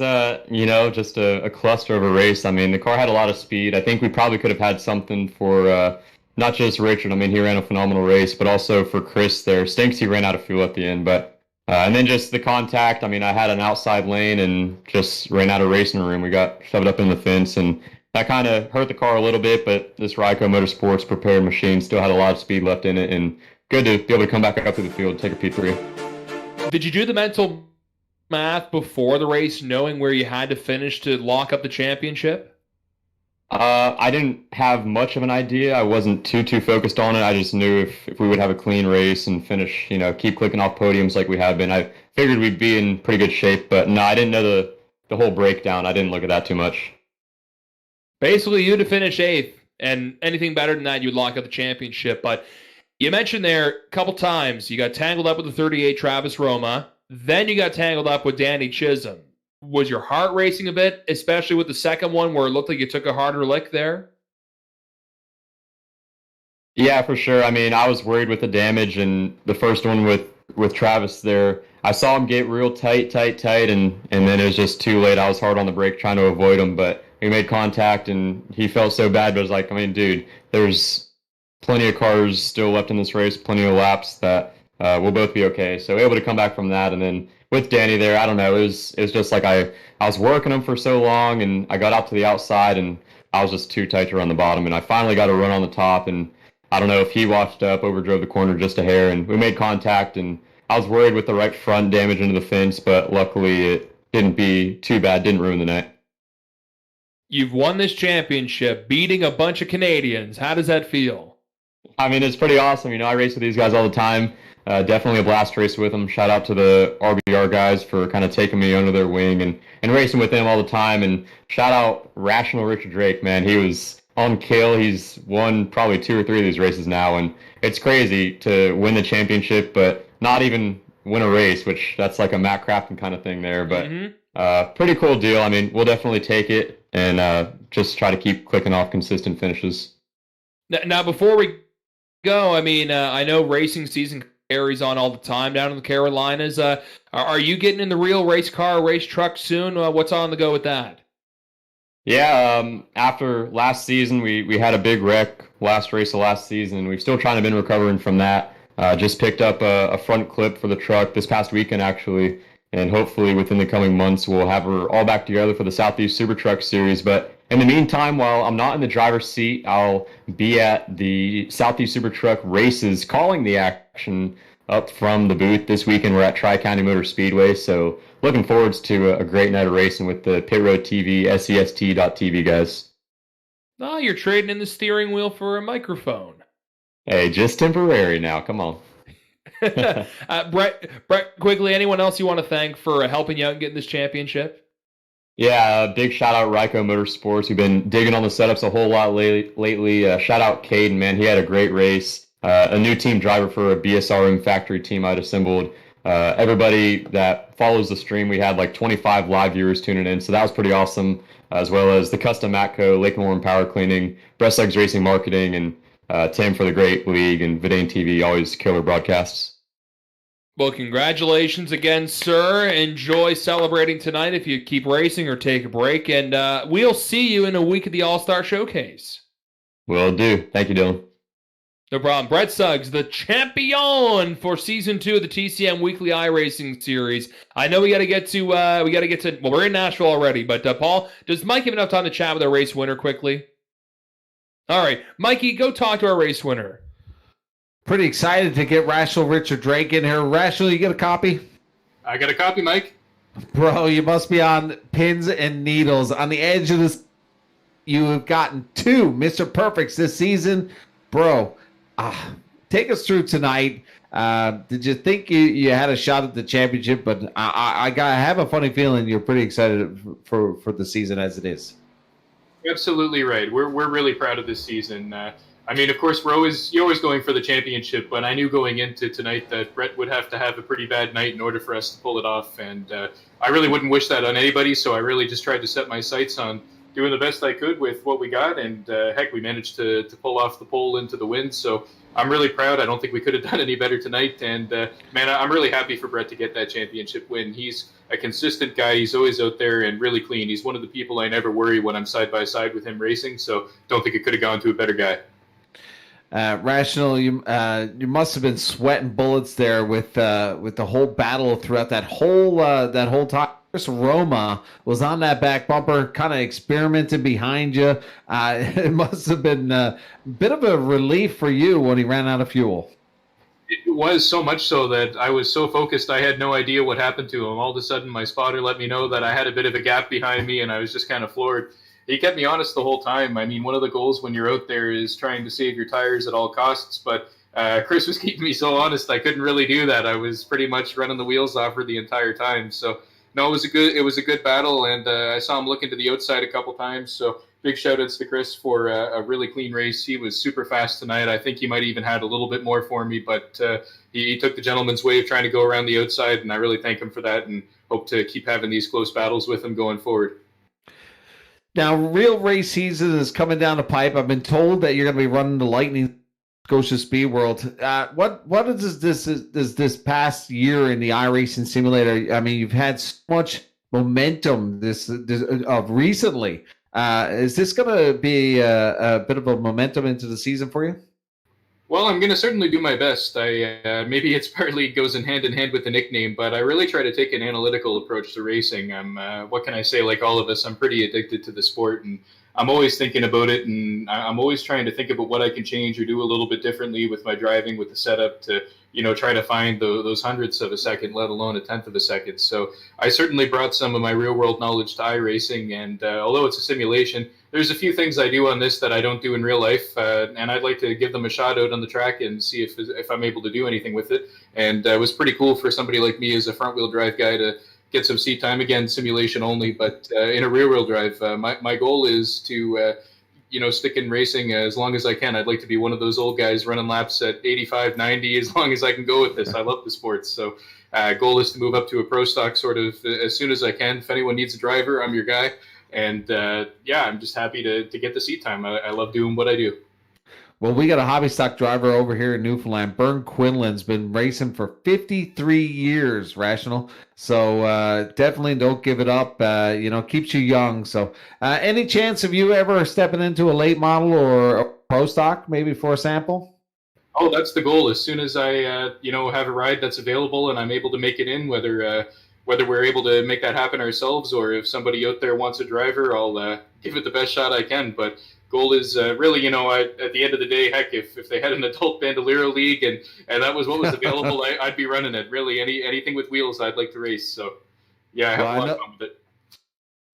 just a cluster of a race. I mean, the car had a lot of speed. I think we probably could have had something for not just Richard. I mean, he ran a phenomenal race, but also for Chris there. Stinks he ran out of fuel at the end. But and then just the contact. I mean, I had an outside lane and just ran out of racing room. We got shoved up in the fence, and that kind of hurt the car a little bit. But this Ryco Motorsports prepared machine still had a lot of speed left in it, and good to be able to come back up to the field, take a P3. Did you do the mental math before the race, knowing where you had to finish to lock up the championship? I didn't have much of an idea. I wasn't too focused on it. I just knew if we would have a clean race and finish, keep clicking off podiums like we have been, I figured we'd be in pretty good shape. But no, I didn't know the whole breakdown. I didn't look at that too much. Basically, you to finish 8th, and anything better than that, you'd lock up the championship. But you mentioned there a couple times you got tangled up with the 38 Travis Roma, then you got tangled up with Danny Chisholm. Was your heart racing a bit, especially with the second one where it looked like you took a harder lick there? Yeah, for sure. I mean, I was worried with the damage, and the first one with Travis there, I saw him get real tight, and then it was just too late. I was hard on the brake trying to avoid him, but we made contact, and he felt so bad, but I was like, I mean, dude, there's plenty of cars still left in this race, plenty of laps that we'll both be okay. So able to come back from that, and then with Danny there, I don't know, it was just like I was working him for so long, and I got out to the outside, and I was just too tight to run the bottom, and I finally got a run on the top, and I don't know if he washed up, overdrove the corner just a hair, and we made contact, and I was worried with the right front damage into the fence, but luckily it didn't be too bad, didn't ruin the night. You've won this championship, beating a bunch of Canadians. How does that feel? I mean, it's pretty awesome. I race with these guys all the time. Definitely a blast race with them. Shout out to the RBR guys for kind of taking me under their wing and racing with them all the time. And shout out Rational Richard Drake, man. He was on kill. He's won probably 2 or 3 of these races now. And it's crazy to win the championship, but not even win a race, which that's like a Matt Crafton kind of thing there. But pretty cool deal. I mean, we'll definitely take it and just try to keep clicking off consistent finishes. Now, before we go, I mean, I know racing season carries on all the time down in the Carolinas. Are you getting in the real race car, race truck soon? What's on the go with that? Yeah, after last season, we had a big wreck last race of last season. We've still kind of been recovering from that. Just picked up a front clip for the truck this past weekend, actually. And hopefully within the coming months, we'll have her all back together for the Southeast Super Truck Series. But in the meantime, while I'm not in the driver's seat, I'll be at the Southeast Super Truck races, calling the action up from the booth this weekend. We're at Tri-County Motor Speedway, so looking forward to a great night of racing with the Pit Road TV, SCST.TV guys. Oh, you're trading in the steering wheel for a microphone. Hey, just temporary now. Come on. Brett, quickly, anyone else you want to thank for helping you out and getting this championship? Yeah, big shout out Ryko Motorsports, who've been digging on the setups a whole lot lately. Shout out Caden, man. He had a great race. A new team driver for a BSR Ring Factory team I'd assembled. Everybody that follows the stream, we had like 25 live viewers tuning in, so that was pretty awesome, as well as the Custom Matco, Lake Warren Power Cleaning, Breast Legs Racing Marketing, and Tim for the great league, and Vidane TV, always killer broadcasts. Well, congratulations again, sir. Enjoy celebrating tonight if you keep racing or take a break, and we'll see you in a week at the All-Star Showcase. Will do. Thank you, Dylan. No problem. Brett Suggs, the champion for Season 2 of the TCM Weekly iRacing Series. I know we got to get to, well, we're in Nashville already, but Paul, does Mike have enough time to chat with our race winner quickly? All right. Mikey, go talk to our race winner. Pretty excited to get Rational Richard Drake in here. Rational, you get a copy? I got a copy, Mike. Bro, you must be on pins and needles. On the edge of this, you have gotten 2 Mr. Perfects this season. Bro, take us through tonight. Did you think you had a shot at the championship? But I have a funny feeling you're pretty excited for the season as it is. Absolutely right. We're really proud of this season. I mean, of course, you're always going for the championship, but I knew going into tonight that Brett would have to have a pretty bad night in order for us to pull it off, and I really wouldn't wish that on anybody, so I really just tried to set my sights on doing the best I could with what we got, and heck, we managed to pull off the pole into the win, so I'm really proud. I don't think we could have done any better tonight, and man, I'm really happy for Brett to get that championship win. He's a consistent guy. He's always out there and really clean. He's one of the people I never worry when I'm side by side with him racing, so don't think it could have gone to a better guy. Rational, you must have been sweating bullets there with the whole battle throughout that whole time. Chris Roma was on that back bumper, kind of experimented behind you. It must have been a bit of a relief for you when he ran out of fuel. It was so much so that I was so focused I had no idea what happened to him. All of a sudden, my spotter let me know that I had a bit of a gap behind me, and I was just kind of floored. He kept me honest the whole time. I mean, one of the goals when you're out there is trying to save your tires at all costs, but Chris was keeping me so honest I couldn't really do that. I was pretty much running the wheels off her the entire time. So no, it was a good battle, and I saw him looking to the outside a couple times. So big shout outs to Chris for a really clean race. He was super fast tonight. I think he might even had a little bit more for me, but he took the gentleman's way of trying to go around the outside, and I really thank him for that and hope to keep having these close battles with him going forward. Now, real race season is coming down the pipe. I've been told that you're going to be running the Lightning Scotia Speed World. What is this past year in the iRacing simulator? I mean, you've had so much momentum this recently. Is this going to be a bit of a momentum into the season for you? Well, I'm going to certainly do my best. Maybe it's partly goes in hand with the nickname, but I really try to take an analytical approach to racing. What can I say? Like all of us, I'm pretty addicted to the sport, and I'm always thinking about it, and I'm always trying to think about what I can change or do a little bit differently with my driving, with the setup to, try to find those hundredths of a second, let alone a tenth of a second. So I certainly brought some of my real world knowledge to iRacing, and although it's a simulation, there's a few things I do on this that I don't do in real life, and I'd like to give them a shot out on the track and see if I'm able to do anything with it. And it was pretty cool for somebody like me as a front-wheel drive guy to get some seat time, again, simulation only, but in a rear-wheel drive. My goal is to stick in racing as long as I can. I'd like to be one of those old guys running laps at 85, 90, as long as I can go with this. I love the sport. So goal is to move up to a pro stock sort of as soon as I can. If anyone needs a driver, I'm your guy. And I'm just happy to get the seat time. I love doing what I do. Well, we got a hobby stock driver over here in Newfoundland. Bern Quinlan's been racing for 53 years, Rational. So definitely don't give it up. Keeps you young. So any chance of you ever stepping into a late model or a pro stock maybe for a sample? Oh, that's the goal. As soon as I, have a ride that's available and I'm able to make it in, whether whether we're able to make that happen ourselves or if somebody out there wants a driver, I'll give it the best shot I can. But goal is really, at the end of the day, heck, if they had an adult Bandolero league and that was what was available, I'd be running it. Really, anything with wheels, I'd like to race. So, yeah, I have a lot of fun with it.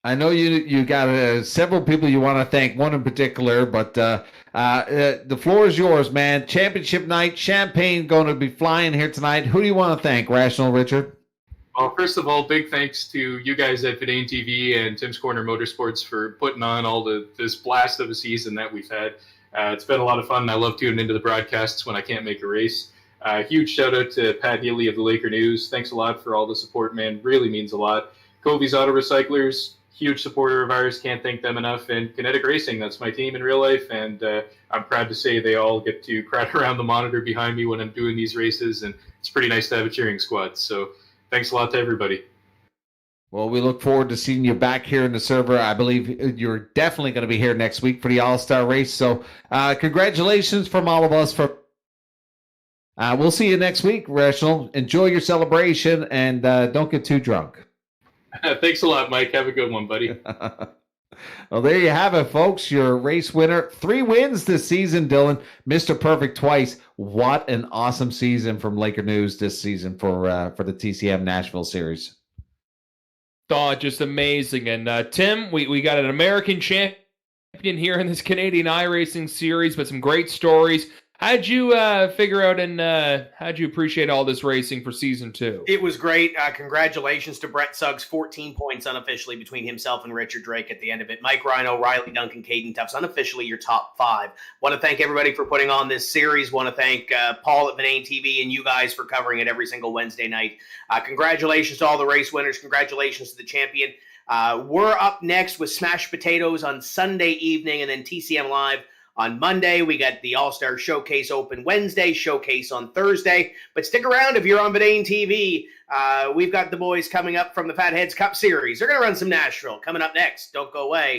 I know you got several people you want to thank, one in particular, but the floor is yours, man. Championship night, champagne going to be flying here tonight. Who do you want to thank, Rational Richard? Well, first of all, big thanks to you guys at Vidane TV and Tim's Corner Motorsports for putting on all this blast of a season that we've had. It's been a lot of fun, and I love tuning into the broadcasts when I can't make a race. Huge shout out to Pat Healy of the Laker News. Thanks a lot for all the support, man. Really means a lot. Kobe's Auto Recyclers, huge supporter of ours. Can't thank them enough. And Kinetic Racing, that's my team in real life. And I'm proud to say they all get to crowd around the monitor behind me when I'm doing these races. And it's pretty nice to have a cheering squad. So thanks a lot to everybody. Well, we look forward to seeing you back here in the server. I believe you're definitely going to be here next week for the All-Star race. So congratulations from all of us. We'll see you next week, Rational. Enjoy your celebration and don't get too drunk. Thanks a lot, Mike. Have a good one, buddy. Well, there you have it, folks. Your race winner. 3 wins this season, Dylan. Mr. Perfect twice. What an awesome season from Laker News this season for the TCM Nashville Series. Oh, just amazing. And Tim, we got an American champion here in this Canadian iRacing series, but some great stories. How'd you figure out and how'd you appreciate all this racing for season 2? It was great. Congratulations to Brett Suggs. 14 points unofficially between himself and Richard Drake at the end of it. Mike Rhino, Riley Duncan, Caden Tufts, unofficially your top 5. Want to thank everybody for putting on this series. Want to thank Paul at Vidane TV and you guys for covering it every single Wednesday night. Congratulations to all the race winners. Congratulations to the champion. We're up next with Smashed Potatoes on Sunday evening and then TCM Live on Monday. We got the All-Star Showcase open Wednesday, Showcase on Thursday. But stick around if you're on Vidane TV. We've got the boys coming up from the Fatheads Cup Series. They're going to run some Nashville coming up next. Don't go away.